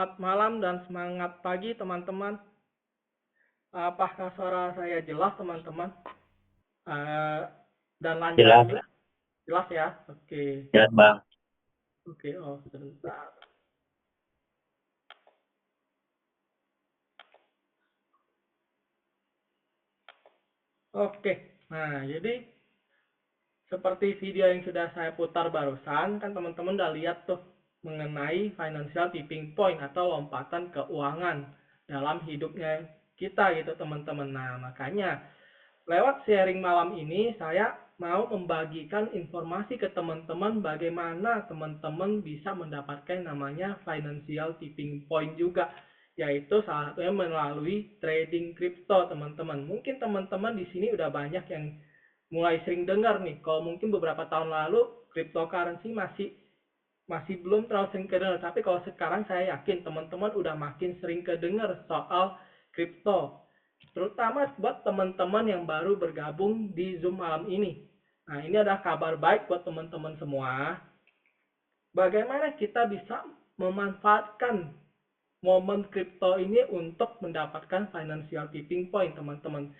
Selamat malam dan semangat pagi teman-teman. Apakah suara saya jelas teman-teman? Eh, dan lancar Jelas, juga? Jelas ya? Oke. jelas Bang. Oke, oh sebentar. Oke, nah jadi seperti video yang sudah saya putar barusan, kan teman-teman udah lihat tuh mengenai financial tipping point atau lompatan keuangan dalam hidupnya kita gitu teman-teman. Nah, makanya lewat sharing malam ini, saya mau membagikan informasi ke teman-teman bagaimana teman-teman bisa mendapatkan namanya financial tipping point juga, yaitu salah satunya melalui trading crypto, teman-teman. Mungkin teman-teman di sini udah banyak yang mulai sering dengar nih. Kalau mungkin beberapa tahun lalu cryptocurrency masih masih belum terlalu sering kedengar, tapi kalau sekarang saya yakin teman-teman udah makin sering kedengar soal kripto, terutama buat teman-teman yang baru bergabung di Zoom malam ini. Nah, ini adalah kabar baik buat teman-teman semua. Bagaimana kita bisa memanfaatkan momen kripto ini untuk mendapatkan financial tipping point, teman-teman.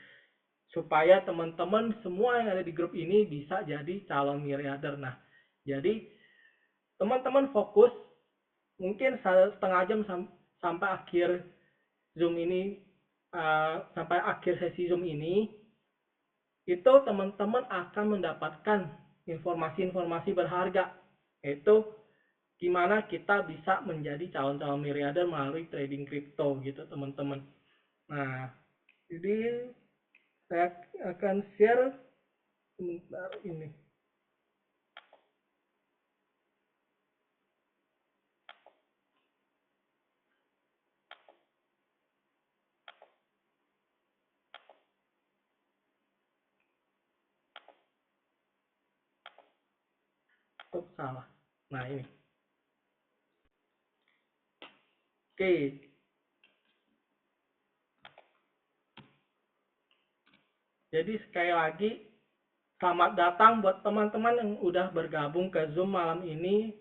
Supaya teman-teman semua yang ada di grup ini bisa jadi calon miliarder. Nah, jadi teman-teman fokus mungkin setengah jam sampai akhir Zoom ini, sampai akhir sesi Zoom ini, itu teman-teman akan mendapatkan informasi-informasi berharga, yaitu gimana kita bisa menjadi calon-calon miliarder melalui trading crypto gitu teman-teman. Nah, jadi saya akan share sebentar ini. Oh, salah. Nah, ini. Oke. Jadi sekali lagi selamat datang buat teman-teman yang udah bergabung ke Zoom malam ini,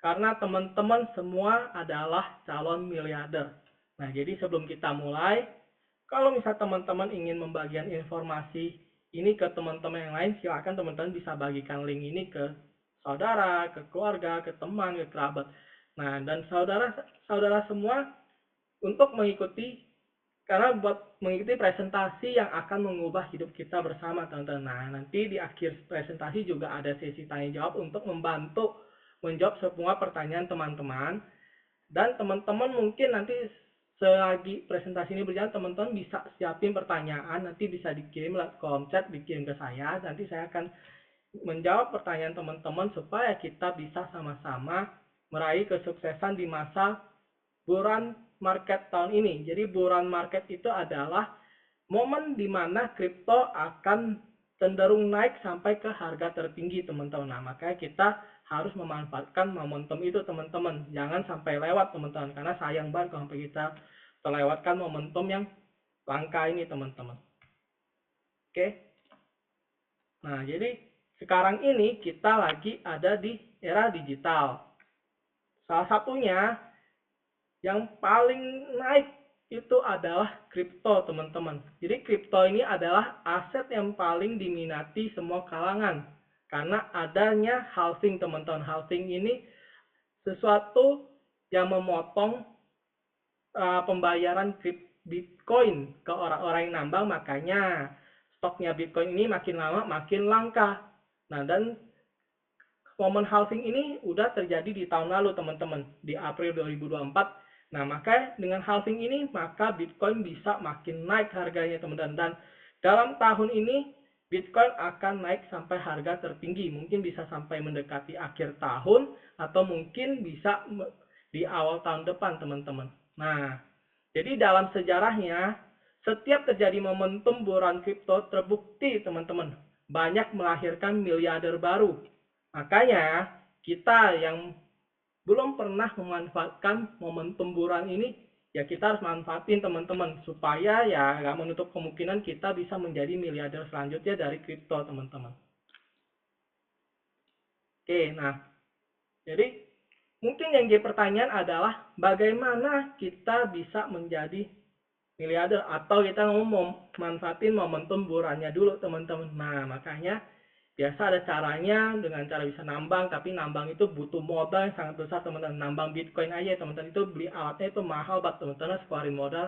karena teman-teman semua adalah calon miliarder. Nah, jadi sebelum kita mulai, kalau misal teman-teman ingin membagikan informasi ini ke teman-teman yang lain, silakan teman-teman bisa bagikan link ini ke saudara, ke keluarga, ke teman, ke kerabat. Nah, dan saudara-saudara semua untuk mengikuti, karena buat mengikuti presentasi yang akan mengubah hidup kita bersama, teman-teman. Nah, nanti di akhir presentasi juga ada sesi tanya jawab untuk membantu menjawab semua pertanyaan teman-teman. Dan teman-teman mungkin nanti selagi presentasi ini berjalan, teman-teman bisa siapin pertanyaan, nanti bisa dikirim lewat kolom chat, dikirim ke saya, nanti saya akan menjawab pertanyaan teman-teman supaya kita bisa sama-sama meraih kesuksesan di masa buran market tahun ini. Jadi buran market itu adalah momen di mana kripto akan cenderung naik sampai ke harga tertinggi, teman-teman. Nah, makanya kita harus memanfaatkan momentum itu, teman-teman. Jangan sampai lewat, teman-teman, karena sayang banget kalau sampai kita terlewatkan momentum yang langka ini, teman-teman. Oke. Nah, jadi sekarang ini kita lagi ada di era digital. Salah satunya yang paling naik itu adalah kripto, teman-teman. Jadi kripto ini adalah aset yang paling diminati semua kalangan karena adanya halving, teman-teman. Halving ini sesuatu yang memotong pembayaran Bitcoin ke orang-orang yang nambang, makanya stoknya Bitcoin ini makin lama makin langka. Nah, dan momen halving ini udah terjadi di tahun lalu, teman-teman, di April 2024. Nah, maka dengan halving ini, maka Bitcoin bisa makin naik harganya, teman-teman. Dan dalam tahun ini, Bitcoin akan naik sampai harga tertinggi. Mungkin bisa sampai mendekati akhir tahun, atau mungkin bisa di awal tahun depan, teman-teman. Nah, jadi dalam sejarahnya, setiap terjadi momentum buruan kripto terbukti, teman-teman, banyak melahirkan miliarder baru. Makanya kita yang belum pernah memanfaatkan momentum buruan ini, ya kita harus manfaatin, teman-teman, supaya ya nggak menutup kemungkinan kita bisa menjadi miliarder selanjutnya dari kripto, teman-teman. Oke, nah jadi mungkin yang jadi pertanyaan adalah bagaimana kita bisa menjadi miliarder, atau kita ngomong manfaatin momentum buruannya dulu teman-teman. Nah, makanya biasa ada caranya dengan cara bisa nambang, tapi nambang itu butuh modal yang sangat besar teman-teman. Nambang Bitcoin aja teman-teman itu beli alatnya itu mahal banget teman-teman, keluarin modal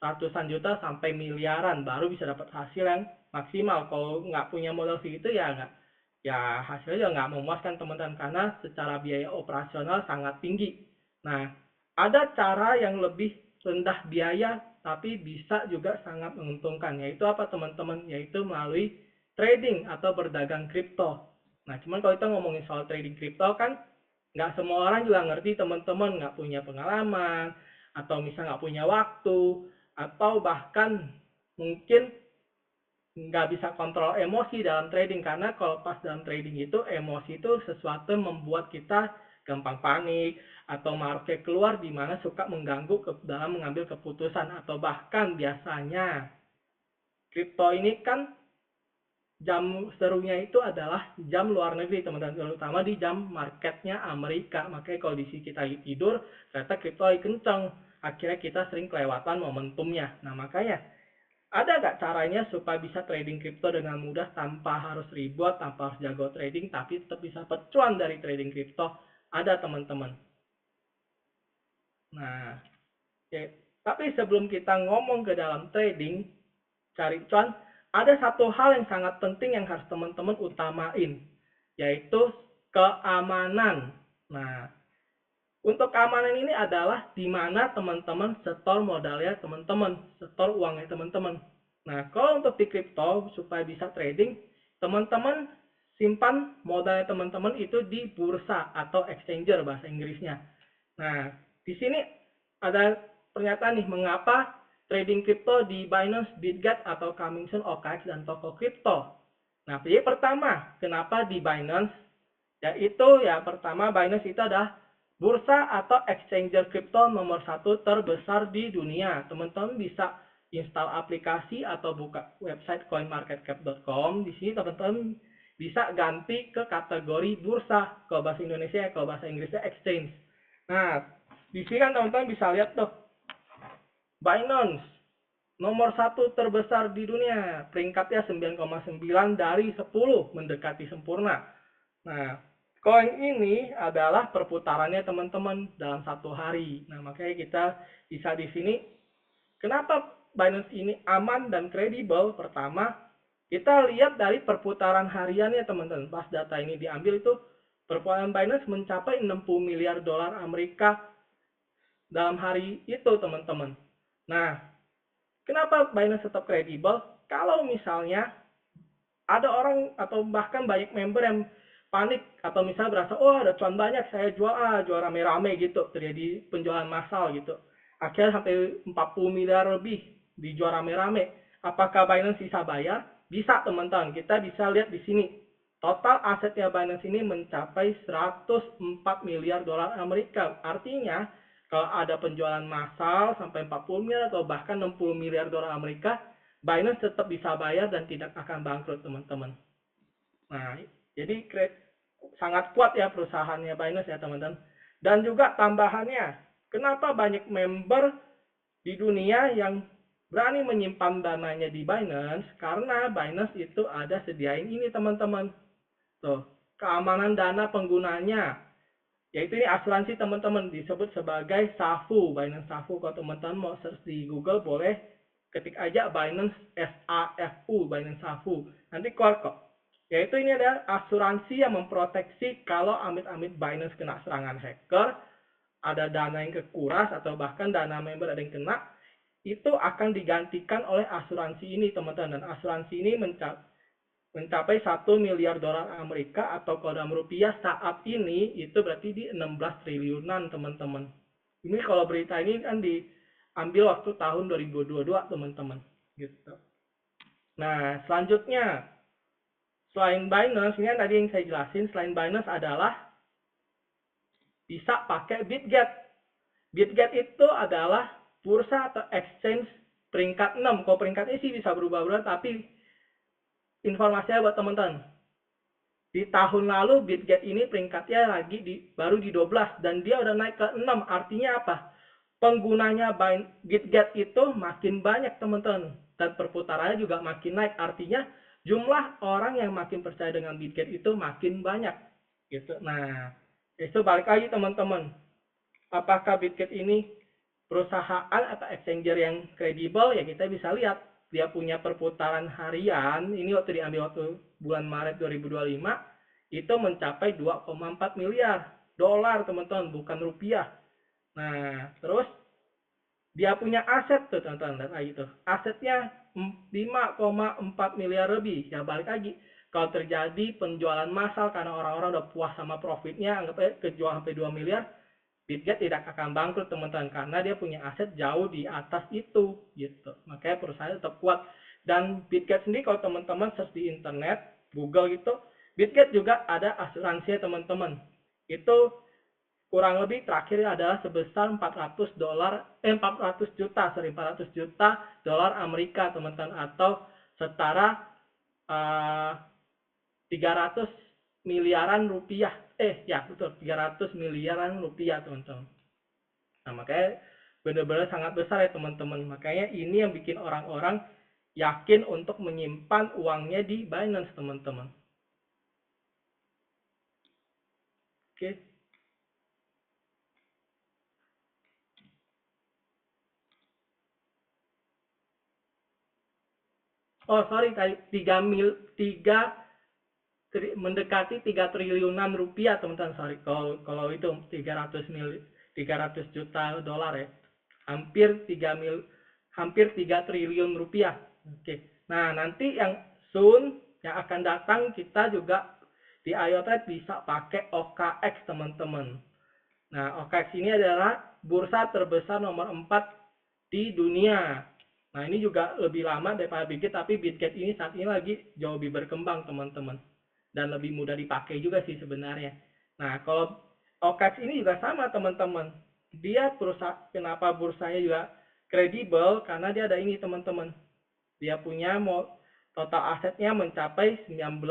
ratusan juta sampai miliaran baru bisa dapat hasil yang maksimal. Kalau nggak punya modal segitu ya nggak, ya hasilnya nggak memuaskan teman-teman karena secara biaya operasional sangat tinggi. Nah, ada cara yang lebih rendah biaya tapi bisa juga sangat menguntungkan, yaitu apa teman-teman? Yaitu melalui trading atau berdagang kripto. Nah, cuman kalau kita ngomongin soal trading kripto kan nggak semua orang juga ngerti teman-teman, nggak punya pengalaman atau misalnya nggak punya waktu, atau bahkan mungkin nggak bisa kontrol emosi dalam trading, karena kalau pas dalam trading itu emosi itu sesuatu yang membuat kita gampang panik atau market keluar di mana suka mengganggu dalam mengambil keputusan, atau bahkan biasanya kripto ini kan jam serunya itu adalah jam luar negeri teman-teman, terutama di jam marketnya Amerika. Makanya kalau di sini kita tidur ternyata kripto lagi kencang, akhirnya kita sering kelewatan momentumnya. Nah, makanya ada nggak caranya supaya bisa trading kripto dengan mudah tanpa harus ribet, tanpa harus jago trading, tapi tetap bisa pecuan dari trading kripto? Ada teman-teman. Nah, oke. Tapi sebelum kita ngomong ke dalam trading, cari cuan, ada satu hal yang sangat penting yang harus teman-teman utamain, yaitu keamanan. Nah, untuk keamanan ini adalah di mana teman-teman setor modalnya teman-teman, setor uangnya teman-teman. Nah, kalau untuk di kripto supaya bisa trading, teman-teman simpan modalnya teman-teman itu di bursa atau exchanger bahasa Inggrisnya. Nah, di sini ada pernyataan nih, mengapa trading kripto di Binance, Bitget, atau Coming Soon, OKX, dan toko kripto. Nah, jadi pertama, kenapa di Binance? Yaitu ya pertama, Binance itu adalah bursa atau exchanger kripto nomor satu terbesar di dunia. Teman-teman bisa install aplikasi atau buka website coinmarketcap.com. Di sini teman-teman bisa ganti ke kategori bursa, kalau bahasa Indonesia, kalau bahasa Inggrisnya exchange. Nah, di sini kan teman-teman bisa lihat tuh, Binance nomor satu terbesar di dunia, peringkatnya 9,9 dari 10, mendekati sempurna. Nah, koin ini adalah perputarannya teman-teman dalam satu hari. Nah, makanya kita bisa di sini, kenapa Binance ini aman dan kredibel? Pertama, kita lihat dari perputaran hariannya teman-teman. Pas data ini diambil itu, perputaran Binance mencapai 60 miliar dolar Amerika dalam hari itu teman-teman. Nah, kenapa Binance tetap kredibel? Kalau misalnya ada orang atau bahkan banyak member yang panik atau misalnya berasa, oh ada cuan banyak, saya jual rame-rame gitu, terjadi penjualan massal gitu, akhirnya sampai 40 miliar lebih dijual rame-rame. Apakah Binance bisa bayar? Bisa teman-teman, kita bisa lihat di sini total asetnya Binance ini mencapai 104 miliar dolar Amerika. Artinya kalau ada penjualan massal sampai 40 miliar atau bahkan 60 miliar dolar Amerika, Binance tetap bisa bayar dan tidak akan bangkrut teman-teman. Nah, jadi sangat kuat ya perusahaannya Binance ya teman-teman. Dan juga tambahannya, kenapa banyak member di dunia yang berani menyimpan dananya di Binance? Karena Binance itu ada sediain ini teman-teman. Tuh, keamanan dana penggunanya. Yaitu ini asuransi teman-teman, disebut sebagai SAFU, Binance SAFU. Kalau teman-teman mau search di Google boleh ketik aja Binance SAFU, Binance SAFU. Nanti keluar kok. Yaitu ini adalah asuransi yang memproteksi kalau amit-amit Binance kena serangan hacker, ada dana yang kekuras atau bahkan dana member ada yang kena, itu akan digantikan oleh asuransi ini teman-teman. Dan asuransi ini mencapai 1 miliar dolar Amerika, atau kalau dalam rupiah saat ini itu berarti di 16 triliunan teman-teman. Ini kalau berita ini kan diambil waktu tahun 2022 teman-teman gitu. Nah, selanjutnya selain Binance, ini tadi yang saya jelasin, selain Binance adalah bisa pakai Bitget. Bitget itu adalah bursa atau exchange peringkat 6. Kalau peringkatnya sih bisa berubah-ubah, tapi informasinya buat teman-teman. Di tahun lalu Bitget ini peringkatnya lagi baru di 12 dan dia udah naik ke 6. Artinya apa? Penggunanya Bitget itu makin banyak teman-teman dan perputarannya juga makin naik. Artinya jumlah orang yang makin percaya dengan Bitget itu makin banyak gitu. Nah, itu balik lagi teman-teman. Apakah Bitget ini perusahaan atau exchanger yang kredibel? Ya kita bisa lihat dia punya perputaran harian ini waktu diambil waktu bulan Maret 2025 itu mencapai 2,4 miliar dolar teman-teman, bukan rupiah. Nah, terus dia punya aset tuh teman-teman, lihat lagi tuh. Asetnya 5,4 miliar lebih. Ya balik lagi, kalau terjadi penjualan massal karena orang-orang udah puas sama profitnya, anggap aja kejual sampai 2 miliar, Bitget tidak akan bangkrut teman-teman karena dia punya aset jauh di atas itu gitu. Makanya perusahaan tetap kuat. Dan Bitget sendiri kalau teman-teman search di internet, Google gitu, Bitget juga ada asuransinya teman-teman. Itu kurang lebih terakhir adalah sebesar 400 juta, 400 juta dolar Amerika teman-teman, atau setara uh, 300 miliaran rupiah. Ya betul, 300 miliaran rupiah teman-teman. Nah makanya benar-benar sangat besar ya teman-teman. Makanya ini yang bikin orang-orang yakin untuk menyimpan uangnya di Binance teman-teman. Oke. Oh sorry, tadi 3 mendekati 3 triliunan rupiah teman-teman. Sorry, kalau itu 300 juta dolar ya, hampir 3 triliun rupiah. Oke, nah nanti yang soon yang akan datang kita juga di IoTrade bisa pakai OKX teman-teman. Nah OKX ini adalah bursa terbesar nomor 4 di dunia. Nah ini juga lebih lama daripada Bitget, tapi Bitget ini saat ini lagi jauh lebih berkembang teman-teman dan lebih mudah dipakai juga sih sebenarnya. Nah kalau OKX ini juga sama teman-teman, dia kenapa bursanya juga kredibel karena dia ada ini teman-teman, dia punya total asetnya mencapai 19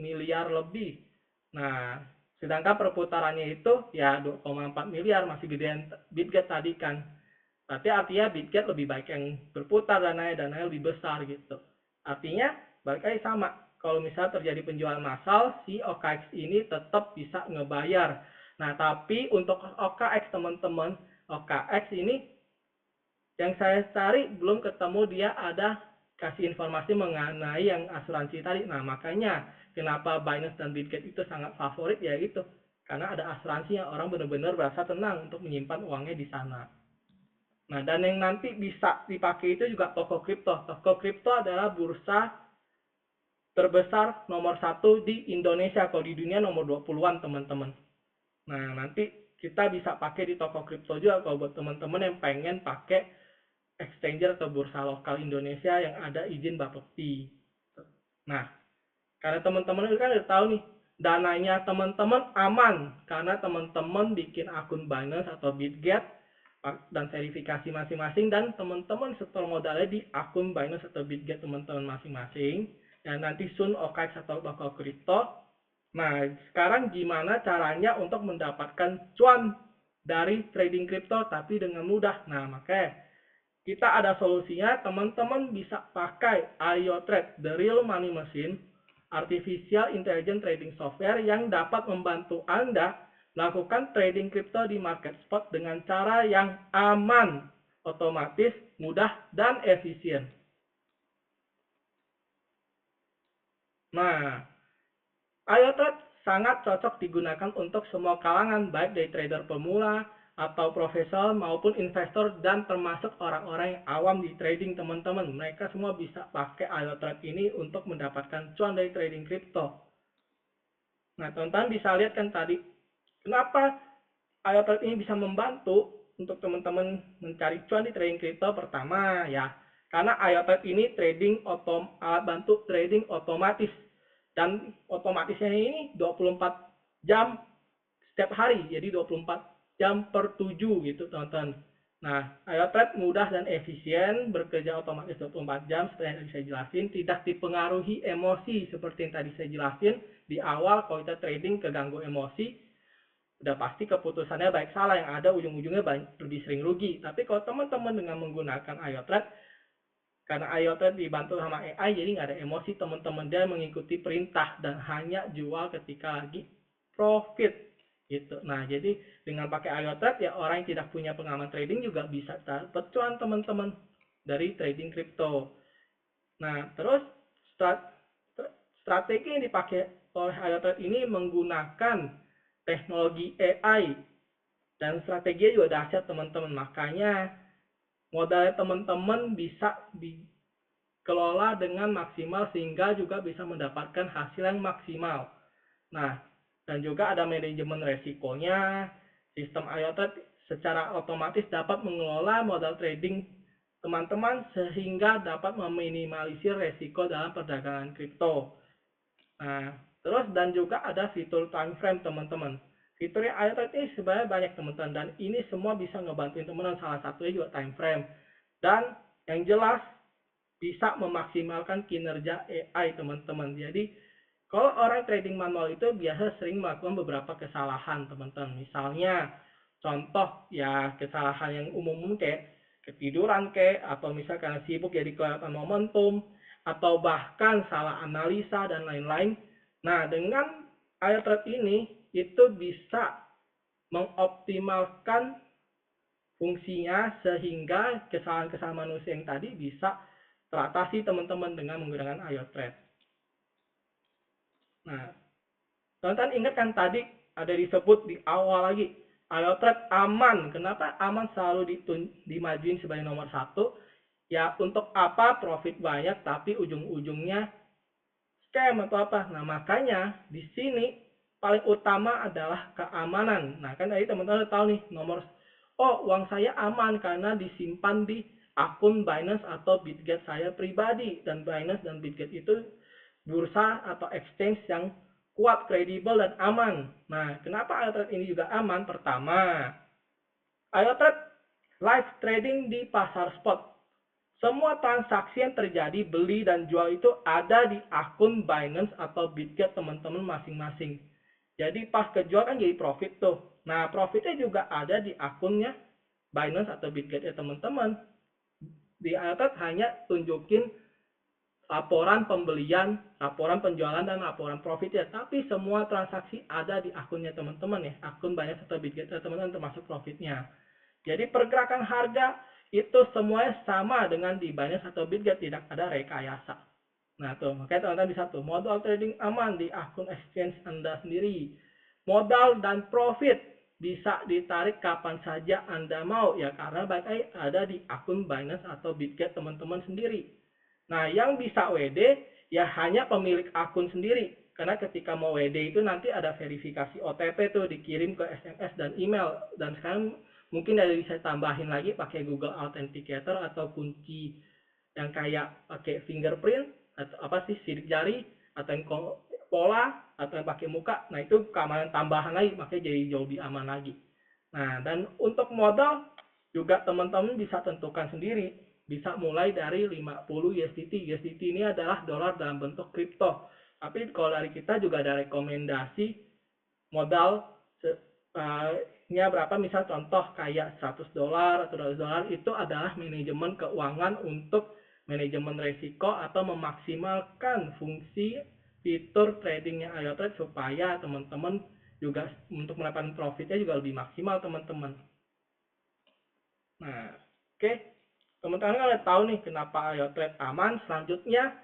miliar lebih. Nah sedangkan perputarannya itu ya 2,4 miliar, masih gedean Bitget tadi kan. Tapi artinya Bitget lebih baik yang berputar dananya lebih besar gitu. Artinya balik lagi sama. Kalau misalnya terjadi penjualan massal, si OKX ini tetap bisa ngebayar. Nah, tapi untuk OKX teman-teman, OKX ini yang saya cari belum ketemu dia ada kasih informasi mengenai yang asuransi tadi. Nah, makanya kenapa Binance dan Bitget itu sangat favorit ya itu. Karena ada asuransi yang orang benar-benar berasa tenang untuk menyimpan uangnya di sana. Nah, dan yang nanti bisa dipakai itu juga toko kripto. Toko kripto adalah bursa terbesar nomor 1 di Indonesia. Kalau di dunia nomor 20-an, teman-teman. Nah, nanti kita bisa pakai di toko kripto juga kalau buat teman-teman yang pengen pakai exchanger atau bursa lokal Indonesia yang ada izin Bapepti. Nah, karena teman-teman kan udah tahu nih, dananya teman-teman aman karena teman-teman bikin akun Binance atau Bitget dan verifikasi masing-masing, dan teman-teman setor modalnya di akun Binance atau Bitget teman-teman masing-masing, dan nanti soon OKX atau toko kripto. Nah, sekarang gimana caranya untuk mendapatkan cuan dari trading kripto tapi dengan mudah? Nah, makanya kita ada solusinya, teman-teman bisa pakai IoTrade, The Real Money Machine, Artificial Intelligence Trading Software yang dapat membantu Anda melakukan trading kripto di market spot dengan cara yang aman, otomatis, mudah, dan efisien. Nah, IoTrade sangat cocok digunakan untuk semua kalangan, baik dari trader pemula atau profesional maupun investor, dan termasuk orang-orang yang awam di trading teman-teman. Mereka semua bisa pakai IoTrade ini untuk mendapatkan cuan dari trading kripto. Nah, teman-teman bisa lihat kan tadi, kenapa IoTrade ini bisa membantu untuk teman-teman mencari cuan di trading kripto. Pertama ya, karena IoTrade ini alat bantu trading otomatis, dan otomatisnya ini 24 jam setiap hari, jadi 24 jam per 7 gitu teman-teman. Nah, IoTrade mudah dan efisien, bekerja otomatis 24 jam seperti yang tadi saya jelasin, tidak dipengaruhi emosi seperti yang tadi saya jelasin di awal. Kalau kita trading keganggu emosi, udah pasti keputusannya baik salah, yang ada ujung-ujungnya lebih sering rugi. Tapi kalau teman-teman dengan menggunakan IoTrade, karena IoTrade dibantu sama AI, jadi nggak ada emosi teman-teman, dia mengikuti perintah dan hanya jual ketika lagi profit gitu. Nah, jadi dengan pakai IoTrade ya orang yang tidak punya pengalaman trading juga bisa dapat cuan teman-teman dari trading kripto. Nah, terus strategi yang dipakai oleh IoTrade ini menggunakan teknologi AI dan strateginya juga dahsyat teman-teman. Makanya modalnya teman-teman bisa dikelola dengan maksimal sehingga juga bisa mendapatkan hasil yang maksimal. Nah, dan juga ada manajemen resikonya. Sistem IoT secara otomatis dapat mengelola modal trading teman-teman sehingga dapat meminimalisir resiko dalam perdagangan kripto. Nah, terus dan juga ada fitur time frame teman-teman. Fitur yang IoT ini sebenarnya banyak teman-teman dan ini semua bisa ngebantuin teman-teman, salah satunya juga time frame. Dan yang jelas bisa memaksimalkan kinerja AI teman-teman. Jadi kalau orang trading manual itu biasa sering melakukan beberapa kesalahan teman-teman. Misalnya contoh ya kesalahan yang umum kayak ketiduran kayak atau misalkan sibuk jadi kelihatan momentum atau bahkan salah analisa dan lain-lain. Nah, dengan IoTrade ini itu bisa mengoptimalkan fungsinya sehingga kesalahan-kesalahan manusia yang tadi bisa teratasi teman-teman dengan menggunakan IoTrade. Nah, teman-teman ingat kan tadi ada disebut di awal lagi, IoTrade aman. Kenapa aman selalu dimajuin sebagai nomor satu? Ya untuk apa profit banyak tapi ujung-ujungnya scam atau apa? Nah makanya di sini paling utama adalah keamanan. Nah kan tadi teman-teman tahu nih nomor, oh uang saya aman karena disimpan di akun Binance atau Bitget saya pribadi, dan Binance dan Bitget itu bursa atau exchange yang kuat, kredibel dan aman. Nah kenapa IoTrade ini juga aman? Pertama, IoTrade live trading di pasar spot. Semua transaksi yang terjadi beli dan jual itu ada di akun Binance atau Bitget teman-teman masing-masing. Jadi pas kejual kan jadi profit tuh. Nah profitnya juga ada di akunnya Binance atau Bitget ya teman-teman. Di IoTrade hanya tunjukin laporan pembelian, laporan penjualan dan laporan profit ya. Tapi semua transaksi ada di akunnya teman-teman ya. Akun Binance atau Bitget ya teman-teman termasuk profitnya. Jadi pergerakan harga itu semuanya sama dengan di Binance atau Bitget, tidak ada rekayasa. Nah tuh, makanya teman-teman bisa tuh modal trading aman di akun exchange Anda sendiri. Modal dan profit bisa ditarik kapan saja Anda mau ya, karena baik ada di akun Binance atau Bitget teman-teman sendiri. Nah, yang bisa WD ya hanya pemilik akun sendiri. Karena ketika mau WD itu nanti ada verifikasi OTP tuh dikirim ke SMS dan email. Dan sekarang mungkin ada bisa tambahin lagi pakai Google Authenticator atau kunci yang kayak pakai fingerprint atau apa sih sidik jari atau yang pola atau yang pakai muka. Nah, itu keamanan tambahan lagi, makanya jadi jauh lebih aman lagi. Nah, dan untuk modal juga teman-teman bisa tentukan sendiri. Bisa mulai dari 50 USDT. USDT ini adalah dolar dalam bentuk kripto. Tapi kalau dari kita juga ada rekomendasi modal nya berapa, misal contoh kayak 100 dolar atau 200 dolar itu adalah manajemen keuangan untuk manajemen resiko atau memaksimalkan fungsi fitur tradingnya IoTrade supaya teman-teman juga untuk mendapatkan profitnya juga lebih maksimal teman-teman. Nah, oke. Teman-teman kan udah tahu nih kenapa IoTrade aman. Selanjutnya,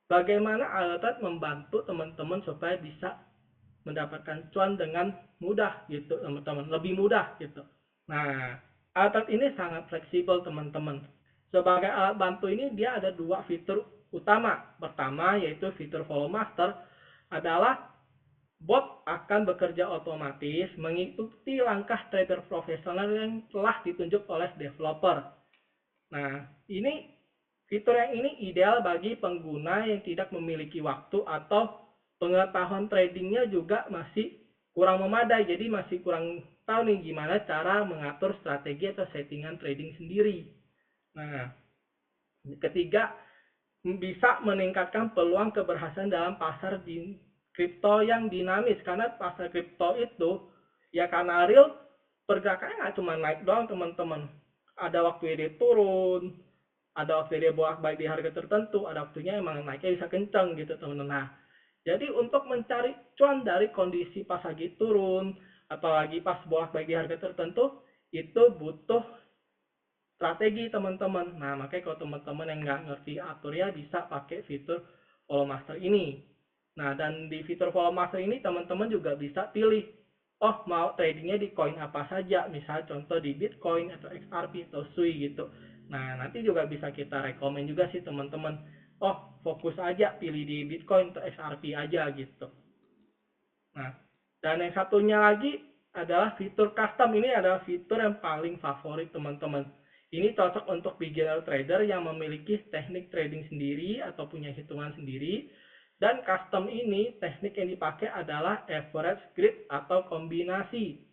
bagaimana IoTrade membantu teman-teman supaya bisa mendapatkan cuan dengan mudah gitu teman-teman, lebih mudah gitu. Nah, IoTrade ini sangat fleksibel teman-teman. Sebagai alat bantu ini dia ada dua fitur utama. Pertama yaitu fitur follow master, adalah bot akan bekerja otomatis mengikuti langkah trader profesional yang telah ditunjuk oleh developer. Nah, ini fitur yang ini ideal bagi pengguna yang tidak memiliki waktu atau pengetahuan tradingnya juga masih kurang memadai, jadi masih kurang tahu nih gimana cara mengatur strategi atau settingan trading sendiri. Nah, ketiga, bisa meningkatkan peluang keberhasilan dalam pasar di kripto yang dinamis, karena pasar kripto itu ya karena real pergerakannya nggak cuma naik doang teman-teman, ada waktu dia turun, ada waktu dia bolak-balik di harga tertentu, ada waktunya emang naiknya bisa kencang gitu teman-teman. Nah, jadi untuk mencari cuan dari kondisi pas lagi turun atau lagi pas bolak-balik di harga tertentu itu butuh strategi teman-teman. Nah, makanya kalau teman-teman yang nggak ngerti atur ya bisa pakai fitur follow master ini. Nah, dan di fitur follow master ini teman-teman juga bisa pilih, oh mau tradingnya di koin apa saja, misal contoh di Bitcoin atau XRP atau SUI gitu. Nah, nanti juga bisa kita rekomen juga sih teman-teman, oh fokus aja pilih di Bitcoin atau XRP aja gitu. Nah, dan yang satunya lagi adalah fitur custom. Ini adalah fitur yang paling favorit teman-teman. Ini cocok untuk beginner trader yang memiliki teknik trading sendiri atau punya hitungan sendiri. Dan custom ini teknik yang dipakai adalah average grid atau kombinasi.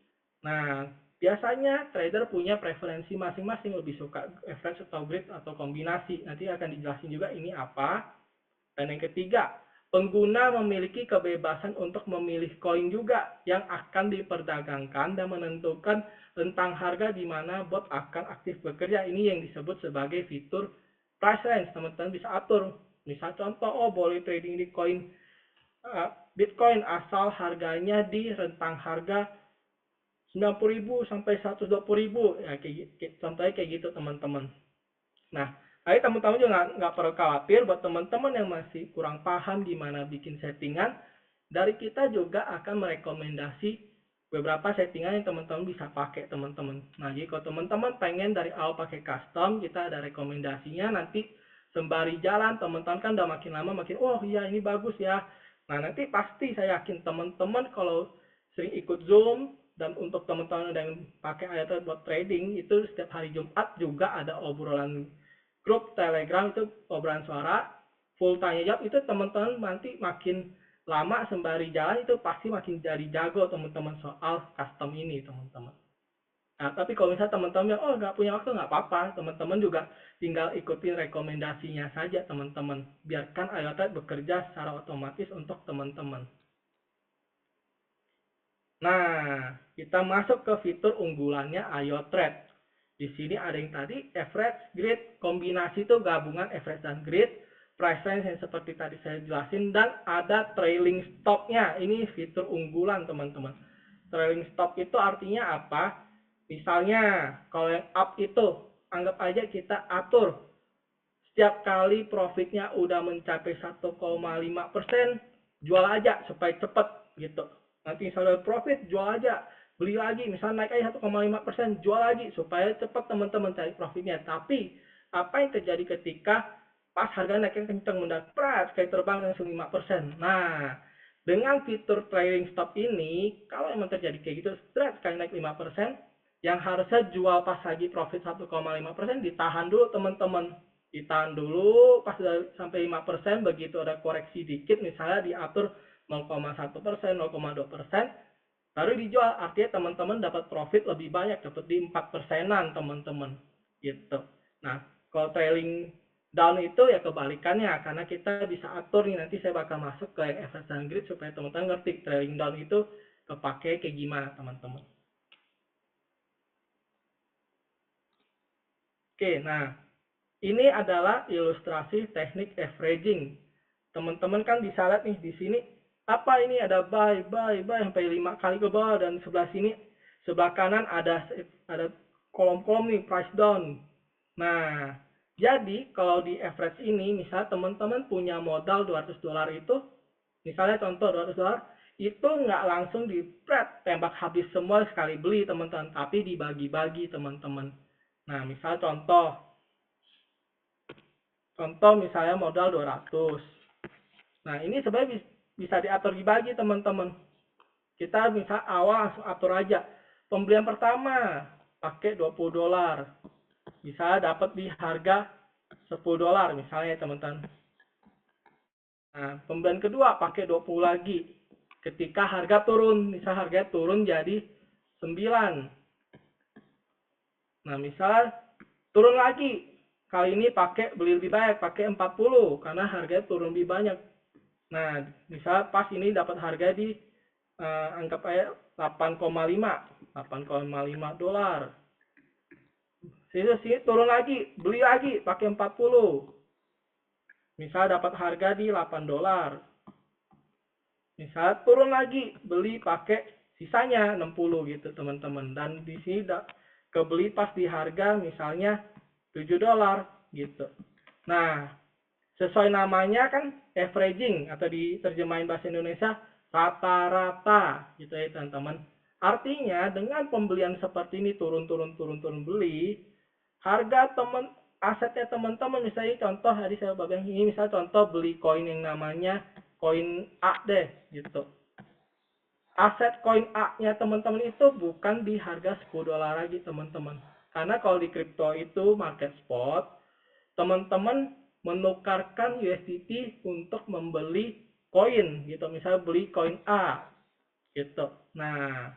Nah, biasanya trader punya preferensi masing-masing, lebih suka average atau grid atau kombinasi. Nanti akan dijelasin juga ini apa. Dan yang ketiga, pengguna memiliki kebebasan untuk memilih koin juga yang akan diperdagangkan dan menentukan tentang harga di mana bot akan aktif bekerja. Ini yang disebut sebagai fitur price range. Teman-teman bisa atur. Misal contoh, oh boleh trading di koin Bitcoin asal harganya di rentang harga 90.000 sampai 120.000. Ya, contohnya kayak gitu teman-teman. Nah, tapi teman-teman juga nggak perlu khawatir buat teman-teman yang masih kurang paham gimana bikin settingan. Dari kita juga akan merekomendasi beberapa settingan yang teman-teman bisa pakai teman-teman. Nah, jadi kalau teman-teman pengen dari awal pakai custom, kita ada rekomendasinya. Nanti sembari jalan, teman-teman kan udah makin lama makin, oh iya ini bagus ya. Nah, nanti pasti saya yakin teman-teman kalau sering ikut Zoom, dan untuk teman-teman yang pakai ayat buat trading, itu setiap hari Jumat juga ada obrolan grup Telegram, itu obrolan suara full tanya jawab. Itu teman-teman nanti makin lama sembari jalan itu pasti makin jadi jago teman-teman soal custom ini teman-teman. Nah, tapi kalau misalnya teman-teman yang oh nggak punya waktu, nggak apa-apa, teman-teman juga tinggal ikutin rekomendasinya saja teman-teman. Biarkan IoT bekerja secara otomatis untuk teman-teman. Nah, kita masuk ke fitur unggulannya IoTrade. Di sini ada yang tadi average, grid, kombinasi itu gabungan average dan grid, price range yang seperti tadi saya jelasin, dan ada trailing stop-nya. Ini fitur unggulan teman-teman. Trailing stop itu artinya apa? Misalnya kalau yang up itu anggap aja kita atur setiap kali profitnya udah mencapai 1,5%, jual aja supaya cepet gitu. Nanti misalnya profit, jual aja, beli lagi, misalnya naik aja 1,5%, jual lagi supaya cepet teman-teman cari profitnya. Tapi apa yang terjadi ketika pas harga naiknya kenceng mendapat kayak terbang langsung 5%. Nah, dengan fitur trailing stop ini, kalau emang terjadi kayak gitu, sekali naik 5%, yang harusnya jual pas lagi profit 1,5%, ditahan dulu teman-teman, ditahan dulu pas sampai 5%. Begitu ada koreksi dikit misalnya diatur 0,1%, 0,2%, baru dijual. Artinya teman-teman dapat profit lebih banyak, dapat di 4%-an teman-teman gitu. Nah, kalau trailing down itu ya kebalikannya, karena kita bisa atur nih, nanti saya bakal masuk ke yang average dan grid supaya teman-teman ngerti trailing down itu kepake kayak gimana teman-teman. Oke, nah ini adalah ilustrasi teknik averaging. Teman-teman kan bisa lihat nih di sini, apa ini ada buy sampai 5 kali ke bawah, dan sebelah sini sebelah kanan ada kolom-kolom nih price down. Nah, jadi kalau di average ini misal teman-teman punya modal $200 itu, misalnya contoh $200, itu nggak langsung di tembak habis semua sekali beli teman-teman, tapi dibagi-bagi teman-teman. Nah, misal contoh misalnya modal 200. Nah, ini sebenarnya bisa diatur dibagi teman-teman. Kita misal awal langsung atur aja. Pembelian pertama pakai $20. Bisa dapat di harga $10 misalnya teman-teman. Nah, pembelian kedua pakai 20 lagi. Ketika harga turun, misal harga turun jadi Nah, misal turun lagi. Kali ini beli lebih banyak, pakai 40 karena harganya turun lebih banyak. Nah, misal pas ini dapat harga di anggap aja 8,5 dolar. Sini turun lagi, beli lagi pakai 40. Misal dapat harga di 8 dolar. Misal turun lagi, beli pakai sisanya 60 gitu teman-teman. Dan di sini kebeli pas di harga misalnya 7 dolar gitu. Nah, sesuai namanya kan averaging atau diterjemahin bahasa Indonesia rata-rata gitu ya teman-teman. Artinya dengan pembelian seperti ini turun beli, harga asetnya teman-teman misalnya contoh tadi saya bagian ini misalnya contoh beli koin yang namanya koin A deh gitu. Aset koin A-nya teman-teman itu bukan di harga 10 dolar lagi teman-teman. Karena kalau di kripto itu market spot, teman-teman menukarkan USDT untuk membeli koin gitu. Misalnya beli koin A gitu. Nah,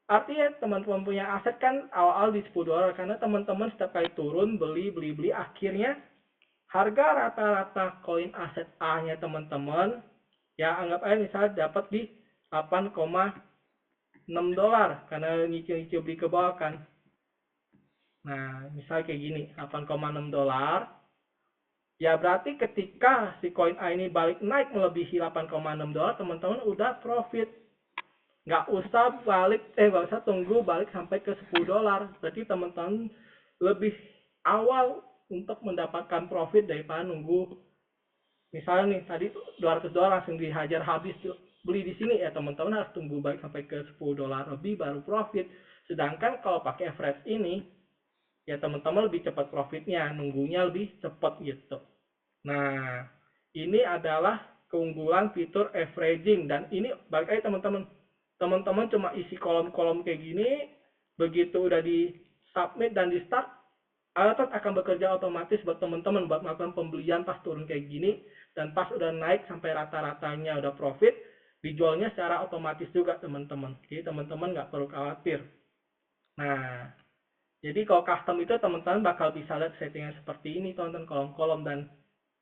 artinya teman-teman punya aset kan awal-awal di 10 dolar karena teman-teman setiap kali turun beli akhirnya harga rata-rata koin aset A-nya teman-teman ya anggap aja misalnya dapat di 8,6 dolar karena nyicil-nyicil beli ke bawah kan. Nah, misalnya kayak gini, 8,6 dolar. Ya berarti ketika si koin A ini balik naik melebihi 8,6 dolar, teman-teman udah profit. Nggak usah tunggu balik sampai ke 10 dolar. Berarti teman-teman lebih awal untuk mendapatkan profit daripada nunggu. Misalnya nih tadi 200 dolar langsung dihajar habis tuh. Beli di sini ya teman-teman harus tunggu balik sampai ke 10 dolar lebih baru profit. Sedangkan kalau pakai average ini ya teman-teman lebih cepat profitnya, nunggunya lebih cepat gitu. Nah, ini adalah keunggulan fitur averaging dan ini balik lagi teman-teman. Teman-teman cuma isi kolom-kolom kayak gini, begitu udah di submit dan di start, alat akan bekerja otomatis buat teman-teman buat melakukan pembelian pas turun kayak gini dan pas udah naik sampai rata-ratanya udah profit, dijualnya secara otomatis juga teman-teman. Jadi teman-teman nggak perlu khawatir. Nah, jadi kalau custom itu teman-teman bakal bisa lihat settingan seperti ini teman-teman kolom-kolom dan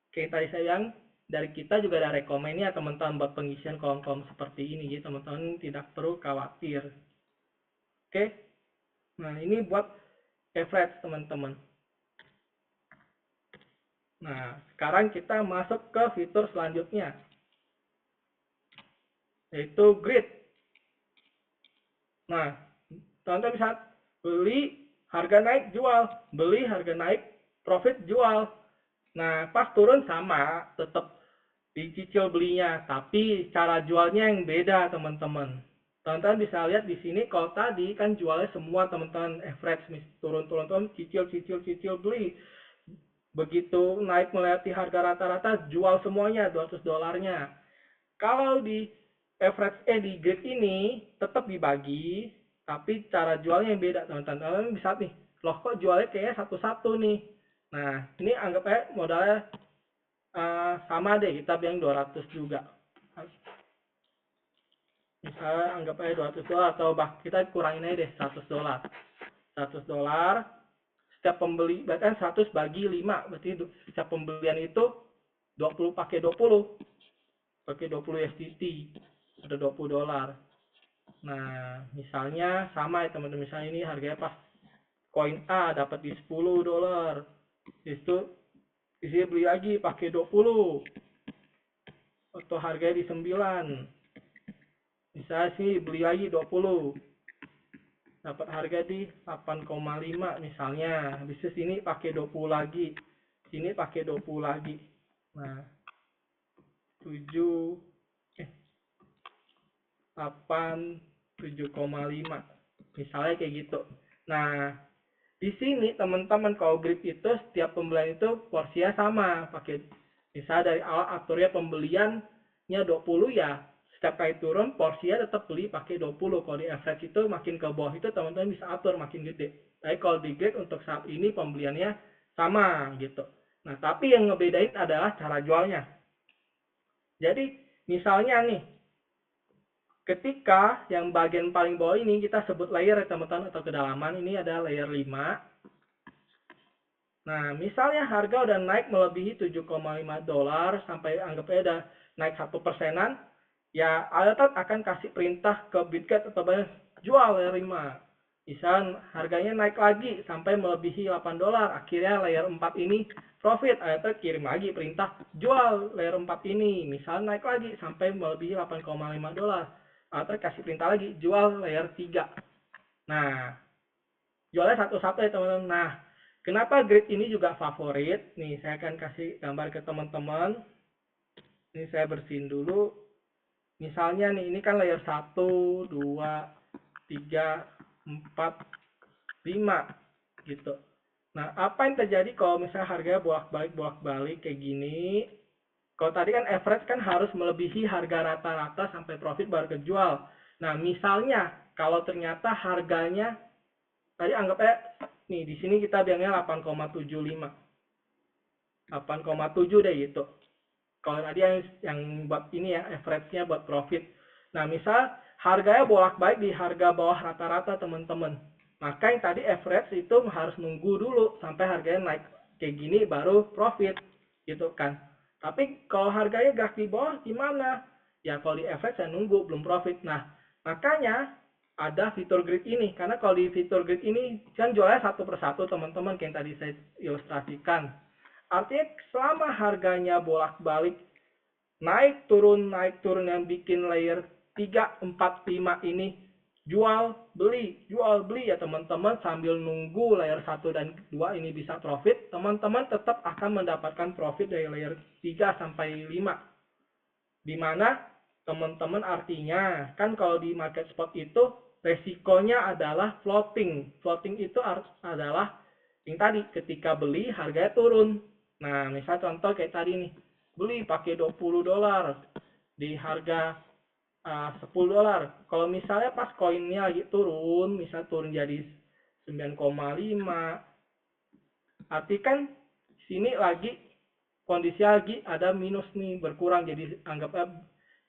kayak tadi saya yang dari kita juga ada rekomennya teman-teman buat pengisian kolom-kolom seperti ini jadi teman-teman tidak perlu khawatir. Oke, nah ini buat average teman-teman. Nah sekarang kita masuk ke fitur selanjutnya yaitu grid. Nah teman-teman bisa beli harga naik jual, beli harga naik profit jual. Nah pas turun sama tetap dicicil belinya, tapi cara jualnya yang beda teman-teman. Teman-teman bisa lihat di sini kalau tadi kan jualnya semua teman-teman average turun cicil beli. Begitu naik melewati harga rata-rata jual semuanya 200 dolarnya. Kalau di di grid ini tetap dibagi, tapi cara jualnya yang beda teman-teman. Teman-teman bisa nih, loh kok jualnya kayaknya satu-satu nih. Nah, ini anggap aja modalnya sama deh kita bilang 200 juga. Misalnya anggap aja 200 dolar atau kita kurangin aja deh 100 dolar. 100 dolar setiap pembeli bahkan 100 bagi 5 berarti setiap pembelian itu 20 pakai 20 USDT ada 20 dolar. Nah, misalnya sama ya teman-teman, misalnya ini harganya pas koin A dapat di 10 dolar. Itu isi beli lagi pakai 20 atau harganya di 9. Bisa sih beli lagi 20. Dapat harga di 8,5 misalnya. Habis itu sini pakai 20 lagi. Sini pakai 20 lagi. Nah, 7 8 7,5. Misalnya kayak gitu. Nah, di sini teman-teman kalau grid itu setiap pembelian itu porsinya sama. Pakai misalnya dari awal aturnya pembeliannya 20 ya setiap kali turun porsinya tetap beli pakai 20. Kalau di average itu makin ke bawah itu teman-teman bisa atur makin gede. Tapi kalau di grid untuk saat ini pembeliannya sama gitu. Nah, tapi yang ngebedain adalah cara jualnya. Jadi, misalnya nih, Ketika yang bagian paling bawah ini kita sebut layer ya teman-teman, atau kedalaman, ini ada layer 5. Nah, misalnya harga udah naik melebihi $7,5 sampai anggapnya udah naik 1%-an, ya Alert akan kasih perintah ke Bitget atau Binance jual layer 5. Misal harganya naik lagi sampai melebihi $8, akhirnya layer 4 ini profit, Alert kirim lagi perintah jual layer 4 ini. Misal naik lagi sampai melebihi $8,5, Alert kasih perintah lagi jual layer 3. Nah, jualnya satu-satu ya teman-teman. Nah, kenapa grid ini juga favorit? Nih, saya akan kasih gambar ke teman-teman. Ini saya bersihin dulu. Misalnya nih, ini kan layer 1, 2, 3, 4, 5 gitu. Nah, apa yang terjadi kalau misalnya harganya bolak-balik kayak gini? Kalau tadi kan average kan harus melebihi harga rata-rata sampai profit baru kejual. Nah, misalnya kalau ternyata harganya tadi anggapnya nih di sini kita bilangnya 8,75. 8,7 deh gitu. Kalau tadi yang buat ini ya average-nya buat profit. Nah, misal harganya bolak-balik di harga bawah rata-rata teman-teman. Maka yang tadi average itu harus nunggu dulu sampai harganya naik kayak gini baru profit gitu kan. Tapi kalau harganya gerak di bawah gimana? Ya kalau di average saya nunggu belum profit. Nah, makanya ada fitur grid ini, karena kalau di fitur grid ini kan jualnya satu persatu teman-teman kayak yang tadi saya ilustrasikan. Artinya selama harganya bolak-balik naik turun yang bikin layer 3, 4, 5 ini jual beli ya teman-teman, sambil nunggu layer 1 dan 2 ini bisa profit, teman-teman tetap akan mendapatkan profit dari layer 3 sampai 5. Dimana teman-teman artinya kan kalau di market spot itu resikonya adalah floating. Floating itu adalah yang tadi ketika beli harganya turun. Nah, misal contoh kayak tadi nih, beli pakai $20 di harga $10. Kalau misalnya pas koinnya lagi turun, misal turun jadi 9,5, arti kan sini lagi kondisi lagi ada minus nih, berkurang jadi anggapnya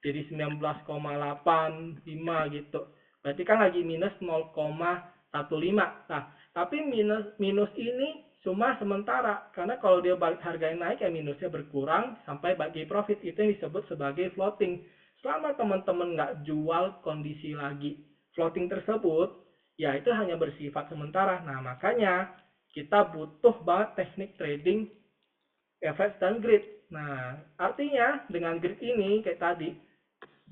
jadi 19,85 gitu. Berarti kan lagi minus 0,15. Nah, tapi minus minus ini cuma sementara, karena kalau dia balik harganya naik ya minusnya berkurang sampai bagi profit, itu yang disebut sebagai floating. Selama teman-teman nggak jual kondisi lagi floating tersebut, ya itu hanya bersifat sementara. Nah, makanya kita butuh banget teknik trading average dan grid. Nah, artinya dengan grid ini kayak tadi,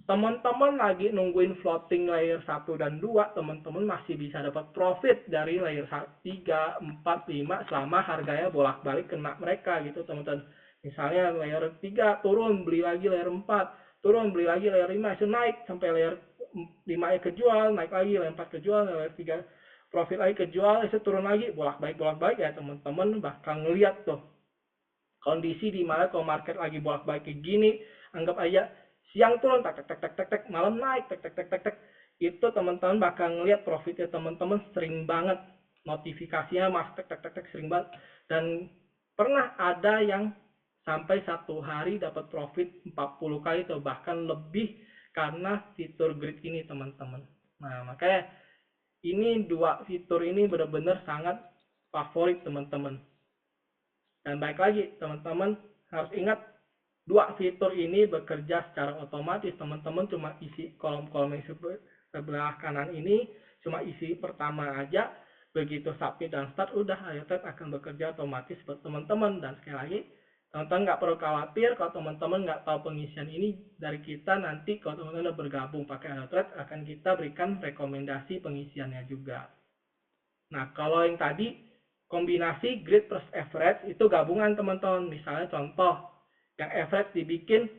teman-teman lagi nungguin floating layer 1 dan 2, teman-teman masih bisa dapat profit dari layer 3, 4, 5 selama harganya bolak-balik kena mereka gitu teman-teman. Misalnya layer 3 turun, beli lagi layer 4, turun, beli lagi layer 5, itu naik sampai layer 5 kejual, naik lagi layer 4 kejual, layer 3 profit lagi kejual, itu turun lagi, bolak-balik ya teman-teman bakal ngeliat tuh kondisi di mana kalau market lagi bolak-balik kayak gini, anggap aja siang turun tak tak tak tak tak, malam naik tak tak tak tak tak, itu teman-teman bakal ngelihat profitnya teman-teman sering banget, notifikasinya masuk tak tak tak tak sering banget, dan pernah ada yang sampai satu hari dapat profit 40 kali atau bahkan lebih karena fitur grid ini teman-teman. Nah, makanya ini dua fitur ini benar-benar sangat favorit teman-teman. Dan baik lagi, teman-teman harus ingat dua fitur ini bekerja secara otomatis. Teman-teman cuma isi kolom-kolom yang sebelah kanan ini, cuma isi pertama aja. Begitu submit dan start, udah AyoTrade akan bekerja otomatis buat teman-teman. Dan sekali lagi, teman-teman nggak perlu khawatir kalau teman-teman nggak tahu pengisian ini dari kita. Nanti kalau teman-teman udah bergabung pakai AyoTrade, akan kita berikan rekomendasi pengisiannya juga. Nah, kalau yang tadi kombinasi grid plus average itu gabungan teman-teman. Misalnya contoh, yang average dibikin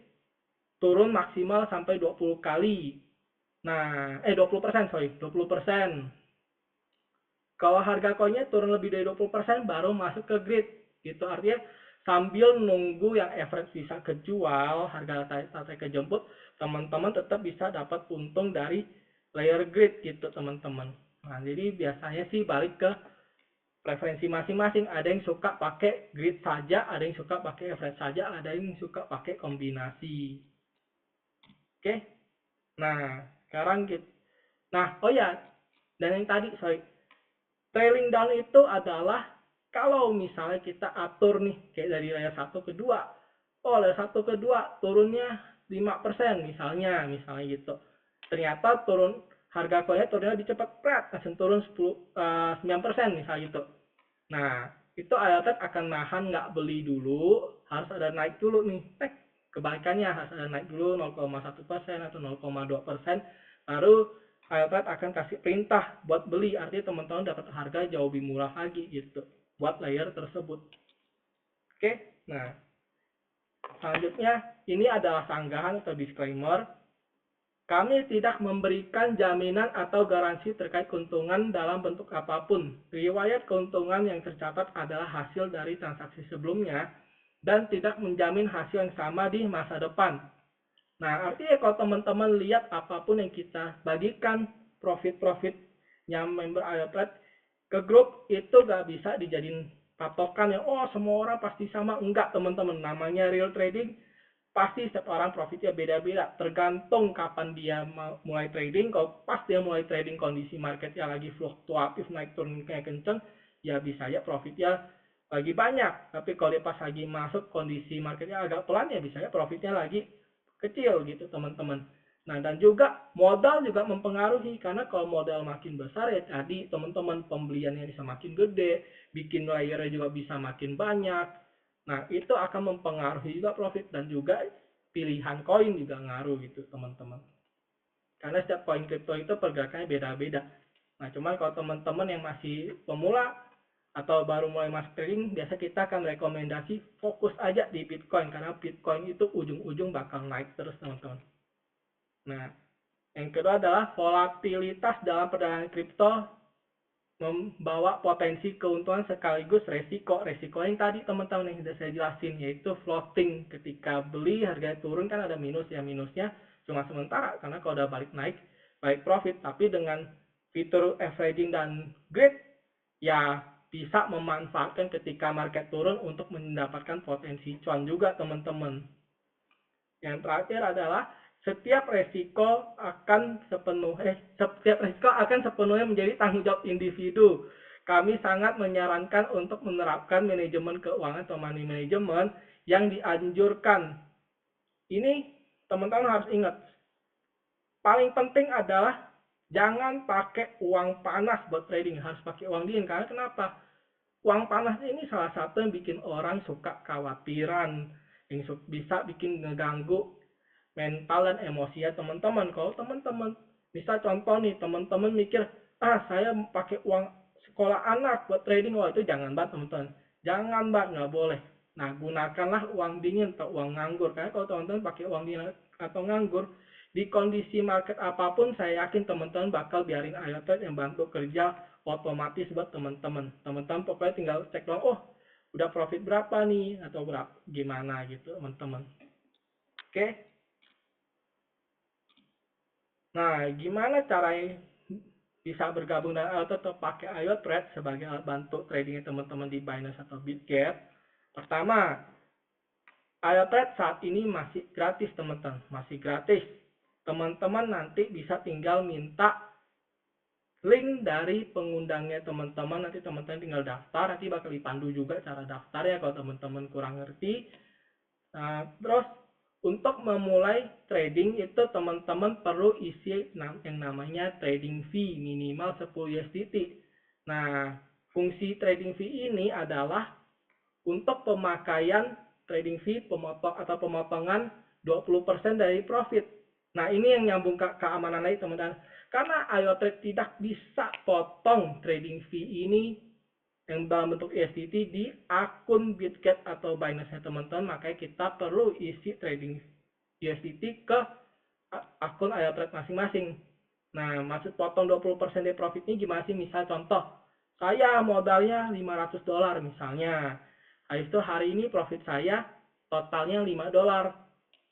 turun maksimal sampai 20 kali. Nah, 20%, sorry, 20%. Kalau harga koinnya turun lebih dari 20% baru masuk ke grid. Gitu artinya sambil nunggu yang average bisa kejual, harga rata kejemput, teman-teman tetap bisa dapat untung dari layer grid gitu teman-teman. Nah, jadi biasanya sih balik ke preferensi masing-masing. Ada yang suka pakai grid saja, ada yang suka pakai average saja, ada yang suka pakai kombinasi. Oke. Nah, Sekarang gitu. Nah, oh ya, dan yang tadi, sorry, trailing down itu adalah kalau misalnya kita atur nih, kayak dari layer 1 ke 2. Oh, layer 1 ke 2 turunnya 5% misalnya gitu. Ternyata turun harga koinnya turunnya lebih cepat, langsung turun 9% misalnya gitu. Nah, itu Altet akan nahan nggak beli dulu, harus ada naik dulu nih. Kebalikannya harus ada naik dulu 0,1% atau 0,2%, baru Altet akan kasih perintah buat beli. Artinya teman-teman dapat harga jauh lebih murah lagi gitu buat layer tersebut. Oke, nah selanjutnya ini adalah sanggahan atau disclaimer. Kami tidak memberikan jaminan atau garansi terkait keuntungan dalam bentuk apapun. Riwayat keuntungan yang tercatat adalah hasil dari transaksi sebelumnya dan tidak menjamin hasil yang sama di masa depan. Nah, artinya kalau teman-teman lihat apapun yang kita bagikan, profit-profitnya member Ayotrade ke grup, itu nggak bisa dijadiin patokan yang, oh semua orang pasti sama. Enggak, teman-teman. Namanya real trading, pasti setiap orang profitnya beda-beda, tergantung kapan dia mulai trading. Kalau pas dia mulai trading kondisi marketnya lagi fluktuatif, naik turun kayak kenceng, ya bisa ya profitnya lagi banyak. Tapi kalau dia pas lagi masuk kondisi marketnya agak pelan, ya bisa ya profitnya lagi kecil gitu teman-teman. Nah, dan juga modal juga mempengaruhi, karena kalau modal makin besar ya tadi teman-teman pembeliannya bisa makin gede, bikin layernya juga bisa makin banyak. Nah, itu akan mempengaruhi juga profit, dan juga pilihan koin juga ngaruh gitu, teman-teman. Karena setiap koin kripto itu pergerakannya beda-beda. Nah, cuman kalau teman-teman yang masih pemula atau baru mulai masuk trading, biasa kita akan rekomendasi fokus aja di Bitcoin, karena Bitcoin itu ujung-ujung bakal naik terus, teman-teman. Nah, yang kedua adalah volatilitas dalam perdagangan kripto membawa potensi keuntungan sekaligus resiko. Resiko yang tadi teman-teman yang sudah saya jelasin, yaitu floating. Ketika beli harganya turun kan ada minus ya, minusnya cuma sementara karena kalau udah balik naik baik profit. Tapi dengan fitur averaging dan grid ya bisa memanfaatkan ketika market turun untuk mendapatkan potensi cuan juga, teman-teman. Yang terakhir adalah setiap resiko akan sepenuhnya menjadi tanggung jawab individu. Kami sangat menyarankan untuk menerapkan manajemen keuangan atau money management yang dianjurkan. Ini teman-teman harus ingat, paling penting adalah jangan pakai uang panas buat trading, harus pakai uang dingin. Karena kenapa? Uang panas ini salah satu yang bikin orang suka khawatiran, yang bisa bikin ngeganggu mental dan emosi ya teman-teman. Kalau teman-teman bisa contoh nih, teman-teman mikir, saya pakai uang sekolah anak buat trading, itu jangan banget teman-teman, jangan banget, nggak boleh. Nah, gunakanlah uang dingin atau uang nganggur. Karena kalau teman-teman pakai uang dingin atau nganggur, di kondisi market apapun, saya yakin teman-teman bakal biarin IoT yang bantu kerja otomatis buat teman-teman. Teman-teman pokoknya tinggal cek doang, udah profit berapa nih, atau berapa gimana gitu, teman-teman. Oke. Nah, gimana caranya bisa bergabung dan tetap pakai IoTrade sebagai alat bantu tradingnya teman-teman di Binance atau Bitget? Pertama, IoTrade saat ini masih gratis, teman-teman. Masih gratis. Teman-teman nanti bisa tinggal minta link dari pengundangnya teman-teman. Nanti teman-teman tinggal daftar. Nanti bakal dipandu juga cara daftar ya kalau teman-teman kurang ngerti. Nah, terus untuk memulai trading itu teman-teman perlu isi yang namanya trading fee minimal 10 USDT. Nah, fungsi trading fee ini adalah untuk pemakaian trading fee pemotongan 20% dari profit. Nah, ini yang nyambung ke keamanan lagi, teman-teman. Karena IoTrade tidak bisa potong trading fee ini yang dalam bentuk USDT di akun Bitget atau Binance-nya teman-teman, makanya kita perlu isi trading USDT ke akun IoTrade masing-masing. Nah, maksud potong 20% dari profit ini gimana sih? Misal contoh, saya modalnya $500 misalnya. Habis itu hari ini profit saya totalnya $5.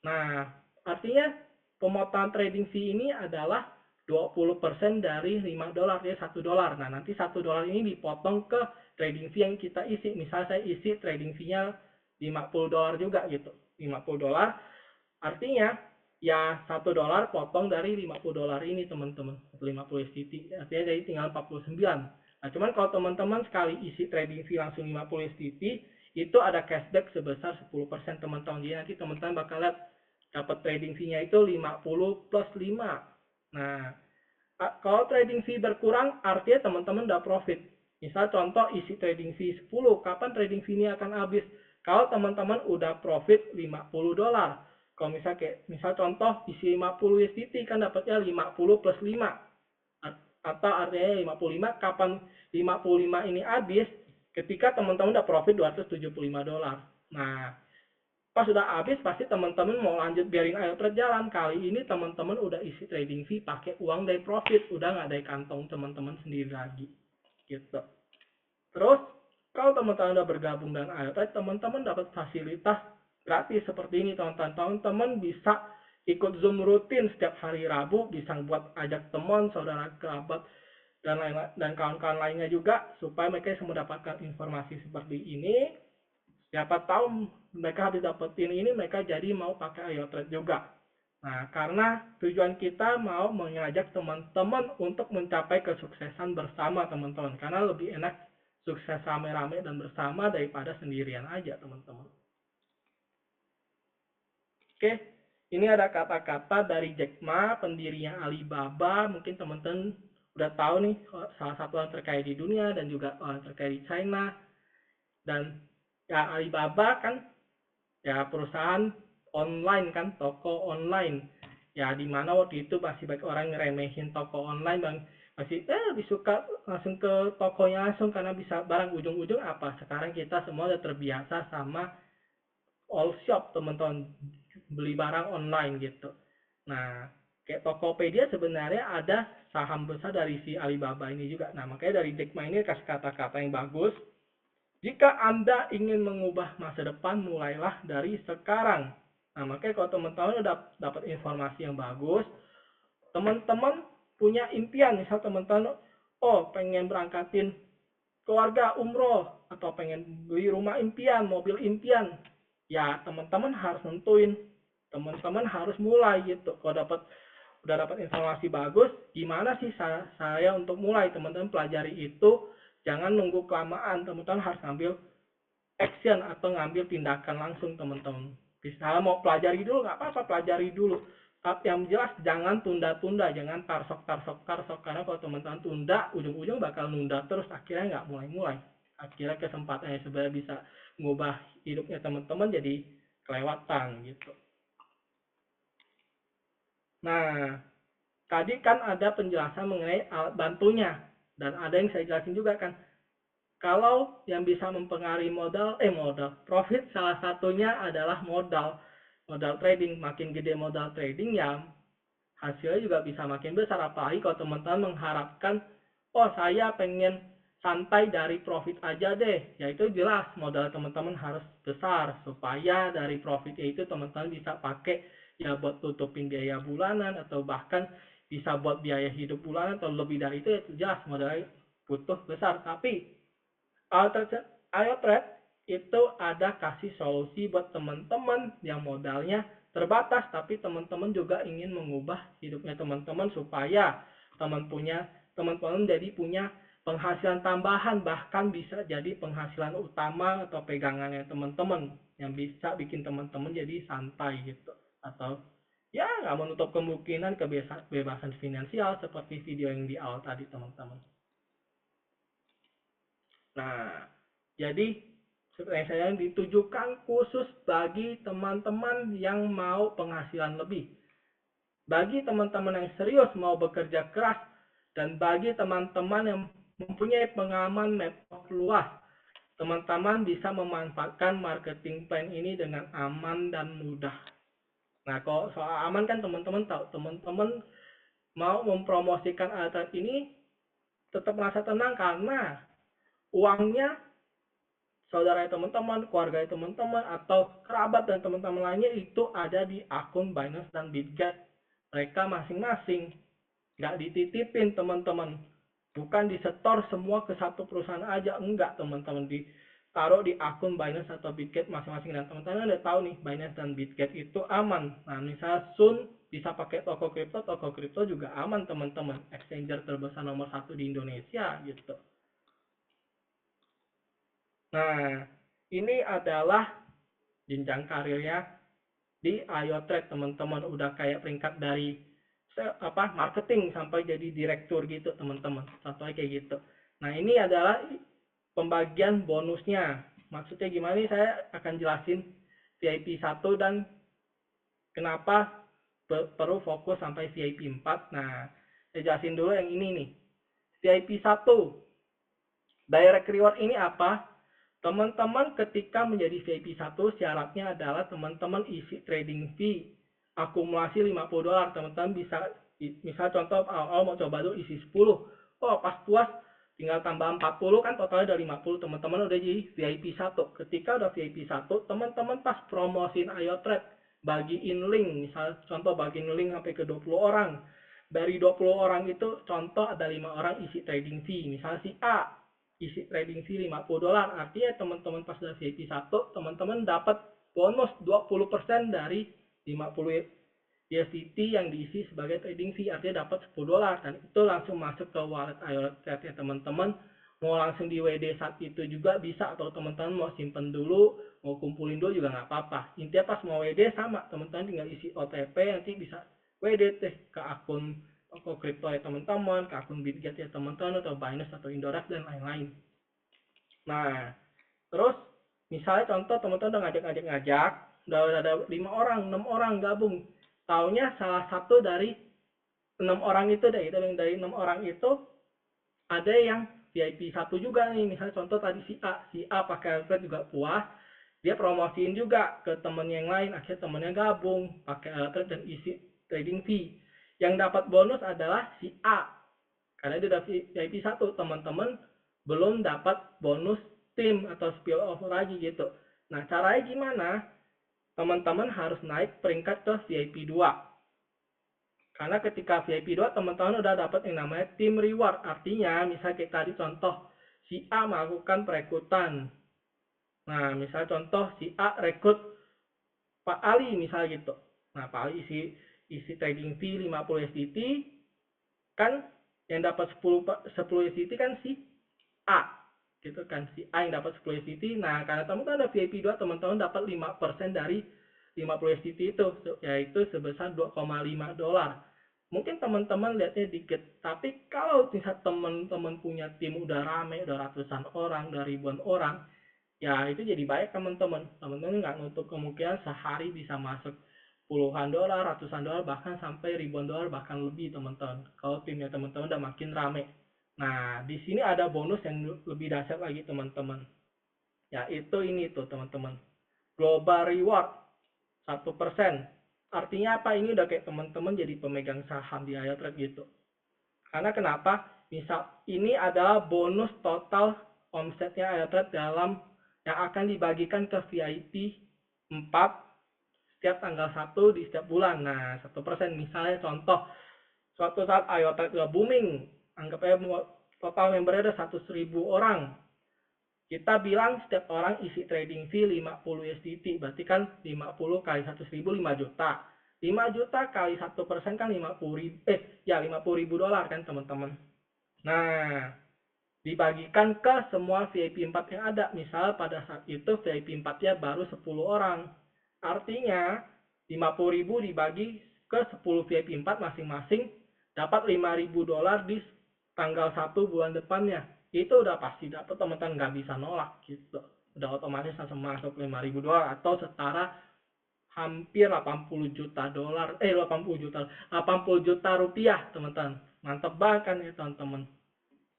Nah, artinya pemotongan trading fee ini adalah 20% dari $5, ya $1. Nah, nanti $1 ini dipotong ke trading fee yang kita isi. Misal saya isi trading fee-nya $50 juga gitu. $50. Artinya ya $1 potong dari $50 ini teman-teman, 50 STT, artinya jadi tinggal 49. Nah, cuman kalau teman-teman sekali isi trading fee langsung 50 STT, itu ada cashback sebesar 10% teman-teman. Jadi nanti teman-teman bakal lihat dapat trading fee-nya itu 50 plus 5. Nah, kalau trading fee berkurang, artinya teman-teman udah profit. Misal contoh isi trading fee 10, kapan trading fee ini akan habis? Kalau teman-teman udah profit $50. Kalau misal contoh isi 50 USDT kan dapatnya 50 plus 5. Atau artinya 55, kapan 55 ini habis? Ketika teman-teman udah profit $275. Nah, pas sudah habis pasti teman-teman mau lanjut biarin ayo trade jalan. Kali ini teman-teman udah isi trading fee pakai uang dari profit, udah nggak dari kantong teman-teman sendiri lagi gitu. Terus kalau teman-teman udah bergabung dengan ayo trade, teman-teman dapat fasilitas gratis seperti ini teman-teman. Teman-teman bisa ikut Zoom rutin setiap hari Rabu, bisa buat ajak teman, saudara, kerabat, dan lain dan kawan-kawan lainnya juga supaya mereka bisa mendapatkan informasi seperti ini. Siapa tahu mereka habis dapetin ini mereka jadi mau pakai IoTrade juga. Nah, karena tujuan kita mau mengajak teman-teman untuk mencapai kesuksesan bersama teman-teman. Karena lebih enak sukses rame-rame dan bersama daripada sendirian aja teman-teman. Oke, ini ada kata-kata dari Jack Ma, pendirinya Alibaba. Mungkin teman-teman udah tahu nih, salah satu orang terkaya di dunia dan juga orang terkaya di China. Dan ya Alibaba kan ya perusahaan online kan, toko online ya, dimana waktu itu masih banyak orang ngeremehin toko online, bang, masih lebih suka langsung ke tokonya langsung karena bisa barang. Ujung-ujung apa, sekarang kita semua udah terbiasa sama all shop teman-teman, beli barang online gitu. Nah, kayak Tokopedia sebenarnya ada saham besar dari si Alibaba ini juga. Nah, makanya dari Jack Ma ini kasih kata-kata yang bagus. Jika Anda ingin mengubah masa depan, mulailah dari sekarang. Nah, makanya kalau teman-teman udah dapat informasi yang bagus, teman-teman punya impian, misal teman-teman, oh pengen berangkatin keluarga umroh, atau pengen beli rumah impian, mobil impian, ya teman-teman harus nentuin, teman-teman harus mulai gitu. Kalau udah dapat informasi bagus, gimana sih saya untuk mulai? Teman-teman pelajari itu, jangan nunggu kelamaan, teman-teman harus ngambil action atau ngambil tindakan langsung teman-teman. Misalnya mau pelajari dulu, nggak apa-apa, pelajari dulu. Tapi yang jelas jangan tunda-tunda, jangan tarsok, karena kalau teman-teman tunda, ujung-ujung bakal nunda terus, akhirnya nggak mulai-mulai. Akhirnya kesempatannya sebenarnya bisa mengubah hidupnya teman-teman jadi kelewatan gitu. Nah, tadi kan ada penjelasan mengenai alat bantunya, dan ada yang saya jelasin juga kan. Kalau yang bisa mempengaruhi modal profit, salah satunya adalah modal trading. Makin gede modal trading ya hasilnya juga bisa makin besar. Apalagi kalau teman-teman mengharapkan, oh saya pengen santai dari profit aja deh, ya itu jelas modal teman-teman harus besar supaya dari profitnya itu teman-teman bisa pakai ya buat tutupin biaya bulanan, atau bahkan bisa buat biaya hidup bulanan, atau lebih dari itu, ya jelas modalnya butuh besar. Tapi IoTrade itu ada kasih solusi buat teman-teman yang modalnya terbatas, tapi teman-teman juga ingin mengubah hidupnya teman-teman supaya teman-teman jadi punya penghasilan tambahan, bahkan bisa jadi penghasilan utama atau pegangannya teman-teman yang bisa bikin teman-teman jadi santai gitu, atau ya nggak menutup kemungkinan kebebasan finansial seperti video yang di awal tadi teman-teman. Nah, jadi seperti saya ditujukan khusus bagi teman-teman yang mau penghasilan lebih. Bagi teman-teman yang serius mau bekerja keras, dan bagi teman-teman yang mempunyai pengalaman network luas, teman-teman bisa memanfaatkan marketing plan ini dengan aman dan mudah. Nah, kalau soal aman kan teman-teman tahu, teman-teman mau mempromosikan alat ini tetap merasa tenang karena uangnya saudara teman-teman, keluarga teman-teman, atau kerabat dan teman-teman lainnya itu ada di akun Binance dan Bitget mereka masing-masing. Nggak dititipin teman-teman, bukan disetor semua ke satu perusahaan aja, enggak teman-teman. taruh di akun Binance atau Bitget masing-masing. Dan teman-teman udah tahu nih, Binance dan Bitget itu aman. Nah, misal Sun bisa pakai toko kripto juga aman teman-teman. Exchanger terbesar nomor 1 di Indonesia gitu. Nah, ini adalah jenjang karirnya di IoTrade teman-teman. Udah kayak peringkat dari marketing sampai jadi direktur gitu teman-teman. Contohnya kayak gitu. Nah, ini adalah pembagian bonusnya. Maksudnya gimana nih, saya akan jelasin VIP 1 dan kenapa perlu fokus sampai VIP 4. Nah, saya jelasin dulu yang ini nih. VIP 1, direct reward ini apa? Teman-teman ketika menjadi VIP 1, syaratnya adalah teman-teman isi trading fee akumulasi $50. Teman-teman bisa, misal contoh awal mau coba dulu isi 10. Oh, pas puas tinggal tambah 40 kan totalnya udah 50. Teman-teman udah jadi VIP 1. Ketika udah VIP 1, teman-teman pas promosiin IoTrade, bagiin link, misal contoh bagiin link sampai ke 20 orang. Dari 20 orang itu contoh ada 5 orang isi trading fee. Misal si A isi trading fee $50, artinya teman-teman pas udah VIP 1, teman-teman dapat bonus 20% dari 50 USDT yang diisi sebagai trading fee, artinya dapat $10, dan itu langsung masuk ke wallet IoTrade ya teman-teman. Mau langsung di WD saat itu juga bisa, atau teman-teman mau simpen dulu, mau kumpulin dulu juga nggak apa-apa. Intinya pas mau WD sama, teman-teman tinggal isi OTP, nanti bisa WD ke akun toko kripto ya teman-teman, ke akun Bitget ya teman-teman, atau Binance atau Indodax dan lain-lain. Nah, terus misalnya contoh teman-teman udah ngajak-ngajak, udah ada 5 orang, 6 orang gabung. Taunya salah satu dari 6 orang itu deh, yang dari 6 orang itu ada yang VIP 1 juga nih. Misalnya contoh tadi si A pakai Alfred juga puas, dia promosiin juga ke temen yang lain, akhirnya temennya gabung pakai Alfred dan isi trading fee. Yang dapat bonus adalah si A, karena dia udah VIP 1, teman-teman belum dapat bonus tim atau spillover lagi gitu. Nah, caranya gimana? Teman-teman harus naik peringkat ke VIP 2. Karena ketika VIP 2, teman-teman udah dapat yang namanya tim reward. Artinya, misalnya kayak tadi contoh, si A melakukan perekrutan. Nah, misalnya contoh, si A rekrut Pak Ali misalnya gitu. Nah, Pak Ali isi trading fee 50 SDT, kan yang dapat 10 SDT kan si A gitu kan, si A yang dapat 10 SDT. Nah, karena teman-teman ada VIP 2, teman-teman dapat 5% dari 50 SDT itu, yaitu sebesar $2,5. Mungkin teman-teman lihatnya dikit, tapi kalau misal teman-teman punya tim udah rame, udah ratusan orang, udah ribuan orang, ya itu jadi baik teman-teman. Teman-teman nggak nutup kemungkinan sehari bisa masuk puluhan dolar, ratusan dolar, bahkan sampai ribuan dolar, bahkan lebih teman-teman. Kalau timnya teman-teman udah makin rame. Nah, di sini ada bonus yang lebih dahsyat lagi teman-teman. Yaitu ini tuh teman-teman. Global Reward 1%. Artinya apa? Ini udah kayak teman-teman jadi pemegang saham di IoTrade gitu. Karena kenapa? Misal ini adalah bonus total omsetnya IoTrade dalam yang akan dibagikan ke VIP 4 setiap tanggal 1 di setiap bulan. Nah, 1%. Misalnya contoh, suatu saat IoTrade udah booming, anggap aja total membernya ada 100.000 orang. Kita bilang setiap orang isi trading fee 50 USDT, berarti kan 50 kali 100.000 5 juta. 5 juta kali 1% kan 50 ribu, $50.000 kan teman-teman. Nah, dibagikan ke semua VIP 4 yang ada. Misal pada saat itu VIP 4-nya baru 10 orang. Artinya 50.000 dibagi ke 10 VIP 4 masing-masing dapat $5.000 di tanggal 1 bulan depannya. Itu udah pasti dapat, teman-teman nggak bisa nolak gitu. Udah otomatis langsung masuk $5.000 atau setara hampir 80 juta dolar, 80 juta rupiah teman-teman. Mantep banget kan ya teman-teman.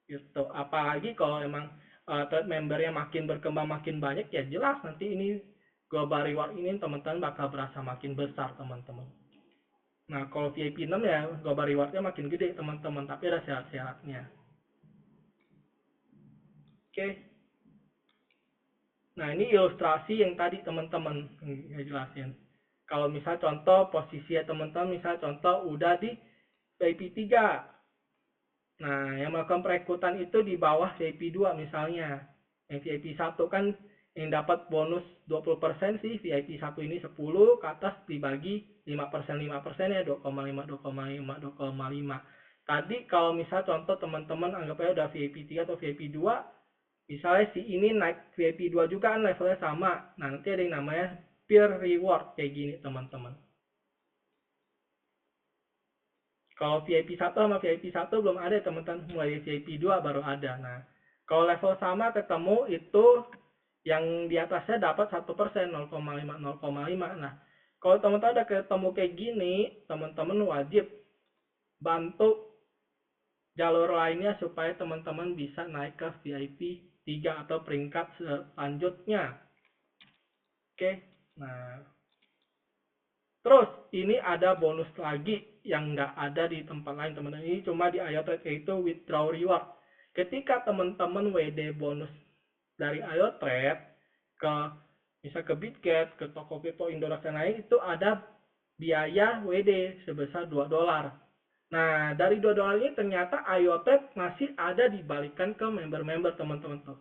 Gitu. Apalagi kalau emang trade membernya makin berkembang makin banyak, ya jelas nanti ini global reward ini teman-teman bakal berasa makin besar teman-teman. Nah, kalau VIP 6 ya global rewardnya makin gede teman-teman, tapi ada syarat-syaratnya. Oke. Nah, ini ilustrasi yang tadi teman-teman jelasin. Kalau misal contoh posisi ya teman-teman, misal contoh udah di VIP 3. Nah, yang melakukan perekrutan itu di bawah VIP 2 misalnya. Yang VIP 1 kan yang dapat bonus 20% sih, VIP 1 ini 10, ke atas dibagi 5% ya, 2,5. Tadi kalau misal contoh teman-teman anggapnya udah VIP 3 atau VIP 2, misalnya si ini naik VIP 2 juga kan levelnya sama. Nah, nanti ada yang namanya peer reward kayak gini teman-teman. Kalau VIP 1 sama VIP 1 belum ada teman-teman, mulai VIP 2 baru ada. Nah, kalau level sama ketemu itu yang di atasnya dapat 1%, 0,5. Nah, kalau teman-teman udah ketemu kayak gini, teman-teman wajib bantu jalur lainnya supaya teman-teman bisa naik ke VIP 3 atau peringkat selanjutnya. Oke, nah terus ini ada bonus lagi yang nggak ada di tempat lain teman-teman. Ini cuma di IoTrade, yaitu withdraw reward. Ketika teman-teman WD bonus dari IoTrade ke bisa ke Bitget, ke Tokopedia, Indodax dan lain, itu ada biaya WD sebesar $2. Nah, dari $2 ini ternyata IoTrade masih ada dibalikan ke member-member teman-teman tuh.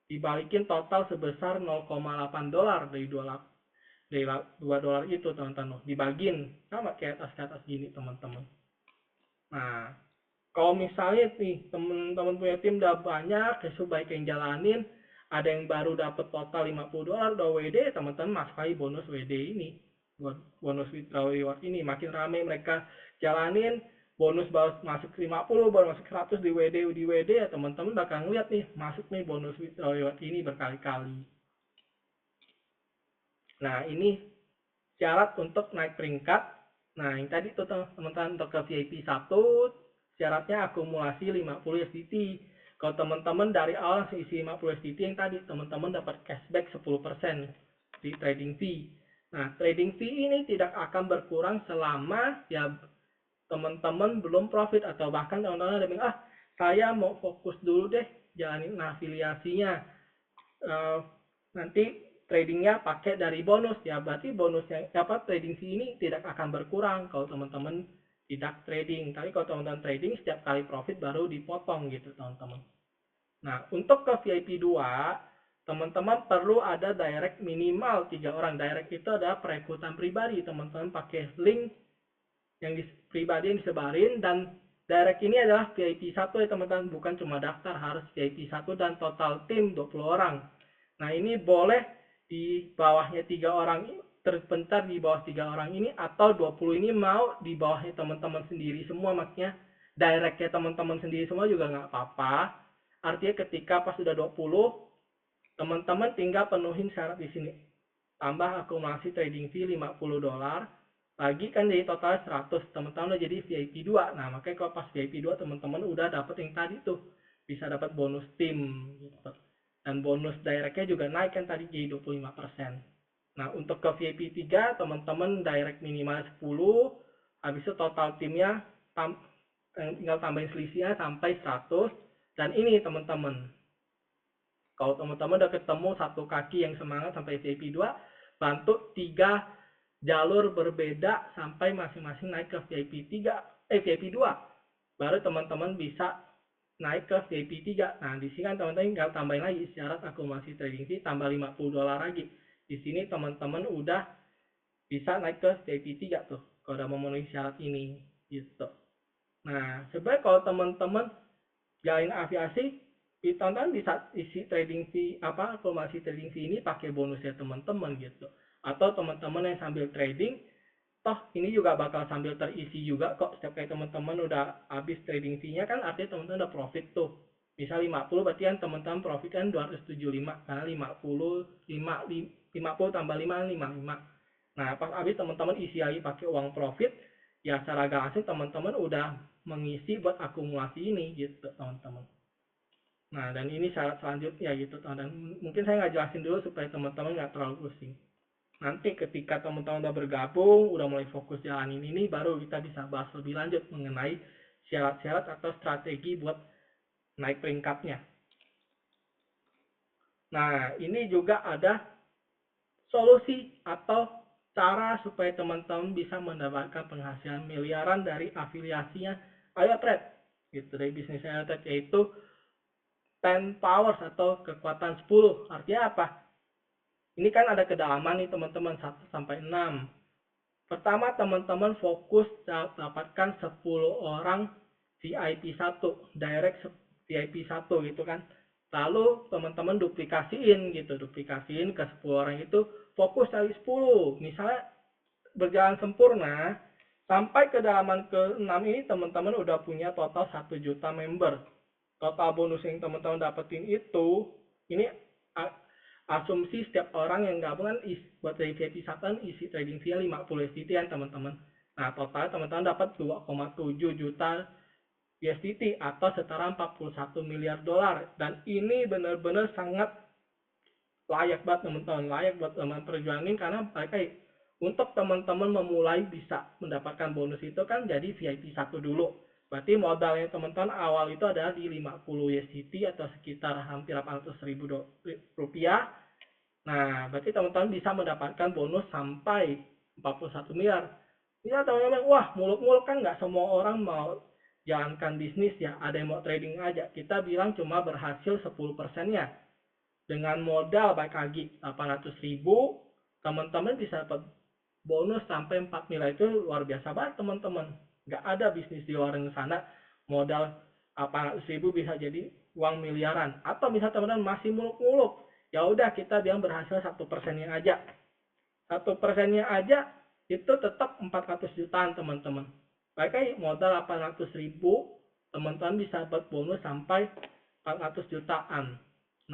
Dibalikin total sebesar $0,8 dari $2 itu teman-teman, dibagiin sama kayak atas gini teman-teman. Nah, kalau misalnya nih teman-teman punya tim udah banyak, baik yang jalanin, ada yang baru dapat total $50 udah WD, teman-teman masuk lagi bonus WD ini, bonus withdraw reward ini. Makin rame mereka jalanin, bonus baru masuk 50, baru masuk 100 di WD ya teman-teman bakal ngeliat nih masuk nih bonus withdraw reward ini berkali-kali. Nah, ini syarat untuk naik peringkat. Nah, yang tadi tuh teman-teman untuk ke VIP 1 syaratnya akumulasi 50 USDT. Kalau teman-teman dari awal langsung isi 50 USDT yang tadi, teman-teman dapat cashback 10% di trading fee. Nah, trading fee ini tidak akan berkurang selama ya teman-teman belum profit, atau bahkan teman-teman ada bilang, saya mau fokus dulu deh jalanin afiliasinya. Nanti tradingnya pakai dari bonus ya, berarti bonusnya apa, trading fee ini tidak akan berkurang kalau teman-teman tidak trading. Tapi kalau teman-teman trading, setiap kali profit baru dipotong gitu teman-teman. Nah, untuk ke VIP 2 teman-teman perlu ada direct minimal 3 orang. Direct itu adalah perekrutan pribadi, teman-teman pakai link yang pribadi yang disebarin, dan direct ini adalah VIP 1 ya teman-teman, bukan cuma daftar, harus VIP 1 dan total tim 20 orang. Nah, ini boleh di bawahnya 3 orang, terpencar di bawah 3 orang ini, atau 20 ini mau di bawahnya teman-teman sendiri semua, maksudnya directnya teman-teman sendiri semua juga nggak apa-apa. Artinya ketika pas sudah 20, teman-teman tinggal penuhin syarat di sini. Tambah akumulasi trading fee $50, lagi kan jadi total 100, teman-teman udah jadi VIP 2. Nah, makanya kalau pas VIP 2 teman-teman udah dapet yang tadi tuh, bisa dapat bonus tim gitu. Dan bonus directnya juga naik kan tadi jadi 25%. Nah, untuk ke VIP 3 teman-teman direct minimal 10, habis itu total timnya tinggal tambahin selisihnya sampai 100. Dan ini teman-teman, kalau teman-teman udah ketemu satu kaki yang semangat sampai VIP 2, bantu 3 jalur berbeda sampai masing-masing naik ke VIP 3, VIP 2. Baru teman-teman bisa naik ke VIP 3. Nah, di sini kan teman-teman tinggal tambahin lagi syarat akumulasi trading fee tambah $50 lagi. Di sini teman-teman udah bisa naik ke VIP 3 tuh, kalau udah memenuhi syarat ini gitu. Nah, sebenarnya kalau teman-teman jalin aviasi, ditonton bisa isi trading fee akumulasi trading fee ini pakai bonusnya teman-teman gitu. Atau teman-teman yang sambil trading, toh ini juga bakal sambil terisi juga kok. Setiap kali teman-teman udah habis trading fee-nya kan artinya teman-teman udah profit tuh. Misal 50 berarti kan teman-teman profit kan 275, karena 50 tambah 5 55. Nah, pas habis teman-teman isi lagi pakai uang profit, ya secara gak langsung teman-teman udah mengisi buat akumulasi ini gitu teman-teman. Nah, dan ini syarat selanjutnya gitu teman-teman. Mungkin saya nggak jelasin dulu supaya teman-teman nggak terlalu pusing. Nanti ketika teman-teman udah bergabung, udah mulai fokus jalanin ini, baru kita bisa bahas lebih lanjut mengenai syarat-syarat atau strategi buat naik peringkatnya. Nah, ini juga ada solusi atau cara supaya teman-teman bisa mendapatkan penghasilan miliaran dari afiliasinya IoTrade gitu, dari bisnis IoTrade, yaitu 10 powers atau kekuatan 10. Artinya apa? Ini kan ada kedalaman nih teman-teman 1 sampai 6. Pertama teman-teman fokus dapatkan 10 orang VIP 1, direct VIP 1 gitu kan. Lalu teman-teman duplikasiin gitu, duplikasiin ke 10 orang itu, fokus cari 10. Misalnya berjalan sempurna sampai kedalaman ke-6 ini teman-teman udah punya total 1 juta member. Total bonus yang teman-teman dapetin itu, ini asumsi setiap orang yang gabung kan buat dari VIP 1 isi trading fee 50 USDT kan teman-teman. Nah total teman-teman dapat 2,7 juta USDT atau setara 41 miliar dolar. Dan ini benar-benar sangat layak banget teman-teman, layak buat teman perjuangin karena untuk teman-teman memulai bisa mendapatkan bonus itu kan jadi VIP 1 dulu. Berarti modalnya teman-teman awal itu adalah di 50 USDT atau sekitar hampir 800 ribu rupiah. Nah, berarti teman-teman bisa mendapatkan bonus sampai 41 miliar. Ya teman-teman, wah muluk-muluk kan nggak semua orang mau jalankan bisnis ya, ada yang mau trading aja. Kita bilang cuma berhasil 10%-nya. Dengan modal baik lagi 800 ribu, teman-teman bisa dapat bonus sampai 4 miliar. Itu luar biasa banget teman-teman. Nggak ada bisnis di luar sana modal 800 ribu bisa jadi uang miliaran. Atau misalnya teman-teman masih muluk-muluk, ya udah kita bilang berhasil 1%-nya aja. 1%-nya aja itu tetap 400 jutaan teman-teman. Baik modal 800 ribu, teman-teman bisa dapat bonus sampai 400 jutaan.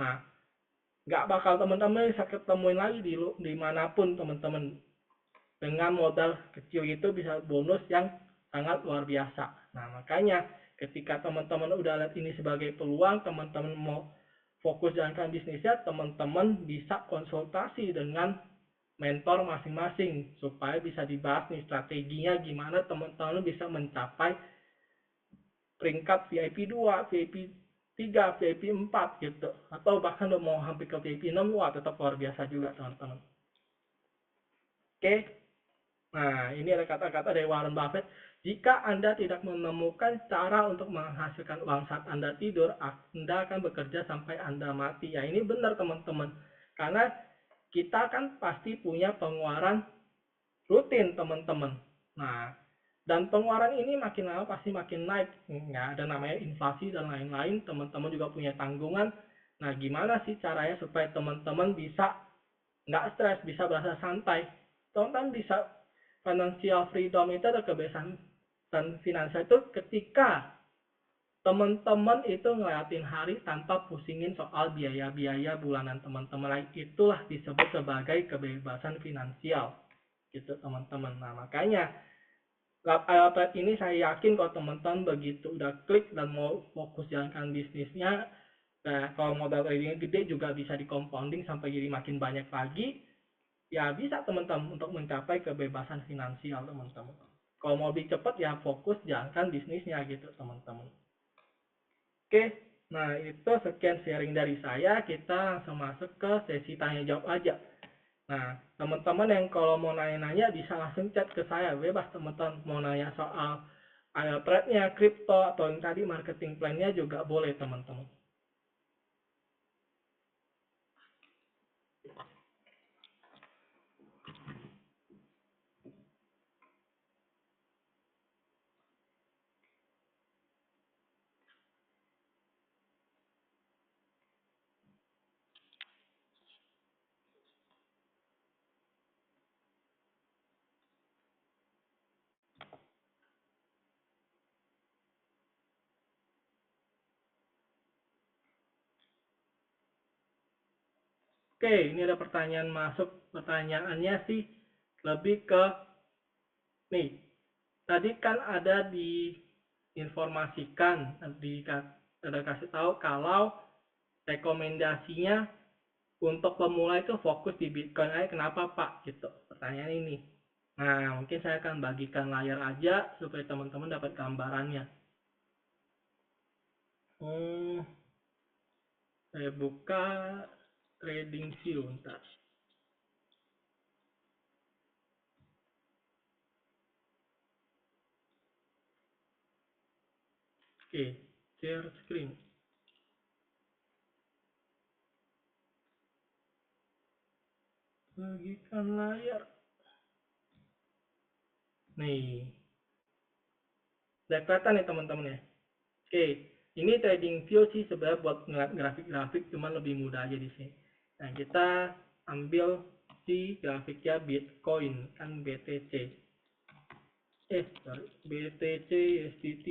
Nah, nggak bakal teman-teman bisa ketemuin lagi di manapun teman-teman. Dengan modal kecil itu bisa bonus yang sangat luar biasa. Nah makanya ketika teman-teman udah lihat ini sebagai peluang, teman-teman mau fokus jalankan bisnisnya, teman-teman bisa konsultasi dengan mentor masing-masing supaya bisa dibahas nih strateginya gimana teman-teman bisa mencapai peringkat VIP 2, VIP 3, VIP 4 gitu. Atau bahkan udah mau hampir ke VIP 6, wah tetap luar biasa juga teman-teman. Oke, nah ini ada kata-kata dari Warren Buffett. Jika Anda tidak menemukan cara untuk menghasilkan uang saat Anda tidur, Anda akan bekerja sampai Anda mati. Ya ini benar teman-teman. Karena kita kan pasti punya pengeluaran rutin teman-teman. Nah, dan pengeluaran ini makin lama pasti makin naik. Nggak ada namanya inflasi dan lain-lain. Teman-teman juga punya tanggungan. Nah, gimana sih caranya supaya teman-teman bisa nggak stres, bisa berasa santai. Teman-teman bisa financial freedom itu ada kebebasan dan finansial itu ketika teman-teman itu ngeliatin hari tanpa pusingin soal biaya-biaya bulanan teman-teman. Itulah disebut sebagai kebebasan finansial gitu teman-teman. Nah makanya Trade ini saya yakin kalau teman-teman begitu udah klik dan mau fokus jalankan bisnisnya, nah kalau modal tradingnya gede juga bisa di compounding sampai jadi makin banyak lagi, ya bisa teman-teman untuk mencapai kebebasan finansial teman-teman. Kalau mau lebih cepat ya fokus jalankan bisnisnya gitu teman-teman. Oke, nah itu sekian sharing dari saya, kita langsung masuk ke sesi tanya jawab aja. Nah, teman-teman yang kalau mau nanya-nanya bisa langsung chat ke saya, bebas teman-teman. Mau nanya soal trade-nya, kripto, atau yang tadi marketing plan-nya juga boleh teman-teman. Oke, ini ada pertanyaan masuk. Pertanyaannya sih lebih ke, nih, tadi kan ada diinformasikan, ada kasih tahu kalau rekomendasinya untuk pemula itu fokus di Bitcoin aja, kenapa Pak? Gitu, pertanyaan ini. Nah, mungkin saya akan bagikan layar aja supaya teman-teman dapat gambarannya. Saya buka TradingView ntar. Oke, share screen. bagikan layar. Nih, udah kelihatan nih teman-teman ya. Oke, ini trading view sih sebenarnya buat ngeliat grafik-grafik cuman lebih mudah aja di sini. Nah, kita ambil si grafiknya Bitcoin kan BTC. Sorry, BTC USDT.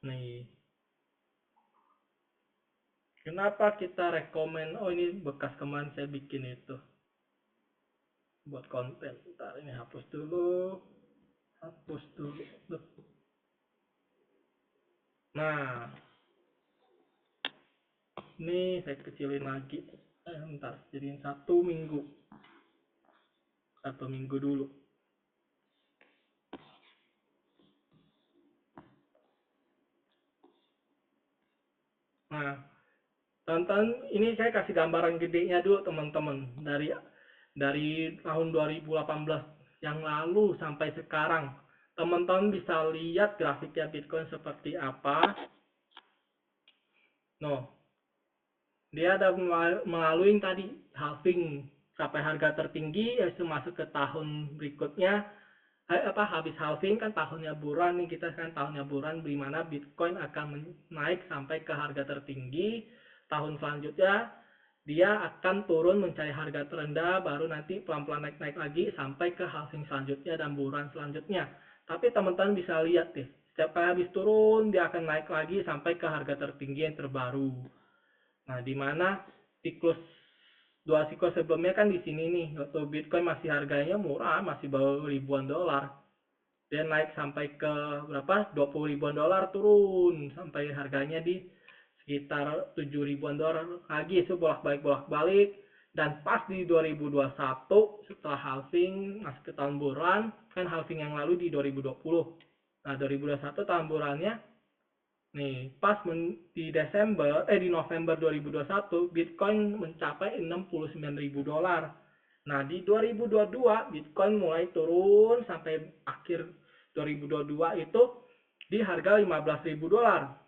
Nih, kenapa kita rekomen? Oh, ini bekas kemarin saya bikin itu buat konten. Ntar ini hapus dulu. Hapus dulu. Nah, ini saya kecilin lagi. Ntar jadiin 1 minggu. 1 minggu dulu. Nah, tonton ini saya kasih gambaran gedenya dulu teman-teman. Dari tahun 2018 yang lalu sampai sekarang. Teman-teman bisa lihat grafiknya Bitcoin seperti apa. No, dia ada melalui tadi halving sampai harga tertinggi, yaitu masuk ke tahun berikutnya. Habis halving kan tahunnya buruan nih, kita kan tahunnya buruan, di mana Bitcoin akan naik sampai ke harga tertinggi. Tahun selanjutnya dia akan turun mencari harga terendah, baru nanti pelan-pelan naik-naik lagi sampai ke halving selanjutnya dan buruan selanjutnya. Tapi teman-teman bisa lihat deh, setiap kali habis turun dia akan naik lagi sampai ke harga tertinggi yang terbaru. Nah, di mana siklus dua siklus sebelumnya kan di sini nih, waktu Bitcoin masih harganya murah, masih baru ribuan dolar. Dia naik sampai ke berapa? 20 ribuan dolar, turun sampai harganya di sekitar 7 ribuan dolar lagi, itu bolak-balik dan pas di 2021 setelah halving masuk ke tahun buruan, kan halving yang lalu di 2020. Nah, 2021 tahun buruannya. Nih, pas di November 2021, Bitcoin mencapai 69 ribu dolar. Nah, di 2022, Bitcoin mulai turun sampai akhir 2022 itu di harga 15 ribu dolar.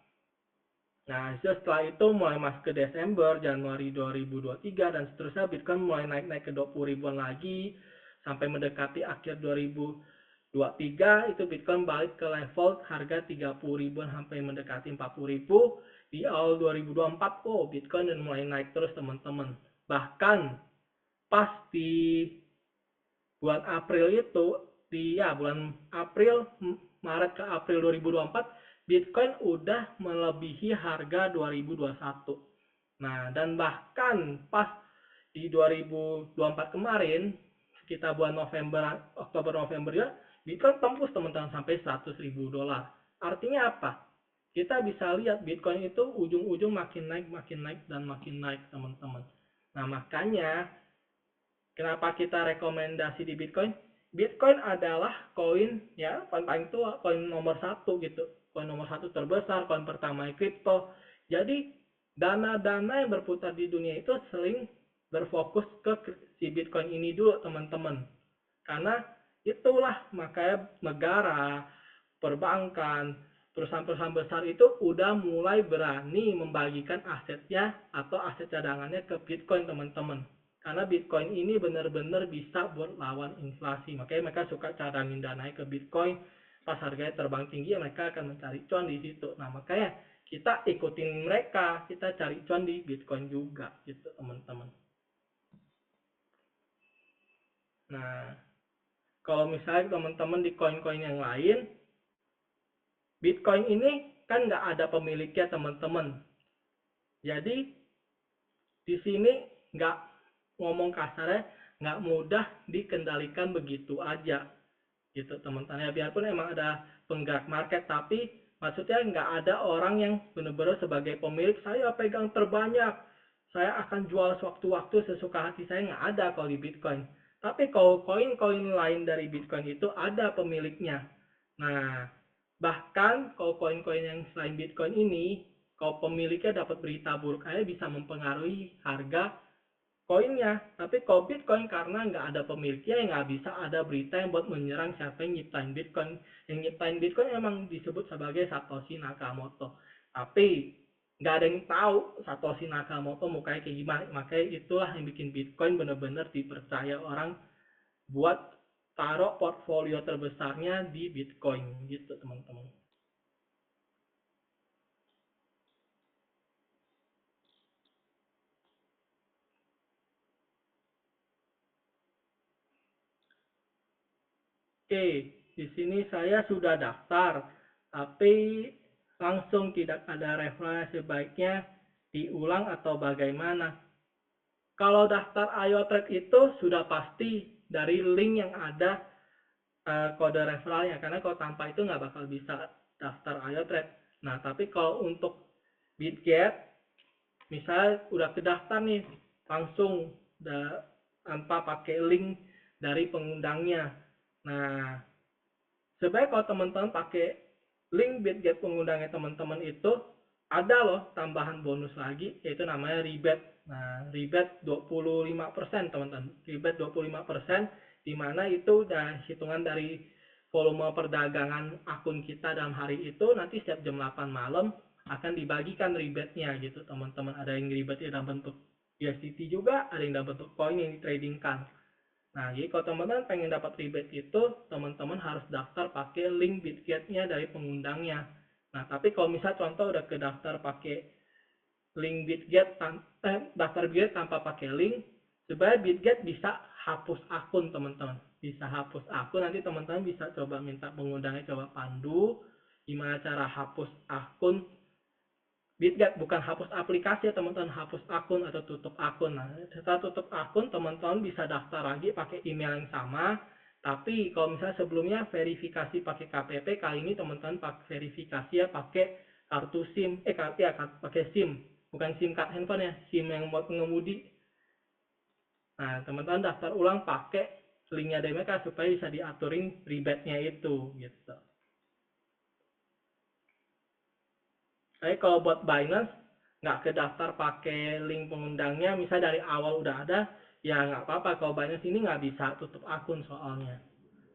Nah, setelah itu mulai masuk ke Desember, Januari 2023, dan seterusnya Bitcoin mulai naik-naik ke 20 ribuan lagi, sampai mendekati akhir 2023, itu Bitcoin balik ke level harga 30 ribuan sampai mendekati 40 ribu. Di awal 2024, Bitcoin dan mulai naik terus teman-teman. Bahkan pas di bulan April itu, bulan April, Maret ke April 2024, Bitcoin udah melebihi harga 2021. Nah, dan bahkan pas di 2024 kemarin, sekitar bulan Oktober November ya, Bitcoin tembus teman-teman sampai 100 ribu dolar. Artinya apa? Kita bisa lihat Bitcoin itu ujung-ujung makin naik, dan makin naik teman-teman. Nah, makanya kenapa kita rekomendasi di Bitcoin? Bitcoin adalah koin ya, koin paling tua, koin nomor satu gitu, koin nomor satu terbesar, koin pertama kripto. Jadi dana-dana yang berputar di dunia itu sering berfokus ke si Bitcoin ini dulu teman-teman. Karena itulah makanya negara, perbankan, perusahaan-perusahaan besar itu udah mulai berani membagikan asetnya atau aset cadangannya ke Bitcoin teman-teman. Karena Bitcoin ini benar-benar bisa buat lawan inflasi. Makanya mereka suka cadangin dananya ke Bitcoin. Pas harganya terbang tinggi, mereka akan mencari cuan di situ. Nah, makanya kita ikutin mereka, kita cari cuan di Bitcoin juga gitu teman-teman. Nah, kalau misalnya teman-teman di koin-koin yang lain, Bitcoin ini kan nggak ada pemiliknya teman-teman. Jadi di sini nggak, ngomong kasarnya, nggak mudah dikendalikan begitu aja gitu teman-teman. Ya biarpun emang ada penggerak market, tapi maksudnya nggak ada orang yang benar-benar sebagai pemilik, saya pegang terbanyak, saya akan jual sewaktu-waktu sesuka hati saya, nggak ada kalau di Bitcoin. Tapi kalau koin-koin lain dari Bitcoin itu ada pemiliknya. Nah, bahkan kalau koin-koin yang selain Bitcoin ini, kalau pemiliknya dapat berita buruk aja bisa mempengaruhi harga koinnya. Tapi kalau Bitcoin karena nggak ada pemiliknya, ya nggak bisa ada berita yang buat menyerang siapa yang nyiptain Bitcoin. Yang nyiptain Bitcoin emang disebut sebagai Satoshi Nakamoto. Tapi nggak ada yang tahu Satoshi Nakamoto mukanya kayak gimana. Makanya itulah yang bikin Bitcoin benar-benar dipercaya orang buat taruh portfolio terbesarnya di Bitcoin gitu teman-teman. Oke, di sini saya sudah daftar, tapi langsung tidak ada referral, sebaiknya diulang atau bagaimana? Kalau daftar Ayo Trade itu sudah pasti dari link yang ada kode referralnya, karena kalau tanpa itu nggak bakal bisa daftar Ayo Trade. Nah, tapi kalau untuk Bitget, misalnya udah kedaftar nih, langsung tanpa pakai link dari pengundangnya. Nah, sebenarnya kalau teman-teman pakai link Bitget pengundangnya teman-teman itu ada loh tambahan bonus lagi, yaitu namanya rebate. Nah, rebate 25% teman-teman. Rebate 25% di mana itu udah hitungan dari volume perdagangan akun kita dalam hari itu, nanti setiap jam 8 malam akan dibagikan rebate-nya gitu teman-teman. Ada yang rebate dalam bentuk USDT juga, ada yang dalam bentuk koin yang ditradingkan. Nah, jadi kalau teman-teman pengen dapat rebate itu, teman-teman harus daftar pakai link Bitget-nya dari pengundangnya. Nah, tapi kalau misal contoh udah ke daftar pakai link Bitget, daftar Bitget tanpa pakai link, sebenarnya Bitget bisa hapus akun teman-teman. Bisa hapus akun, nanti teman-teman bisa coba minta pengundangnya coba pandu gimana cara hapus akun Bitget, bukan hapus aplikasi ya teman-teman, hapus akun atau tutup akun. Nah, setelah tutup akun, teman-teman bisa daftar lagi pakai email yang sama. Tapi kalau misalnya sebelumnya verifikasi pakai KTP, kali ini teman-teman pakai verifikasi ya pakai kartu SIM, pakai SIM, bukan SIM card handphone ya, SIM yang buat pengemudi. Nah, teman-teman daftar ulang pakai linknya dari mereka supaya bisa diaturin rebate-nya itu gitu. Tapi kalau buat Binance nggak kedaftar pakai link pengundangnya, misalnya dari awal udah ada, ya nggak apa-apa. Kalau Binance ini nggak bisa tutup akun soalnya.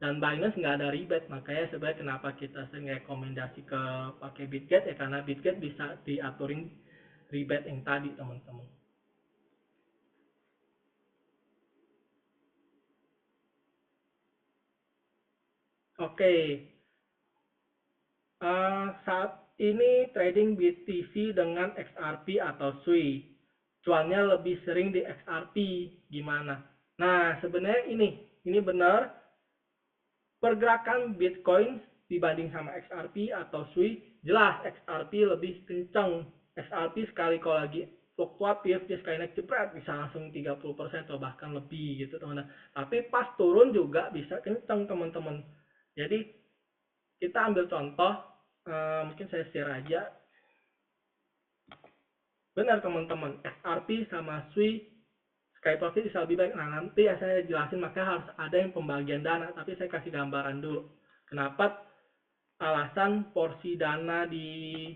Dan Binance nggak ada rebate, makanya sebenarnya kenapa kita sering rekomendasi ke pakai Bitget ya karena Bitget bisa diaturin rebate yang tadi teman-teman. Oke, saat ini trading BTC dengan XRP atau SUI. Cuannya lebih sering di XRP, gimana? Nah, sebenarnya ini benar, pergerakan Bitcoin dibanding sama XRP atau SUI, jelas XRP lebih kencang. XRP sekali kalau lagi fluktuatif, dia sekali naik jebret bisa langsung 30% atau bahkan lebih gitu teman-teman. Tapi pas turun juga bisa kencang teman-teman. Jadi kita ambil contoh, mungkin saya share aja. Benar teman-teman, XRP sama SUI Sky Profit bisa lebih baik. Nah, nanti ya saya jelasin, maka harus ada yang pembagian dana, tapi saya kasih gambaran dulu. Kenapa alasan porsi dana di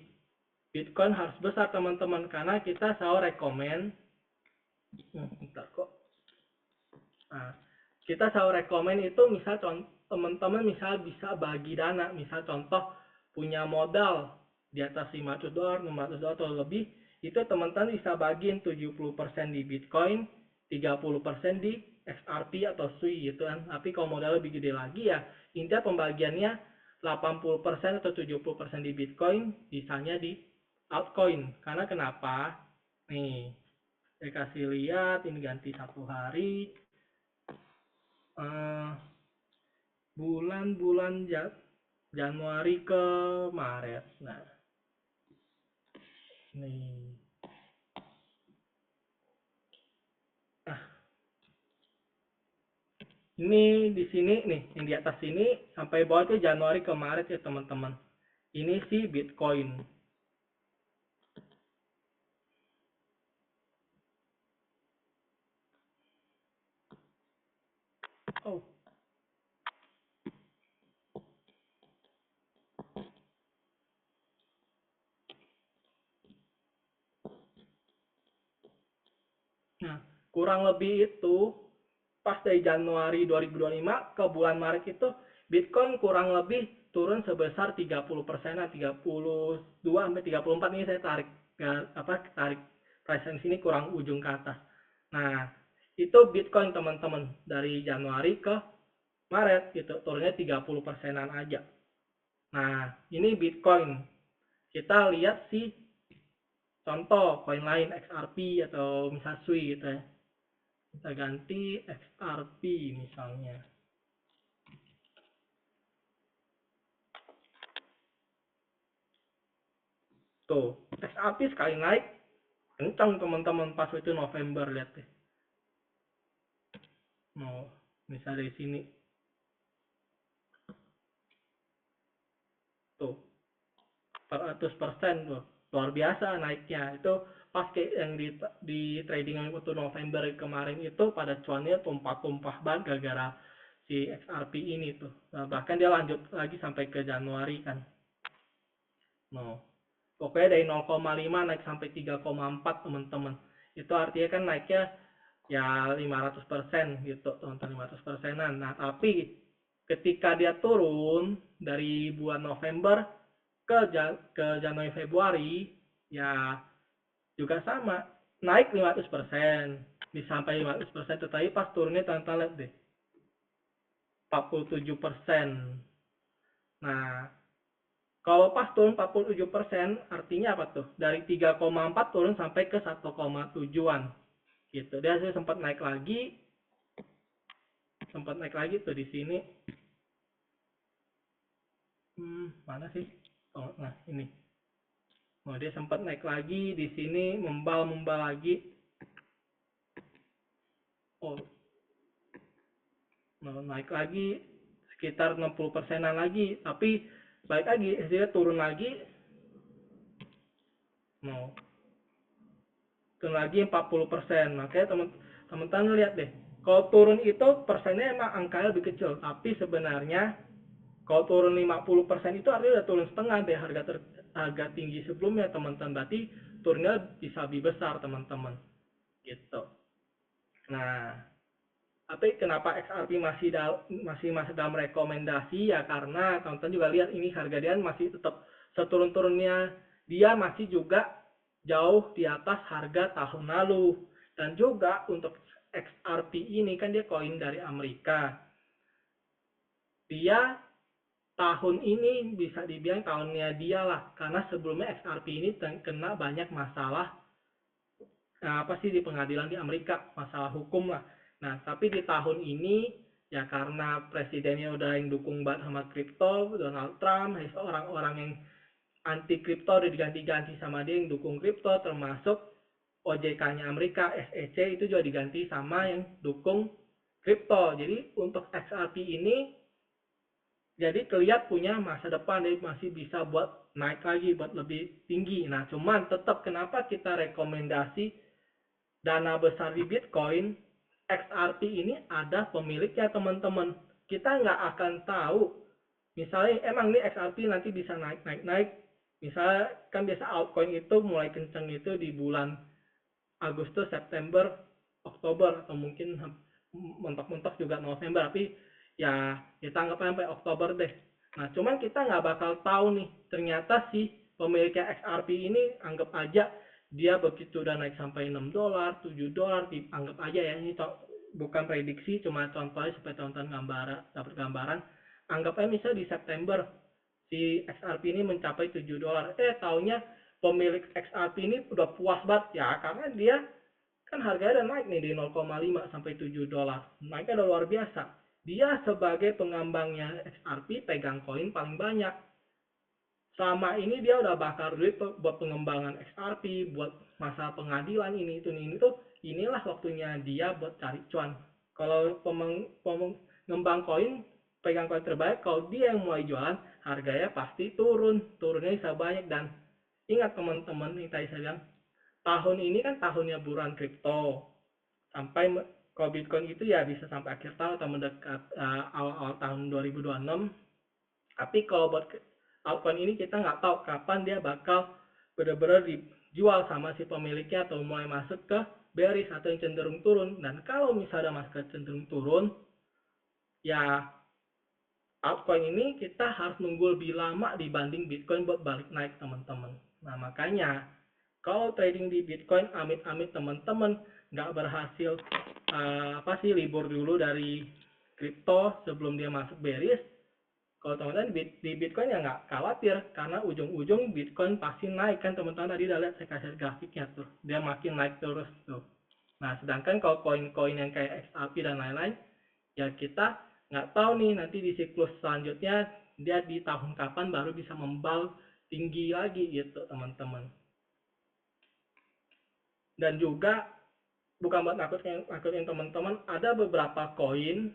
Bitcoin harus besar teman-teman? Karena kita selalu rekomen, bentar kok. Nah, kita selalu rekomen itu misal teman-teman misal bisa bagi dana, misal contoh punya modal di atas $500, $600 atau lebih, itu teman-teman bisa bagiin 70% di Bitcoin, 30% di XRP atau SUI gitu kan. Tapi kalau modal lebih gede lagi ya, intinya pembagiannya 80% atau 70% di Bitcoin, sisanya di altcoin. Karena kenapa? Nih, saya kasih lihat, ini ganti 1 hari. eh, bulan-bulan Januari ke Maret. Nah, nih. Nah, ini di sini nih, yang di atas sini sampai bawah itu Januari ke Maret ya teman-teman. Ini sih Bitcoin. Oh, nah kurang lebih itu pas dari Januari 2025 ke bulan Maret itu Bitcoin kurang lebih turun sebesar 30%, 32 sampai 34 ini saya tarik. tarik price range ini kurang ujung ke atas. Nah, itu Bitcoin teman-teman dari Januari ke Maret gitu, turunnya 30 persenan aja. Nah, ini Bitcoin. Kita lihat sih contoh koin lain XRP atau misal SUI gitu ya. Kita ganti XRP misalnya. Tuh, XRP sekali naik kencang teman-teman pas itu November, lihat deh. Mau misal dari sini tuh 400% tuh, luar biasa naiknya. Itu pas kayak yang di trading yang waktu November kemarin itu pada cuannya tumpah-tumpah banget gara-gara si XRP ini tuh. Nah, bahkan dia lanjut lagi sampai ke Januari kan. No. Pokoknya dari 0,5 naik sampai 3,4 teman-teman. Itu artinya kan naiknya ya 500% gitu, teman-teman, 500%-an. Nah, tapi ketika dia turun dari bulan November ke Januari Februari, ya juga sama, naik 500%, sampai 500%, tetapi pas turunnya teman-teman lihat deh, 47%. Nah, kalau pas turun 47%, artinya apa tuh? Dari 3,4 turun sampai ke 1,7-an. Gitu. Dia sempat naik lagi tuh di sini. Mana sih? Oh, nah ini. Oh, dia sempat naik lagi di sini, membal lagi. Oh, naik lagi sekitar 60%-an lagi, tapi balik lagi dia turun lagi. No, turun lagi 40%. Makanya teman-teman lihat deh, kalau turun itu persennya emang angkanya lebih kecil, tapi sebenarnya kalau turun 50% itu artinya udah turun setengah deh harga tinggi sebelumnya teman-teman. Berarti turunnya bisa lebih besar teman-teman. Gitu. Nah, tapi kenapa XRP masih dalam rekomendasi ya, karena teman-teman juga lihat ini harga dia masih tetap seturun-turunnya, dia masih juga jauh di atas harga tahun lalu. Dan juga untuk XRP ini kan dia koin dari Amerika, dia tahun ini bisa dibilang tahunnya dia lah, karena sebelumnya XRP ini kena banyak masalah, apa sih, di pengadilan di Amerika, masalah hukum lah. Nah, tapi di tahun ini ya karena presidennya udah yang dukung banget sama kripto, Donald Trump, orang-orang yang anti kripto udah diganti-ganti sama dia yang dukung kripto, termasuk OJK-nya Amerika, SEC itu juga diganti sama yang dukung kripto. Jadi untuk XRP ini jadi kelihatan punya masa depan, dia masih bisa buat naik lagi, buat lebih tinggi. Nah, cuman tetap kenapa kita rekomendasi dana besar di Bitcoin, XRP ini ada pemiliknya teman-teman. Kita nggak akan tahu, misalnya emang nih XRP nanti bisa naik. Misalnya kan biasa altcoin itu mulai kenceng itu di bulan Agustus, September, Oktober, atau mungkin mentok-mentok juga November, tapi ya kita anggap sampai Oktober deh. Nah, cuman kita nggak bakal tahu nih, ternyata si pemiliknya XRP ini anggap aja dia begitu udah naik sampai $6, $7, anggap aja ya, ini bukan prediksi, cuma contohnya supaya tonton dapat gambaran. Anggap aja misalnya di September si XRP ini mencapai $7. Taunya pemilik XRP ini udah puas banget ya, karena dia kan harganya udah naik nih di 0,5 sampai $7. Naiknya udah luar biasa. Dia sebagai pengembangnya XRP pegang koin paling banyak. Selama ini dia udah bakar duit buat pengembangan XRP, buat masa pengadilan ini itu tuh, inilah waktunya dia buat cari cuan. Kalau pengembang koin pegang koin terbaik, kalau dia yang mulai jualan, harganya pasti turunnya bisa banyak. Dan ingat teman-teman, ini tadi saya bilang tahun ini kan tahunnya buruan kripto, sampai kalau Bitcoin itu ya bisa sampai akhir tahun atau mendekat awal-awal tahun 2026. Tapi kalau buat altcoin ini kita nggak tahu kapan dia bakal benar-benar dijual sama si pemiliknya atau mulai masuk ke bearish atau yang cenderung turun. Dan kalau misalnya masuk ke cenderung turun, ya altcoin ini kita harus nunggu lebih lama dibanding Bitcoin buat balik naik teman-teman. Nah, makanya kalau trading di Bitcoin amit-amit teman-teman nggak berhasil libur dulu dari kripto sebelum dia masuk bearish, kalau teman-teman di Bitcoin ya nggak khawatir karena ujung-ujung Bitcoin pasti naik kan teman-teman. Tadi udah lihat saya kasih grafiknya tuh, dia makin naik terus tuh. Nah sedangkan kalau koin-koin yang kayak XRP dan lain-lain ya kita nggak tahu nih nanti di siklus selanjutnya dia di tahun kapan baru bisa membal tinggi lagi gitu teman-teman. Dan juga bukan buat nakutin teman-teman, ada beberapa koin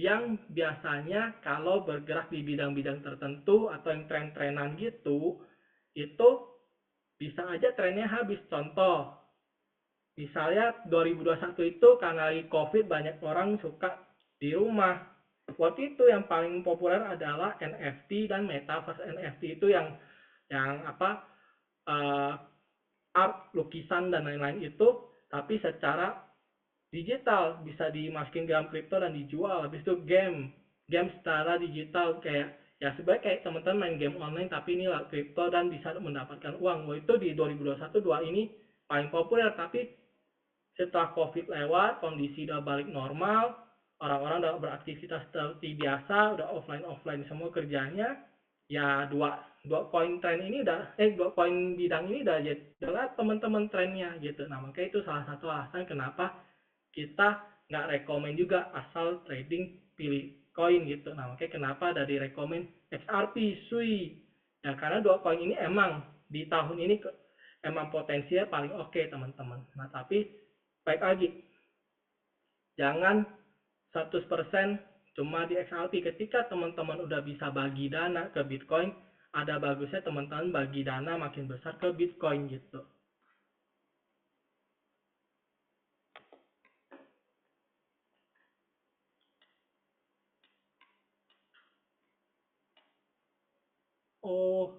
yang biasanya kalau bergerak di bidang-bidang tertentu atau yang tren-trenan gitu, itu bisa aja trennya habis. Contoh, misalnya 2021 itu karena lagi COVID banyak orang suka di rumah. Waktu itu yang paling populer adalah NFT dan metaverse. NFT itu yang uh, art, lukisan dan lain-lain itu, tapi secara digital bisa dimasukin ke dalam kripto dan dijual. Habis itu game secara digital kayak ya sebenarnya kayak teman-teman main game online tapi ini lah kripto dan bisa mendapatkan uang. Wah, itu di 2021 dua ini paling populer. Tapi setelah COVID lewat, kondisi udah balik normal, orang-orang udah beraktivitas seperti biasa, udah offline semua kerjanya, ya dua koin tren ini dua koin bidang ini udah jelas teman-teman trennya gitu. Nah makanya itu salah satu alasan kenapa kita nggak rekomen juga asal trading pilih koin gitu. Nah makanya kenapa dari rekomen XRP, SUI, ya karena dua koin ini emang di tahun ini emang potensinya paling oke teman-teman. Nah tapi baik lagi, jangan 100% cuma di XRP. Ketika teman-teman udah bisa bagi dana ke Bitcoin, ada bagusnya teman-teman bagi dana makin besar ke Bitcoin gitu. Oh,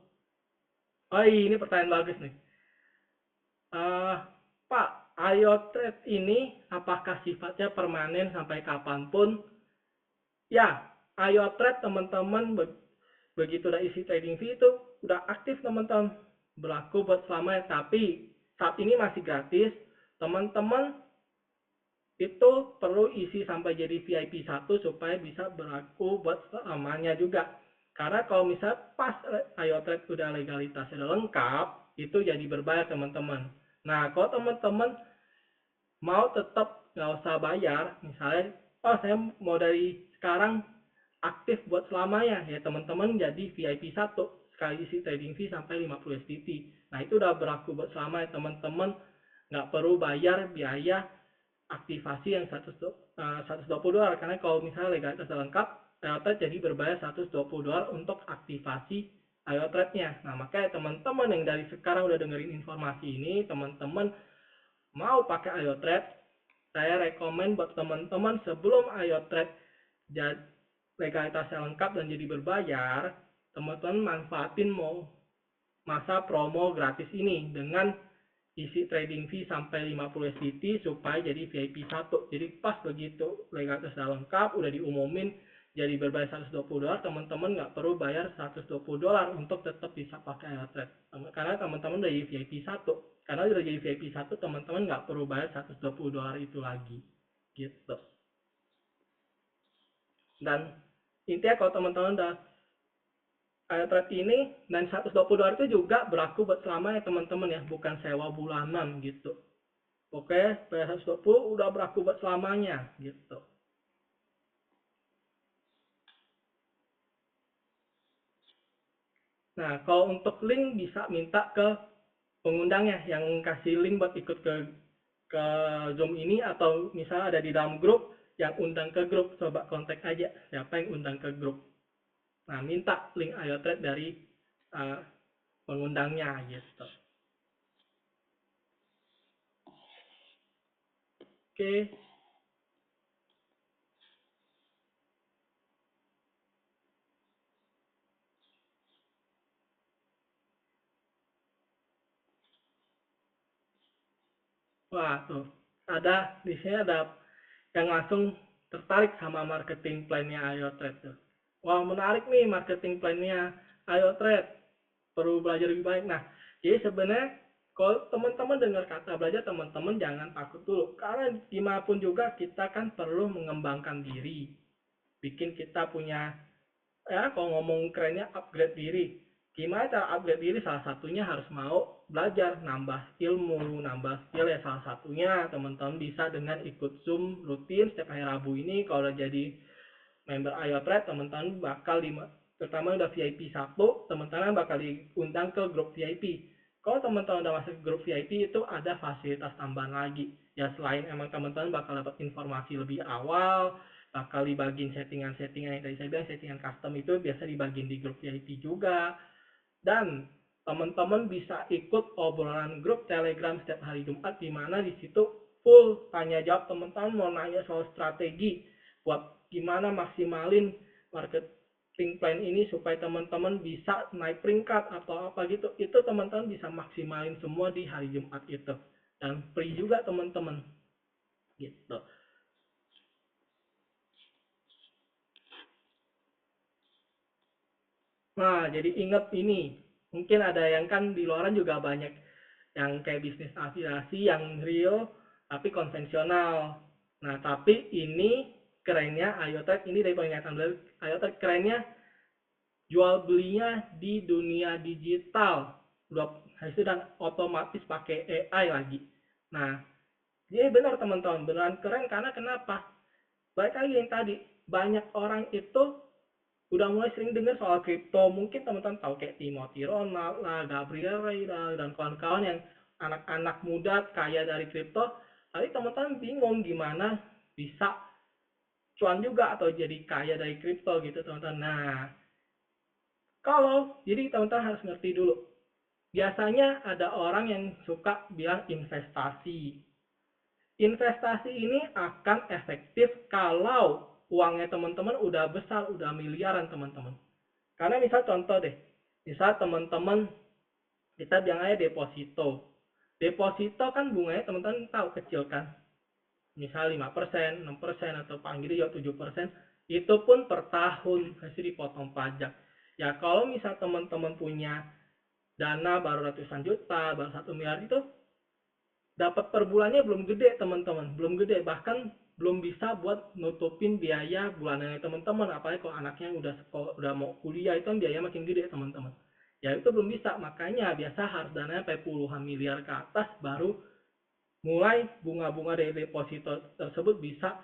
ini pertanyaan bagus nih. Pak, IoTrade ini apakah sifatnya permanen sampai kapanpun? Ya, IoTrade teman-teman begitu udah isi trading fee itu udah aktif teman-teman, berlaku buat selamanya. Tapi saat ini masih gratis. Teman-teman itu perlu isi sampai jadi VIP 1 supaya bisa berlaku buat selamanya juga. Karena kalau misalnya pas IoTrade udah legalitasnya udah lengkap, itu jadi berbayar teman-teman. Nah, kalau teman-teman mau tetap nggak usah bayar, misalnya, oh saya mau dari sekarang aktif buat selamanya, ya teman-teman jadi VIP 1 sekali isi trading fee sampai 50 SDT. Nah itu udah berlaku buat selamanya teman-teman, nggak perlu bayar biaya aktivasi yang 120 dolar, karena kalau misalnya legalitas lengkap, IoTrade jadi berbayar 120 dolar untuk aktivasi IoTrade-nya. Nah makanya teman-teman yang dari sekarang udah dengerin informasi ini, teman-teman mau pakai IoTrade, saya rekomen buat teman-teman sebelum IoTrade jadi legalitasnya lengkap dan jadi berbayar, teman-teman manfaatin mau masa promo gratis ini dengan isi trading fee sampai 50 SDT supaya jadi VIP 1. Jadi pas begitu legalitas sudah lengkap, udah diumumin jadi berbayar 120 dolar, teman-teman nggak perlu bayar 120 dolar untuk tetap bisa pakai IoTrade. Karena teman-teman udah jadi VIP 1. Karena udah jadi VIP 1, teman-teman nggak perlu bayar 120 dolar itu lagi. Gitu. Dan intinya kalau teman-teman udah IoTrade ini dan 120 dolar itu juga berlaku buat selamanya teman-teman ya, bukan sewa bulanan gitu. Oke, bayar 120 udah berlaku buat selamanya gitu. Nah, kalau untuk link bisa minta ke pengundangnya yang kasih link buat ikut ke Zoom ini, atau misalnya ada di dalam grup yang undang ke grup, coba kontak aja siapa yang undang ke grup. Nah, minta link IoTrade dari uh, pengundangnya gitu. Oke. Wah, tuh. Di sini ada yang langsung tertarik sama marketing plan-nya IoTrade tuh. Wah, menarik nih marketing plan-nya IoTrade. Perlu belajar lebih baik. Nah, jadi sebenarnya Kalau teman-teman dengar kata belajar, teman-teman jangan takut dulu. Karena gimana pun juga kita kan perlu mengembangkan diri. Bikin kita punya, ya kalau ngomong kerennya upgrade diri. Gimana cara upgrade diri? Salah satunya harus mau belajar, nambah ilmu, nambah skill ya. Salah satunya teman-teman bisa dengan ikut Zoom rutin setiap hari Rabu ini. Kalau udah jadi member IoTrade, teman-teman bakal terutama udah VIP 1, teman-teman bakal diundang ke grup VIP. Kalau teman-teman udah masuk ke grup VIP itu ada fasilitas tambahan lagi. Ya selain emang teman-teman bakal dapat informasi lebih awal, bakal dibagiin settingan-settingan yang tadi saya bilang, settingan custom itu biasa dibagiin di grup VIP juga. Dan teman-teman bisa ikut obrolan grup Telegram setiap hari Jumat, di mana di situ full tanya jawab. Teman-teman mau nanya soal strategi buat gimana maksimalin marketing plan ini supaya teman-teman bisa naik peringkat atau apa gitu, itu teman-teman bisa maksimalin semua di hari Jumat itu, dan free juga teman-teman gitu. Nah, jadi ingat ini, mungkin ada yang kan di luaran juga banyak yang kayak bisnis afiliasi yang real tapi konvensional. Nah, tapi ini kerennya IoTech ini, dari penglihatan dari IoTech kerennya jual belinya di dunia digital. Udah itu dan otomatis pakai AI lagi. Nah, jadi benar teman-teman, beneran keren karena kenapa? Baik lagi yang tadi, banyak orang itu udah mulai sering dengar soal kripto. Mungkin teman-teman tahu kayak Timothy Ronald lah, Gabriel Ray lah, dan kawan-kawan yang anak-anak muda kaya dari kripto. Tapi teman-teman bingung gimana bisa cuan juga atau jadi kaya dari kripto gitu teman-teman. Nah, jadi teman-teman harus ngerti dulu. Biasanya ada orang yang suka bilang investasi. Investasi ini akan efektif kalau uangnya teman-teman udah besar, udah miliaran teman-teman. Karena misal contoh deh, misal teman-teman kita bilang aja deposito. Deposito kan bunganya teman-teman tahu kecil kan. Misal 5%, 6%, atau paling gede juga 7%. Itu pun per tahun masih dipotong pajak. Ya kalau misal teman-teman punya dana baru ratusan juta, baru 1 miliar, itu dapat per bulannya belum gede teman-teman, belum gede, bahkan belum bisa buat nutupin biaya bulanannya teman-teman. Apalagi kalau anaknya udah sekolah, udah mau kuliah, itu kan biaya makin gede teman-teman. Ya itu belum bisa, makanya biasa harus dananya sampai puluhan miliar ke atas baru mulai bunga-bunga dari deposito tersebut bisa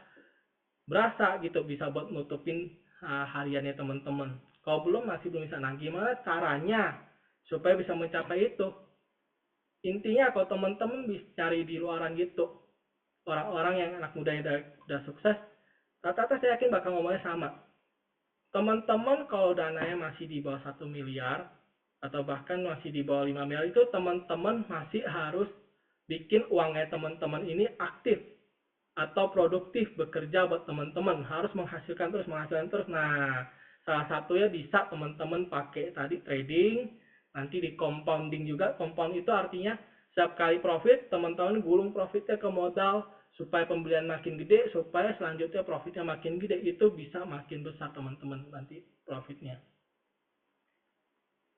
berasa gitu, bisa buat nutupin hariannya teman-teman. Kalau belum, masih belum bisa. Nah, gimana caranya supaya bisa mencapai itu? Intinya kalau teman-teman bisa cari di luaran gitu, orang-orang yang anak muda yang udah sukses, rata-rata saya yakin bakal ngomongnya sama. Teman-teman kalau dananya masih di bawah 1 miliar, atau bahkan masih di bawah 5 miliar, itu teman-teman masih harus bikin uangnya teman-teman ini aktif atau produktif bekerja buat teman-teman, harus menghasilkan terus. Nah, salah satunya bisa teman-teman pakai tadi trading, nanti di compounding juga. Compound itu artinya setiap kali profit teman-teman gulung profitnya ke modal supaya pembelian makin gede, supaya selanjutnya profitnya makin gede, itu bisa makin besar teman-teman nanti profitnya.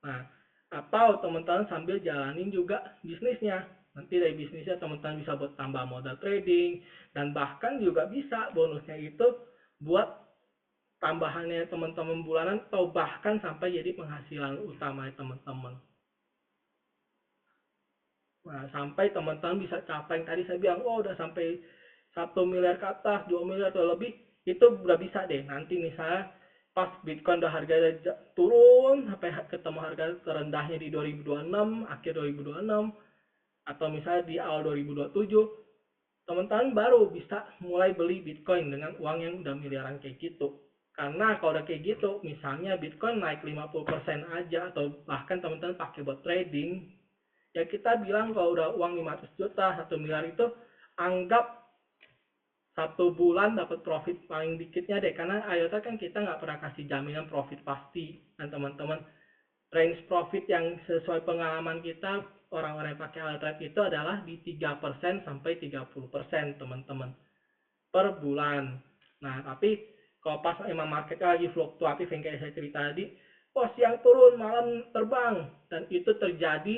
Nah, atau teman-teman sambil jalanin juga bisnisnya. Nanti dari bisnisnya teman-teman bisa buat tambah modal trading, dan bahkan juga bisa bonusnya itu buat tambahannya teman-teman bulanan, atau bahkan sampai jadi penghasilan utama teman-teman. Nah, sampai teman-teman bisa capai yang tadi saya bilang, oh udah sampai 1 miliar ke atas, 2 miliar atau lebih, itu udah bisa deh. Nanti misalnya pas Bitcoin udah harganya turun sampai ketemu harga terendahnya di 2026, akhir 2026, atau misalnya di awal 2027, teman-teman baru bisa mulai beli Bitcoin dengan uang yang udah miliaran kayak gitu. Karena kalau udah kayak gitu, misalnya Bitcoin naik 50% aja, atau bahkan teman-teman pakai buat trading, ya kita bilang kalau udah uang 500 juta, 1 miliar itu, anggap 1 bulan dapat profit paling dikitnya deh. Karena IOTA kan kita nggak pernah kasih jaminan profit pasti kan teman-teman. Range profit yang sesuai pengalaman kita, orang-orang yang pakai IOTA itu adalah di 3% sampai 30% teman-teman per bulan. Nah, tapi kalau pas emang marketnya lagi fluktuatif yang kayak saya cerita tadi, oh siang turun malam terbang, dan itu terjadi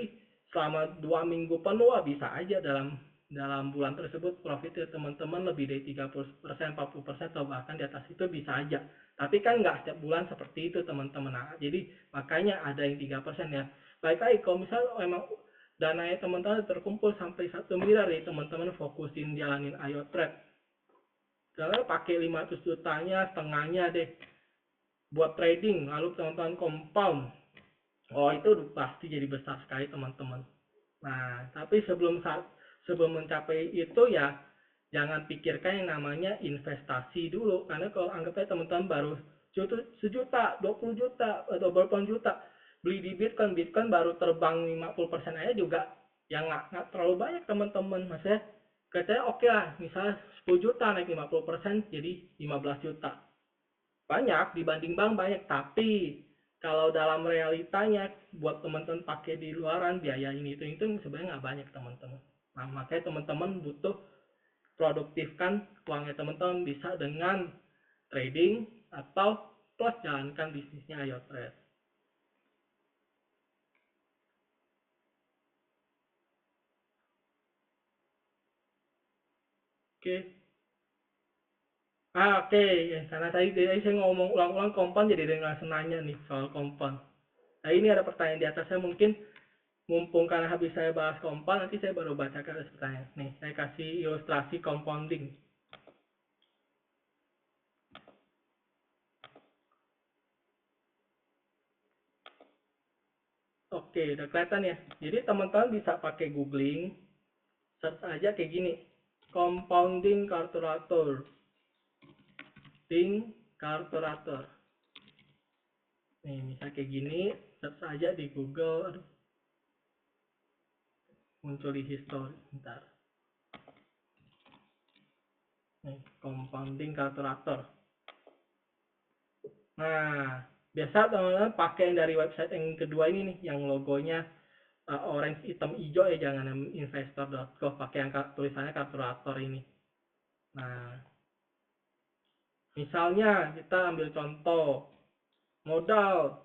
selama 2 minggu penuh bisa aja dalam dalam bulan tersebut profitnya teman-teman lebih dari 30%, 40% atau bahkan di atas itu bisa aja. Tapi kan nggak setiap bulan seperti itu teman-teman. Nah, jadi makanya ada yang 3% ya. Baik lagi kalau misal emang dananya teman-teman terkumpul sampai 1 miliar ya teman-teman fokusin jalanin ayo trade. Kalau pakai 500 jutanya setengahnya deh buat trading lalu teman-teman compound. Oh itu pasti jadi besar sekali teman-teman. Nah, tapi sebelum mencapai itu ya jangan pikirkan yang namanya investasi dulu karena kalau anggapnya teman-teman baru sejuta, 20 juta atau berapa juta beli di Bitcoin, Bitcoin baru terbang 50% aja juga yang nggak terlalu banyak teman-teman. Maksudnya katanya oke lah, misalnya 10 juta naik 50% jadi 15 juta. Banyak dibanding bank banyak, tapi kalau dalam realitanya buat teman-teman pakai di luaran biaya ini itu sebenarnya nggak banyak teman-teman. Nah, makanya teman-teman butuh produktifkan uangnya teman-teman bisa dengan trading atau plus jalankan bisnisnya Ayo Trade. Oke. Oke. Karena tadi saya ngomong ulang-ulang kompound jadi ada yang langsung nanya nih soal kompound. Nah, ini ada pertanyaan di atasnya mungkin mumpung karena habis saya bahas compound nanti saya baru bacakan pertanyaan. Nih, saya kasih ilustrasi compounding. Oke, udah kelihatan ya. Jadi teman-teman bisa pakai googling, search aja kayak gini. Compounding calculator. Ding calculator. Nih, misal kayak gini, search aja di Google. Aduh, muncul di history. Bentar. Nih, compounding calculator. Nah, biasa teman-teman pakai yang dari website yang kedua ini nih, yang logonya orange hitam hijau ya, jangan yang investor.co, pakai yang tulisannya kalkulator ini. Nah, misalnya kita ambil contoh modal,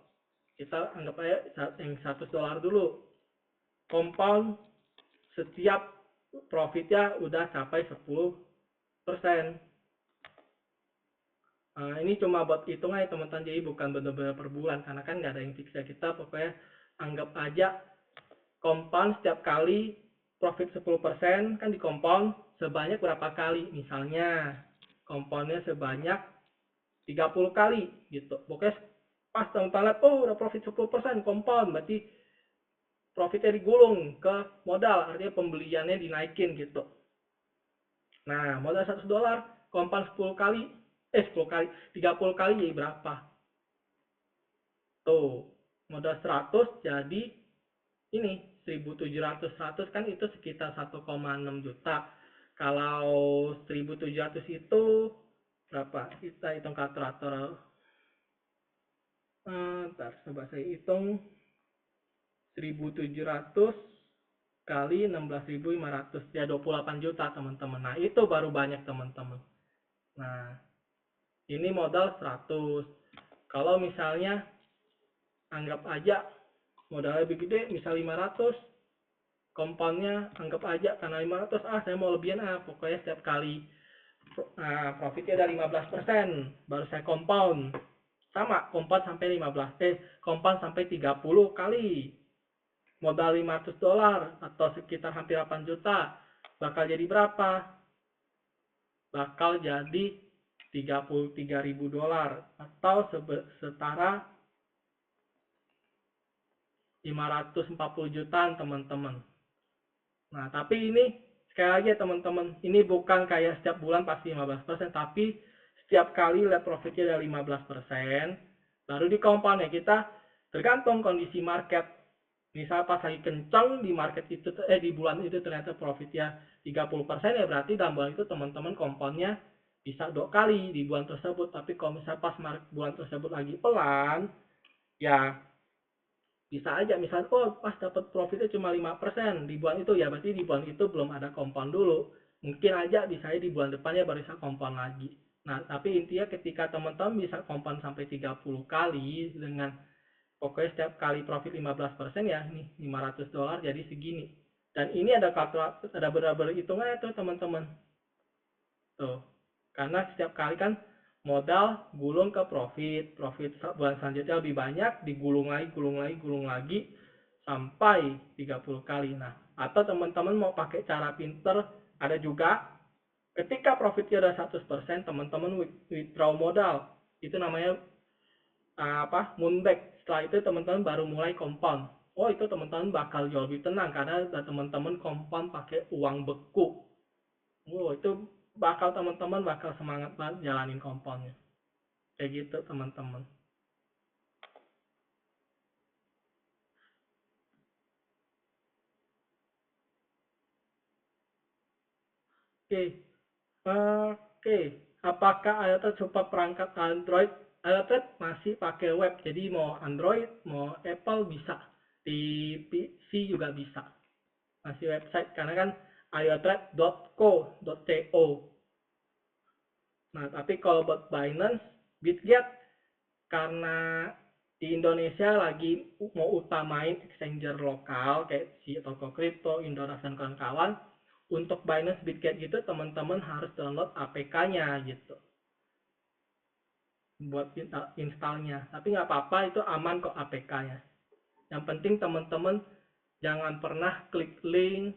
kita anggap aja yang $100 dulu, compound setiap profitnya udah capai 10%. Ini cuma buat hitung aja teman-teman, jadi bukan benar-benar per bulan karena kan nggak ada yang fix ya. Kita pokoknya anggap aja compound setiap kali profit 10% kan di compound sebanyak berapa kali, misalnya compoundnya sebanyak 30 kali gitu. Pokoknya pas teman-teman lihat oh udah profit 10% compound berarti profitnya digulung ke modal, artinya pembeliannya dinaikin gitu. Nah, modal $100 compound 10 kali 10 kali 30 kali jadi berapa? Tuh, modal 100 jadi ini 1.700, 100 kan itu sekitar 1,6 juta. Kalau 1.700 itu berapa? Kita hitung kalkulator. Ntar coba saya hitung 1.700 kali 16.500 ya 28 juta teman-teman. Nah, itu baru banyak teman-teman. Nah, ini modal 100. Kalau misalnya anggap aja modalnya lebih gede, misal 500, compoundnya anggap aja karena 500 saya mau lebihan pokoknya setiap kali profitnya ada 15% baru saya compound. Sama compound sampai 15 compound sampai 30 kali modal $500 atau sekitar hampir 8 juta bakal jadi berapa? Bakal jadi $33.000 atau setara 540 jutaan teman-teman. Nah, tapi ini sekali lagi ya teman-teman, ini bukan kayak setiap bulan pasti 15%, tapi setiap kali lihat profitnya ada 15%, baru di compound ya kita tergantung kondisi market. Misal pas lagi kencang di market itu di bulan itu ternyata profitnya 30% ya berarti dalam bulan itu teman-teman compoundnya bisa 2 kali di bulan tersebut. Tapi kalau misal pas bulan tersebut lagi pelan, ya bisa aja misalnya pas dapat profitnya cuma 5% di bulan itu ya berarti di bulan itu belum ada compound dulu, mungkin aja bisa di bulan depannya baru bisa compound lagi. Nah tapi intinya ketika teman-teman bisa compound sampai 30 kali dengan Pokoknya setiap kali profit 15% ya ini $500 jadi segini. Dan ini ada kalkulator, ada benar-benar hitungannya tuh teman-teman. Tuh. Karena setiap kali kan modal gulung ke profit, profit bulan selanjutnya lebih banyak, digulung lagi, gulung lagi sampai 30 kali. Nah, atau teman-teman mau pakai cara pinter, ada juga ketika profitnya udah 100%, teman-teman withdraw modal. Itu namanya moonback. Setelah itu teman-teman baru mulai compound. Oh, itu teman-teman bakal jauh lebih tenang karena teman-teman compound pakai uang beku. Oh, itu teman-teman bakal semangat banget jalanin compoundnya. Kayak gitu teman-teman. Oke, oke. Apakah iOS support perangkat Android? iOS masih pakai web, jadi mau Android, mau Apple bisa. Di PC juga bisa. Masih website karena kan iotrade.co.co. Nah, tapi kalau buat Binance, Bitget karena di Indonesia lagi mau utamain exchanger lokal kayak si toko kripto, Indodax dan kawan-kawan, untuk Binance Bitget gitu teman-teman harus download APK-nya gitu buat installnya. Tapi nggak apa-apa, itu aman kok APK-nya. Yang penting teman-teman jangan pernah klik link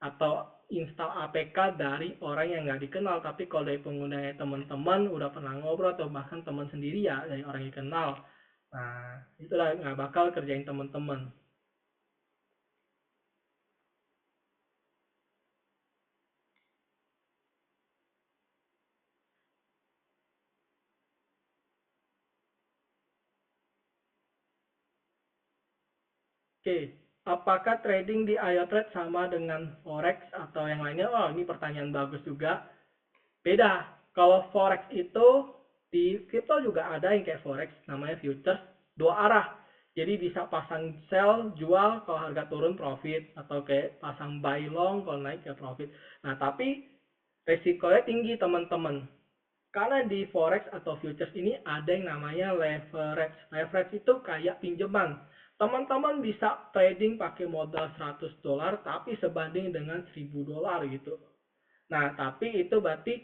atau install APK dari orang yang nggak dikenal. Tapi kalau dari penggunanya teman-teman udah pernah ngobrol atau bahkan teman sendiri ya dari orang yang kenal, nah itulah nggak bakal kerjain teman-teman. Oke, apakah trading di iTrade sama dengan forex atau yang lainnya? Oh, ini pertanyaan bagus juga. Beda. Kalau forex itu di crypto juga ada yang kayak forex, namanya futures, dua arah. Jadi bisa pasang sell, jual kalau harga turun profit, atau kayak pasang buy long kalau naik ya profit. Nah, tapi resikonya tinggi teman-teman. Karena di forex atau futures ini ada yang namanya leverage. Leverage itu kayak pinjaman. Teman-teman bisa trading pakai modal $100 tapi sebanding dengan $1.000 gitu. Nah, tapi itu berarti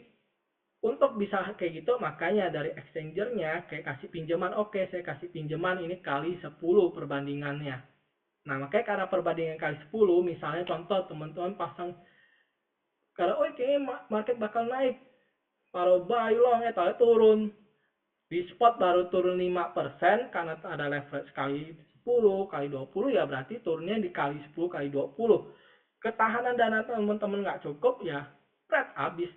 untuk bisa kayak gitu makanya dari exchangernya kayak kasih pinjaman, oke saya kasih pinjaman ini kali 10 perbandingannya. Nah, makanya karena perbandingan kali 10, misalnya contoh teman-teman pasang karena oh kayaknya market bakal naik, taruh buy long taruh turun di spot baru turun 5% karena ada leverage kali 10 kali 20 ya berarti turunnya dikali 10 kali 20. Ketahanan dana teman-teman nggak cukup ya spread habis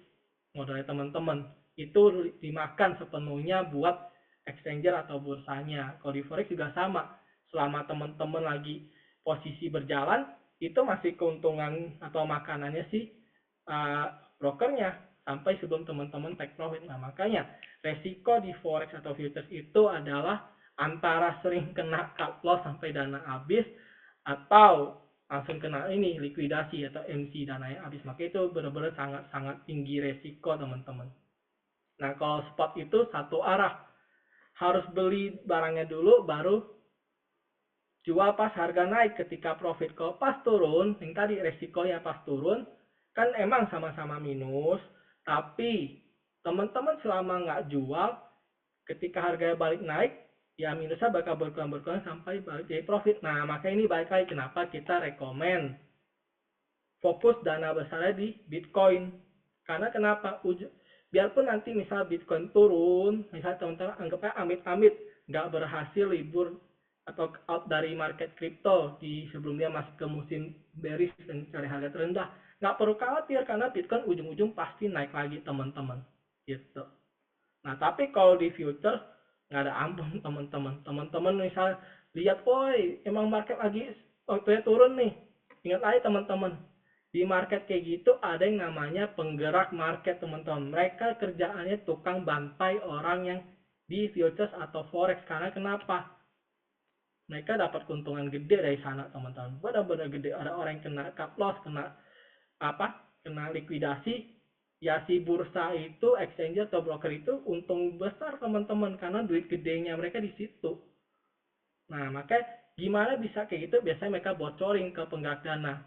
modalnya teman-teman. Itu dimakan sepenuhnya buat exchanger atau bursanya. Kalau di forex juga sama. Selama teman-teman lagi posisi berjalan itu masih keuntungan atau makanannya sih brokernya sampai sebelum teman-teman take profit. Nah, makanya resiko di forex atau futures itu adalah antara sering kena cut loss sampai dana habis atau langsung kena ini likuidasi atau MC dananya habis. Maka itu benar-benar sangat-sangat tinggi resiko teman-teman. Nah, kalau spot itu satu arah. Harus beli barangnya dulu baru jual pas harga naik ketika profit. Kalau pas turun, yang tadi resikonya pas turun, kan emang sama-sama minus, tapi teman-teman selama nggak jual, ketika harganya balik naik, ya minusnya bakal berkurang-berkurang sampai balik jadi profit. Nah, maka ini balik lagi kenapa kita rekomen fokus dana besarnya di Bitcoin. Karena kenapa? Biarpun nanti misal Bitcoin turun, misal teman-teman anggapnya amit-amit nggak berhasil libur atau out dari market crypto di sebelum dia masuk ke musim bearish dan cari harga terendah, nggak perlu khawatir karena Bitcoin ujung-ujung pasti naik lagi teman-teman. Gitu. Nah, tapi kalau di future nggak ada ampun teman-teman. Teman-teman misal lihat, woi emang market lagi waktunya turun nih. Ingat aja teman-teman, di market kayak gitu ada yang namanya penggerak market teman-teman. Mereka kerjaannya tukang bantai orang yang di futures atau forex. Karena kenapa? Mereka dapat keuntungan gede dari sana teman-teman. Benar-benar gede. Ada orang yang kena cut loss, kena apa? Kena likuidasi. Ya si bursa itu, exchanger atau broker itu untung besar teman-teman karena duit gedenya mereka di situ. Nah, makanya gimana bisa kayak gitu? Biasanya mereka bocorin ke penggerak dana.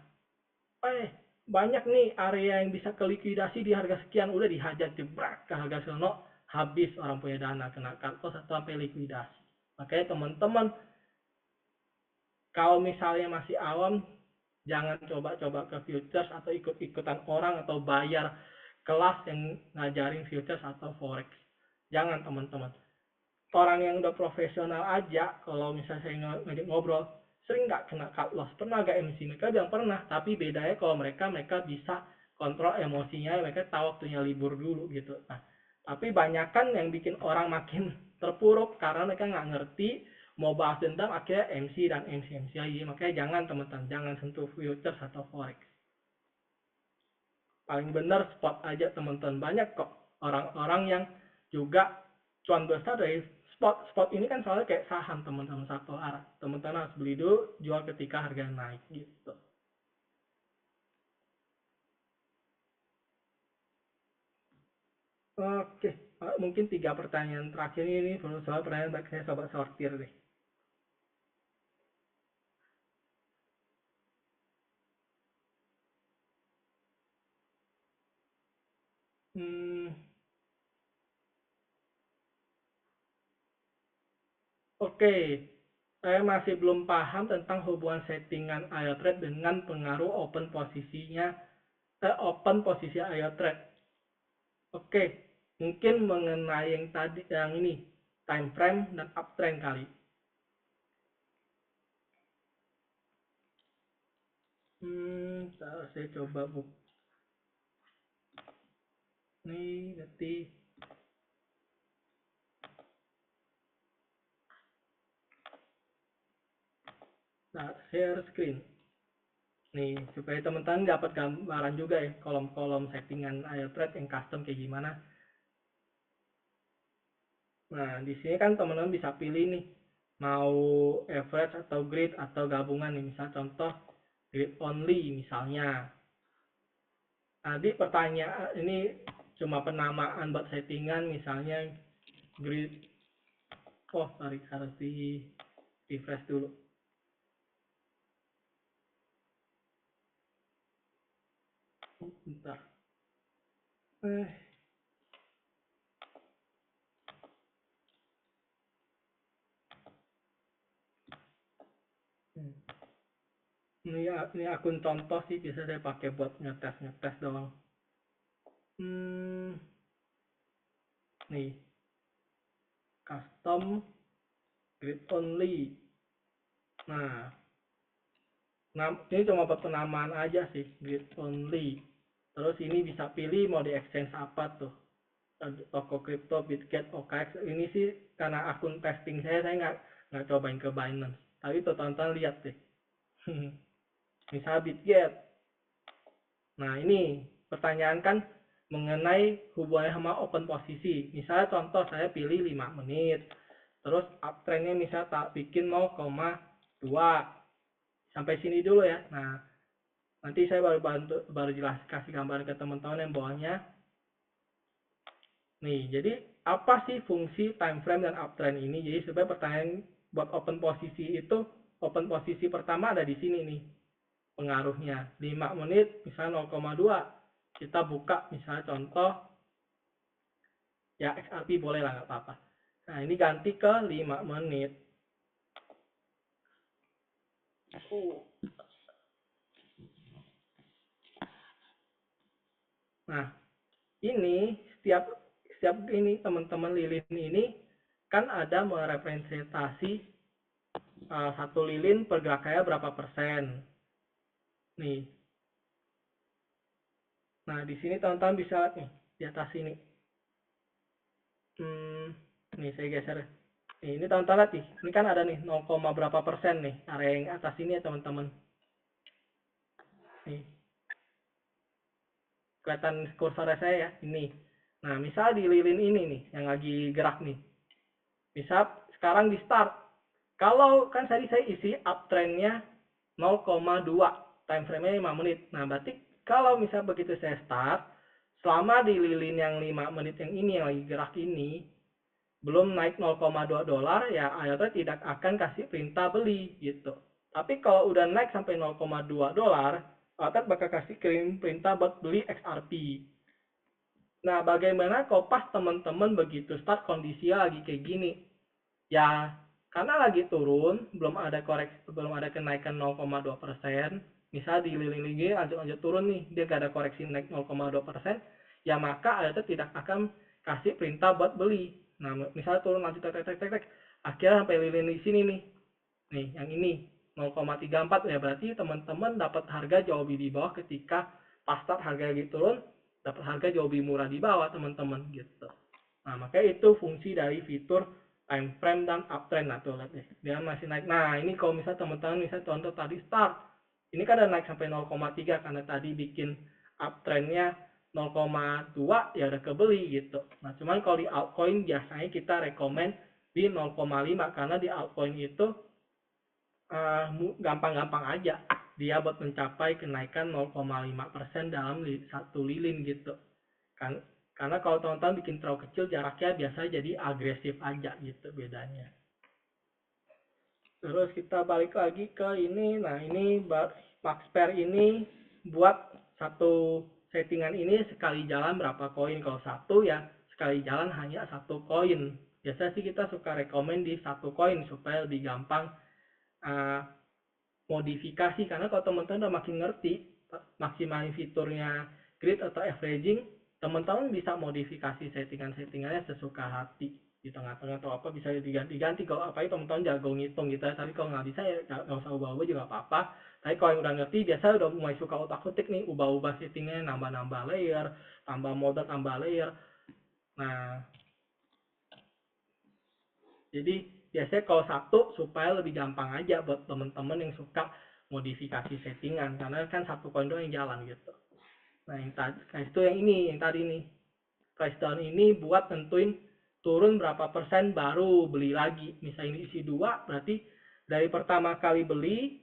Eh, banyak nih area yang bisa ke likuidasi di harga sekian, udah dihajar jebrak ke harga sono, habis orang punya dana kena cut loss atau sampai likuidasi. Makanya teman-teman kalau misalnya masih awam, jangan coba-coba ke futures atau ikut-ikutan orang atau bayar kelas yang ngajarin futures atau forex. Jangan teman-teman. Orang yang udah profesional aja, kalau misalnya saya ngajak ngobrol, sering nggak kena cut loss. Pernah nggak MC? Mereka bilang pernah, tapi bedanya kalau mereka bisa kontrol emosinya, mereka tahu waktunya libur dulu gitu. Nah, tapi banyak kan yang bikin orang makin terpuruk karena mereka nggak ngerti, mau bahas dendam akhirnya MC dan MC aja. Makanya jangan teman-teman, jangan sentuh futures atau forex. Paling benar spot aja teman-teman. Banyak kok orang-orang yang juga cuan besar dari spot ini kan soalnya kayak saham teman-teman, satu arah. Teman-teman harus beli dulu, jual ketika harga naik gitu. Oke, mungkin 3 pertanyaan terakhir ini soal pertanyaan baik, saya coba sortir deh. Hmm, oke, saya masih belum paham tentang hubungan settingan IO trade dengan pengaruh open posisi IO trade. Oke, mungkin mengenai yang tadi yang ini time frame dan uptrend kali. Saya coba buka nih berarti. Nah, share screen. Nih, supaya teman-teman dapat gambaran juga ya kolom-kolom settingan trade yang custom kayak gimana. Nah, di sini kan teman-teman bisa pilih nih mau average atau grid atau gabungan nih. Misal contoh grid only misalnya. Tadi pertanyaan ini cuma penamaan buat settingan misalnya grid. Oh, sorry, harus di refresh dulu. Bentar. Eh, ini akun contoh sih, biasa saya pakai buat ngetes doang. Nih, custom grid only. Nah, ini cuma buat penamaan aja sih, grid only. Terus ini bisa pilih mau di exchange apa tuh, toko kripto, Bitget, OKX. Ini sih karena akun testing saya nggak cobain ke Binance. Tapi tuh tonton lihat deh. Misal Bitget. Nah, ini pertanyaan kan mengenai hubungannya sama open posisi. Misalnya contoh saya pilih 5 menit. Terus uptrendnya misalnya tak bikin 0,2. Sampai sini dulu ya. Nah, nanti saya baru jelas kasih gambaran ke teman-teman yang bawahnya. Nih, jadi apa sih fungsi time frame dan uptrend ini? Jadi sebenarnya pertanyaan buat open posisi itu, open posisi pertama ada di sini nih pengaruhnya. 5 menit misalnya 0,2. Kita buka misalnya contoh ya XRP boleh lah nggak apa-apa. Nah, ini ganti ke 5 menit. Nah, ini setiap ini teman-teman lilin ini kan ada merepresentasi satu lilin pergerakannya berapa persen. Nih. Nah, di sini teman-teman bisa lihat nih di atas ini. Nih saya geser. Nih, ini teman-teman lihat nih. Ini kan ada nih 0, berapa persen nih area yang atas ini ya teman-teman. Nih. Kelihatan kursor saya ya, ini. Nah, misal di lilin ini nih yang lagi gerak nih. Misal sekarang di start. Kalau kan tadi saya isi uptrendnya 0,2, time frame-nya 5 menit. Nah, berarti kalau misal begitu saya start, selama di lilin yang 5 menit yang ini yang lagi gerak ini, belum naik 0,2 dolar, ya IOTA tidak akan kasih perintah beli gitu. Tapi kalau udah naik sampai 0,2 dolar, IOTA bakal kasih kirim perintah buat beli XRP. Nah, bagaimana kalau pas teman-teman begitu start kondisinya lagi kayak gini? Ya, karena lagi turun, belum ada koreksi, belum ada kenaikan 0,2%. Misal di lini lanjut turun nih, dia gak ada koreksi naik 0,2%, ya maka ADT tidak akan kasih perintah buat beli. Nah, misal turun lanjut akhirnya sampai lini di sini nih, yang ini 0,34, ya berarti teman-teman dapat harga jauh lebih di bawah ketika pas start harga lagi turun, dapat harga jauh lebih murah di bawah teman-teman gitu. Nah, makanya itu fungsi dari fitur time frame dan uptrend. Nah, tuh lihat deh, dia masih naik. Nah, ini kalau misalnya teman-teman misalnya contoh tadi start, ini kan udah naik sampai 0,3 karena tadi bikin uptrendnya 0,2, ya udah kebeli gitu. Nah, cuman kalau di altcoin biasanya kita rekomend di 0,5 karena di altcoin itu gampang-gampang aja dia buat mencapai kenaikan 0,5% dalam satu lilin gitu kan. Karena kalau teman-teman bikin terlalu kecil jaraknya biasa jadi agresif aja gitu bedanya. Terus kita balik lagi ke ini. Nah, ini max pair ini buat satu settingan ini sekali jalan berapa koin. Kalau satu ya sekali jalan hanya satu koin. Biasanya sih kita suka rekomend di satu koin supaya lebih gampang uh, modifikasi. Karena kalau teman-teman udah makin ngerti maksimalin fiturnya grid atau averaging, teman-teman bisa modifikasi settingannya sesuka hati. Di tengah-tengah atau apa bisa diganti-ganti. Kalau apa itu teman-teman jago ngitung gitu ya. Tapi kalau nggak bisa ya nggak usah ubah-ubah juga apa-apa. Tapi kalau yang udah ngerti biasa udah mulai suka otak-atik nih, ubah-ubah settingnya, nambah-nambah layer, tambah mode, tambah layer. Nah, jadi biasanya kalau satu supaya lebih gampang aja buat temen-temen yang suka modifikasi settingan karena kan satu koin doang yang jalan gitu. Nah, yang tadi itu yang tadi nih. Price down ini buat tentuin turun berapa persen baru beli lagi. Misalnya ini isi 2 berarti dari pertama kali beli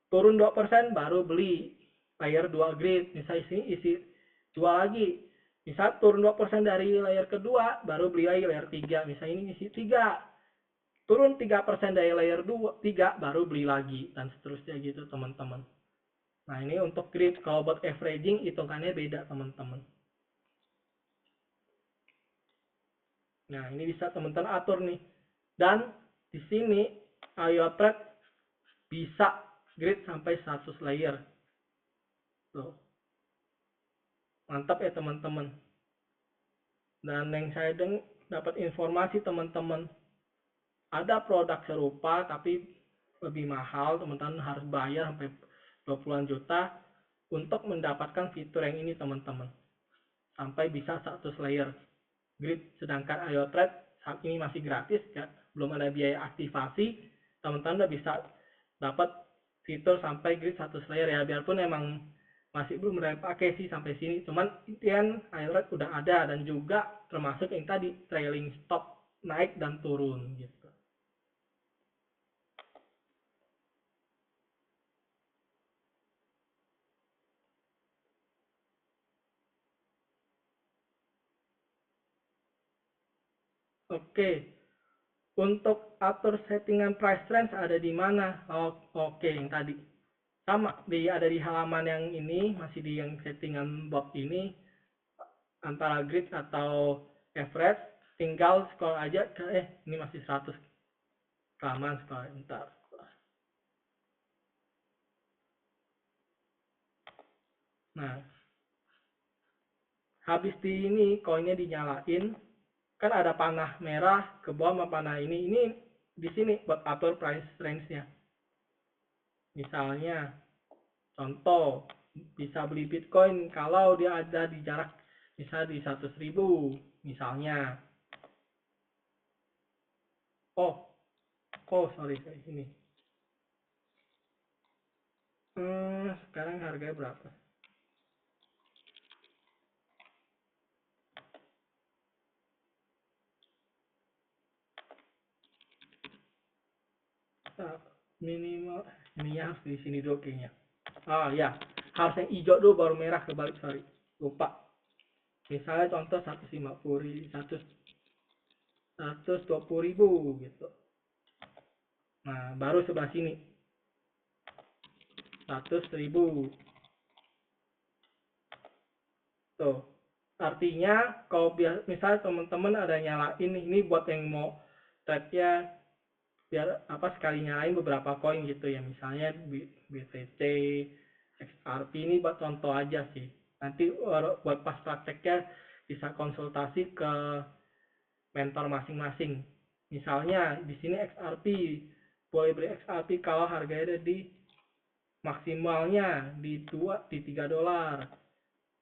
turun 2% baru beli layer 2 grid. Misalnya sini isi 2 lagi. Misal turun 2% dari layer kedua baru beli lagi layer 3. Misalnya ini isi 3 turun 3% dari layer 2, 3 baru beli lagi dan seterusnya gitu teman-teman. Nah, ini untuk grid. Kalau buat averaging hitungannya beda teman-teman. Nah, ini bisa teman-teman atur nih. Dan di sini IOTrade bisa grid sampai 100 layer. Tuh. Mantap ya teman-teman. Dan yang saya dapat informasi teman-teman, ada produk serupa tapi lebih mahal, teman-teman harus bayar sampai 20-an juta untuk mendapatkan fitur yang ini teman-teman. Sampai bisa 100 layer grid. Sedangkan IOTrade saat ini masih gratis ya, belum ada biaya aktivasi. Teman-teman udah bisa dapat fitur sampai grid 100 layer ya, biarpun emang masih belum ada pakai sih sampai sini. Cuman intian IOTrade udah ada dan juga termasuk yang tadi trailing stop naik dan turun gitu. Oke, untuk atur settingan price range ada di mana? Oke, yang tadi sama ada di halaman yang ini, masih di yang settingan bot ini antara grid atau average. Tinggal scroll aja ke ini masih 100, kelamaan scroll bentar. Nah, habis di ini koinnya dinyalain, kan ada panah merah ke bawah sama panah ini di sini buat atur price range-nya. Misalnya contoh bisa beli Bitcoin kalau dia ada di jarak bisa di 100.000 misalnya. Oh, sorry ini. Sekarang harganya berapa? Minimal ini harus di sini dulu kayaknya. Ya, harus yang hijau dulu baru merah kebalik, sorry, lupa. Misalnya contoh 150, 120.000 gitu. Nah, baru sebelah sini 100.000. Tuh. Artinya kalau misalnya teman-teman ada nyalain ini buat yang mau trade-nya biar apa sekali nyalain beberapa koin gitu ya, misalnya BTC, XRP, ini buat contoh aja sih. Nanti buat pas prakteknya bisa konsultasi ke mentor masing-masing. Misalnya di sini XRP, boleh beli XRP kalau harganya ada di maksimalnya di 3 dolar.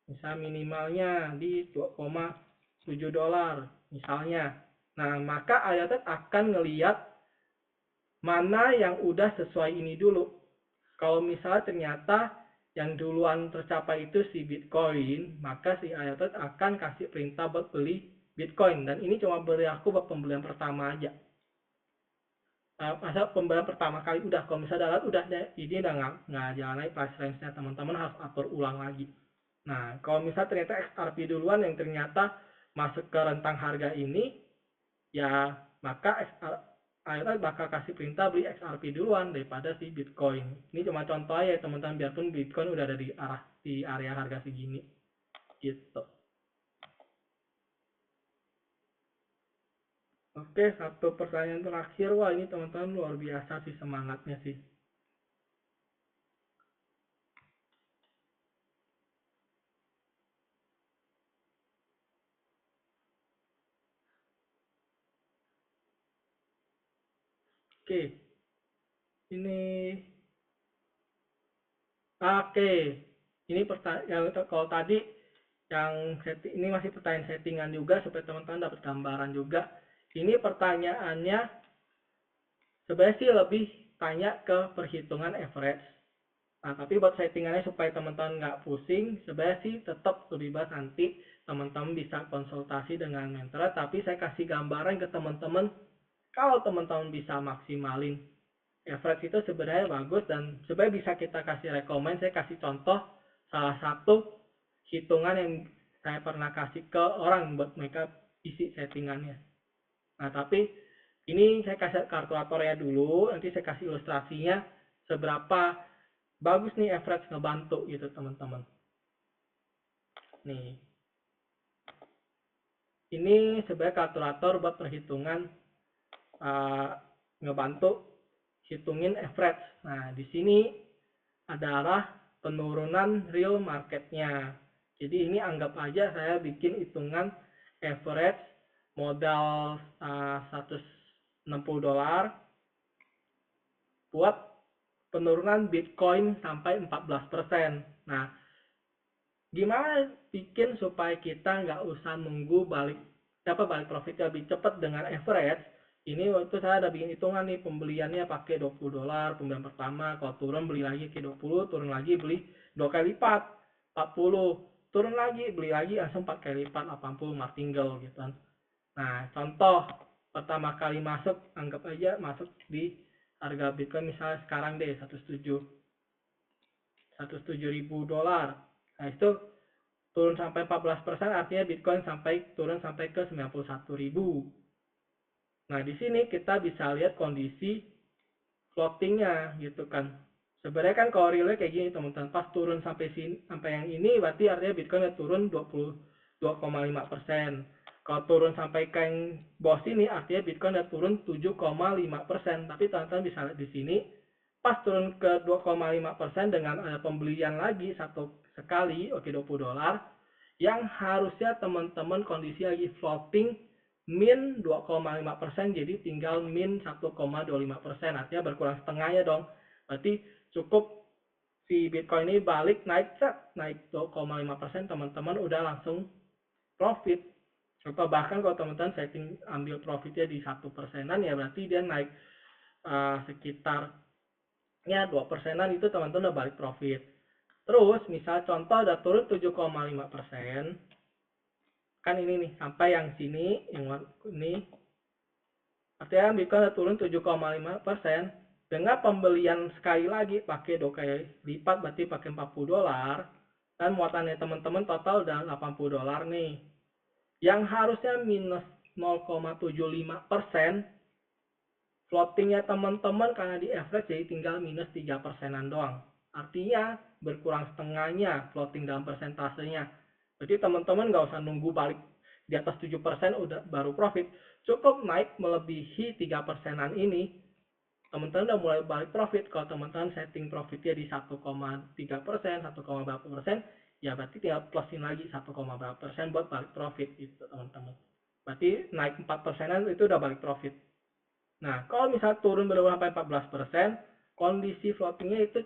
Misal minimalnya di 2,7 dolar misalnya. Nah, maka IOTech akan ngelihat mana yang udah sesuai ini dulu. Kalau misalnya ternyata yang duluan tercapai itu si Bitcoin, maka si IOTech akan kasih perintah buat beli Bitcoin. Dan ini cuma berlaku buat pembelian pertama aja. Masa pembelian pertama kali udah, kalau misalnya udah deh, ini udah nggak jalan lagi price range-nya, teman-teman harus atur ulang lagi. Nah, kalau misalnya ternyata XRP duluan yang ternyata masuk ke rentang harga ini, ya maka IOTA bakal kasih perintah beli XRP duluan daripada si Bitcoin. Ini cuma contoh aja teman-teman, biarpun Bitcoin udah ada di area harga segini gitu. Oke, satu pertanyaan terakhir. Wah, ini teman-teman luar biasa sih semangatnya sih. Oke, ini oke. Ini pertanyaan kalau tadi yang ini masih pertanyaan settingan juga supaya teman-teman dapat gambaran juga. Ini pertanyaannya sebenarnya sih lebih tanya ke perhitungan average. Nah, tapi buat settingannya supaya teman-teman nggak pusing, sebenarnya sih tetap lebih baik nanti teman-teman bisa konsultasi dengan mentor, tapi saya kasih gambaran ke teman-teman kalau teman-teman bisa maksimalin average itu sebenarnya bagus, dan sebenarnya bisa kita kasih rekomend. Saya kasih contoh salah satu hitungan yang saya pernah kasih ke orang buat mereka isi settingannya. Nah, tapi ini saya kasih kalkulatornya dulu, nanti saya kasih ilustrasinya seberapa bagus nih average ngebantu gitu teman-teman. Nih, ini sebenarnya kalkulator buat perhitungan ngebantu hitungin average. Nah, di sini adalah penurunan real marketnya. Jadi ini anggap aja saya bikin hitungan average modal 160 dolar buat penurunan Bitcoin sampai 14%. Nah, gimana bikin supaya kita nggak usah nunggu balik profitnya lebih cepat dengan average? Ini waktu saya ada bikin hitungan nih, pembeliannya pakai 20 dolar pembelian pertama, kalau turun beli lagi ke 20, turun lagi beli 2 kali lipat 40, turun lagi beli lagi langsung 4 kali lipat 80 martingale gitu kan. Nah, contoh pertama kali masuk, anggap aja masuk di harga Bitcoin misalnya sekarang deh 107.000 dolar. Nah, itu turun sampai 14%, artinya Bitcoin turun sampai ke 91.000. Nah, di sini kita bisa lihat kondisi floatingnya gitu kan. Sebenarnya kan kalau realnya kayak gini teman-teman, pas turun sampai yang ini berarti artinya Bitcoin udah turun 22,5%. Kalau turun sampai ke yang bawah sini artinya Bitcoin udah turun 7,5%. Tapi teman-teman bisa lihat di sini, pas turun ke 2,5% dengan ada pembelian lagi sekali, oke 20 dolar, yang harusnya teman-teman kondisi lagi floating min 2,5%, jadi tinggal min 1,25%, artinya berkurang setengahnya dong. Berarti cukup si Bitcoin ini balik naik 2,5%, teman-teman udah langsung profit. Atau bahkan kalau teman-teman setting ambil profitnya di 1%-an, ya berarti dia naik sekitar ya 2%-an, itu teman-teman udah balik profit. Terus misal contoh udah turun 7,5%, kan ini nih sampai yang sini, yang ini artinya Bitcoin udah turun 7,5%, dengan pembelian sekali lagi pakai 2 kali lipat berarti pakai 40 dolar, dan muatannya teman-teman total udah 80 dolar nih, yang harusnya minus 0,75%, floatingnya teman-teman karena di average jadi tinggal minus 3%an doang. Artinya berkurang setengahnya floating dalam persentasenya. Jadi teman-teman nggak usah nunggu balik di atas 7% udah baru profit. Cukup naik melebihi 3%an ini, teman-teman udah mulai balik profit. Kalau teman-teman setting profitnya di 1,3%, 1,berapa%, ya berarti tinggal plusin lagi 1,berapa% buat balik profit gitu teman-teman. Berarti naik 4%an itu udah balik profit. Nah, kalau misalnya turun benar-benar sampai 14%, kondisi floatingnya itu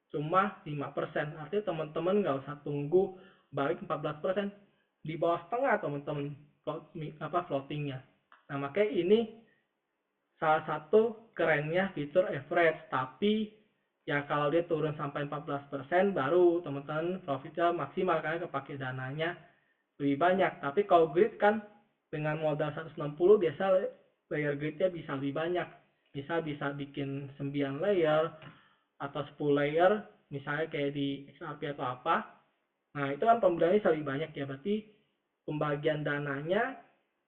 cuma 5%. Artinya teman-teman nggak usah tunggu balik 14%. Di bawah setengah teman-teman floatingnya. Nah, makanya ini salah satu kerennya fitur average. Tapi ya kalau dia turun sampai 14% baru teman-teman profitnya maksimal karena kepake dananya lebih banyak. Tapi kalau grid kan dengan modal 160 biasa layer gridnya bisa lebih banyak. Bisa bikin 9 layer atau 10 layer, misalnya kayak di XRP atau apa. Nah, itu kan pembeliannya lebih banyak ya, berarti pembagian dananya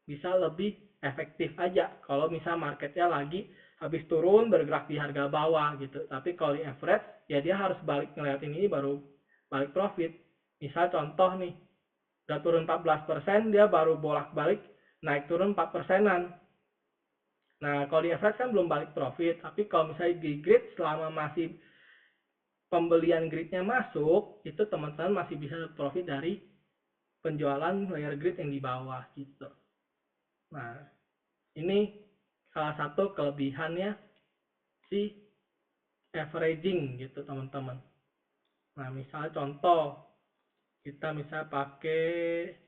bisa lebih efektif aja kalau misal marketnya lagi habis turun bergerak di harga bawah gitu. Tapi kalau di average ya dia harus balik ngeliatin ini baru balik profit. Misal contoh nih, udah turun 14%, dia baru bolak-balik naik turun 4%-an. Nah, kalau di average kan belum balik profit, tapi kalau misalnya di grid selama masih pembelian gridnya masuk, itu teman-teman masih bisa profit dari penjualan layer grid yang di bawah gitu. Nah, ini salah satu kelebihannya si averaging gitu teman-teman. Nah, misalnya contoh, kita misalnya pakai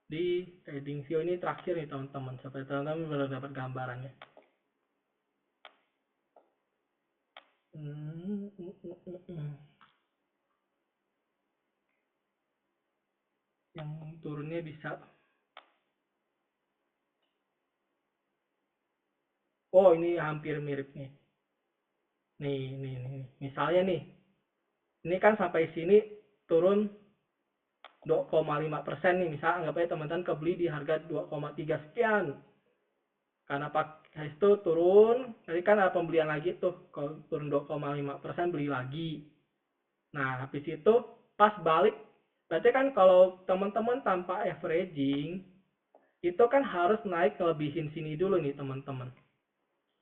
di TradingView ini terakhir nih teman-teman, supaya teman-teman benar dapat gambarannya. Yang turunnya bisa, oh ini hampir mirip nih. Nih, misalnya nih, ini kan sampai sini turun 2,5% nih, misal anggap aja teman-teman kebeli di harga 2,3 sekian. Karena pakai itu turun, tadi kan ada pembelian lagi tuh, kalau turun 2,5% beli lagi. Nah, habis itu pas balik, berarti kan kalau teman-teman tanpa averaging, itu kan harus naik ngelebihin sini dulu nih teman-teman.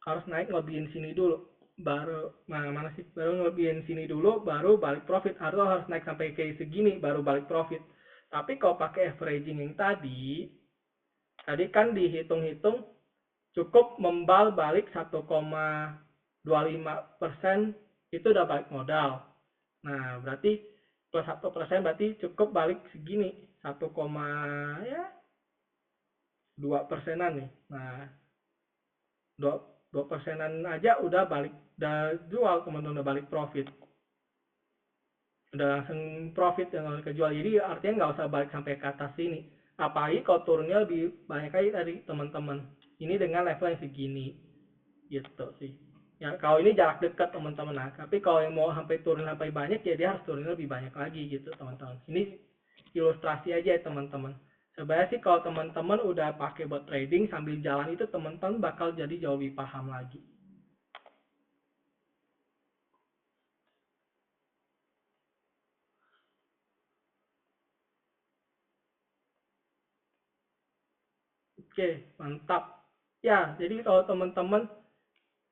Harus naik ngelebihin sini dulu. Baru, mana sih? Baru ngelebihin sini dulu, baru balik profit. Harus naik sampai kayak segini, baru balik profit. Tapi kalau pakai averaging yang tadi kan dihitung-hitung cukup membal balik 1,25% itu udah balik modal. Nah, berarti plus 1% berarti cukup balik segini 1,2%-an nih. Nah, 2%-an aja udah balik, udah jual teman-teman, udah balik profit. Udah langsung profit yang kejual. Jadi artinya nggak usah balik sampai ke atas sini. Apalagi kalau turunnya lebih banyak kali dari teman-teman. Ini dengan level yang segini. Gitu sih. Ya, kalau ini jarak dekat teman-teman. Nah, tapi kalau yang mau sampai turun sampai banyak ya dia harus turun lebih banyak lagi gitu teman-teman. Ini ilustrasi aja ya teman-teman. Sebenarnya sih kalau teman-teman udah pakai buat trading sambil jalan itu teman-teman bakal jadi jauh lebih paham lagi. Oke, mantap. Ya, jadi kalau teman-teman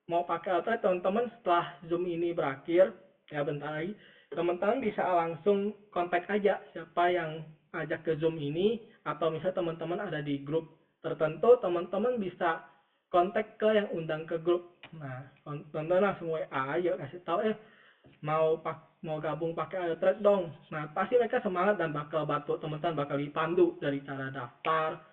mau pakai outlet, teman-teman setelah Zoom ini berakhir, ya bentar lagi, teman-teman bisa langsung kontak aja siapa yang ajak ke Zoom ini, atau misalnya teman-teman ada di grup tertentu, teman-teman bisa kontak ke yang undang ke grup. Nah, teman-teman langsung WA aja, kasih tahu, mau gabung pakai outlet dong. Nah, pasti mereka semangat dan bakal bantu teman-teman, bakal dipandu dari cara daftar,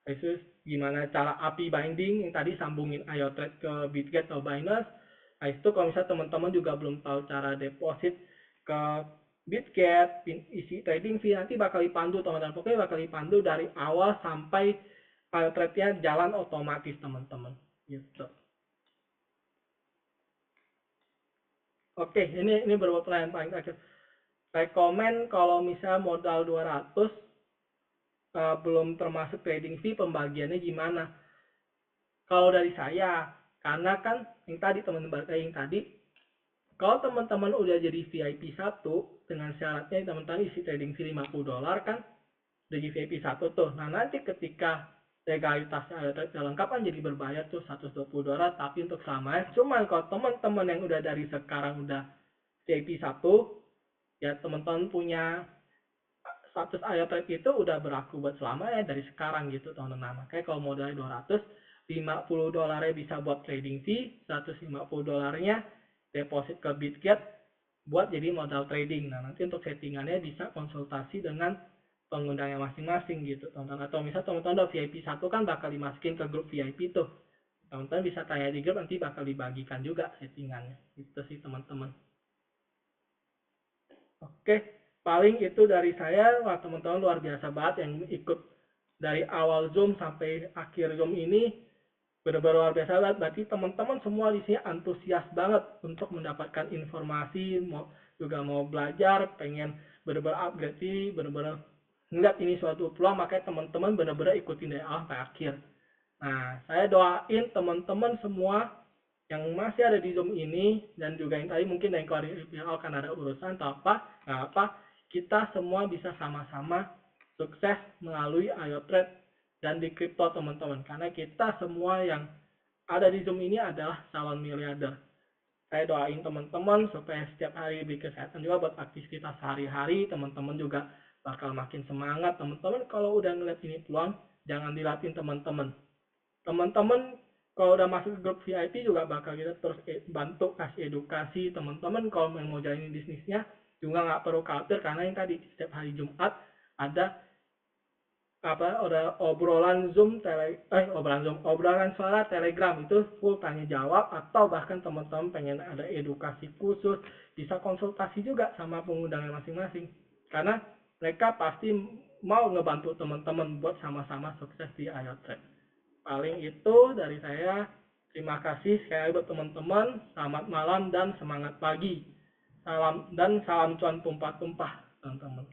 Terus gimana cara API binding yang tadi sambungin IOTrade ke Bitget atau Binance. Nah itu kalau misalnya teman-teman juga belum tahu cara deposit ke Bitget, isi trading fee, nanti bakal dipandu teman-teman. Pokoknya bakal dipandu dari awal sampai IOTrade-nya jalan otomatis teman-teman. Gitu. Oke, ini beberapa pertanyaan paling terakhir. Rekomen kalau misalnya modal 200, belum termasuk trading fee, pembagiannya gimana? Kalau dari saya, karena kan yang tadi teman-teman yang tadi, kalau teman-teman udah jadi VIP 1 dengan syaratnya teman-teman isi trading fee $50 kan, udah jadi VIP 1 tuh. Nah, nanti ketika legalitasnya udah lengkap kan jadi berbayar tuh $120, tapi untuk selamanya. Cuman kalau teman-teman yang udah dari sekarang udah VIP 1, ya teman-teman punya status IOTrade itu udah berlaku buat selamanya dari sekarang gitu teman-teman. Makanya kalau modalnya 200, $50 bisa buat trading fee, $150 deposit ke Bitget buat jadi modal trading. Nah, nanti untuk settingannya bisa konsultasi dengan pengundangnya masing-masing gitu teman-teman. Atau misal teman-teman udah VIP 1 kan bakal dimasukin ke grup VIP tuh. Teman-teman bisa tanya di grup, nanti bakal dibagikan juga settingannya. Itu sih teman-teman. Oke, paling itu dari saya. Wah, teman-teman luar biasa banget yang ikut dari awal Zoom sampai akhir Zoom ini. Benar-benar luar biasa banget. Berarti teman-teman semua di sini antusias banget untuk mendapatkan informasi, juga mau belajar, pengen benar-benar upgrade diri, benar-benar ngeliat ini suatu peluang, makanya teman-teman benar-benar ikutin dari awal sampai akhir. Nah, saya doain teman-teman semua yang masih ada di Zoom ini dan juga yang tadi mungkin yang keluar akan ada urusan atau apa, nggak apa, kita semua bisa sama-sama sukses melalui IoTrade dan di kripto teman-teman. Karena kita semua yang ada di Zoom ini adalah calon miliarder. Saya doain teman-teman supaya setiap hari lebih kesehatan juga buat aktivitas sehari-hari. Teman-teman juga bakal makin semangat. Teman-teman kalau udah ngeliat ini peluang, jangan dilatin teman-teman. Teman-teman kalau udah masuk ke grup VIP juga bakal kita terus bantu kasih edukasi teman-teman. Kalau mau jalanin bisnisnya juga nggak perlu khawatir, karena yang tadi setiap hari Jumat ada obrolan suara Telegram, itu full tanya jawab, atau bahkan teman-teman pengen ada edukasi khusus bisa konsultasi juga sama pengundangnya masing-masing, karena mereka pasti mau ngebantu teman-teman buat sama-sama sukses di IoTrade. Paling itu dari saya. Terima kasih sekali lagi buat teman-teman. Selamat malam dan semangat pagi. Salam dan salam cuan tumpah-tumpah teman-teman.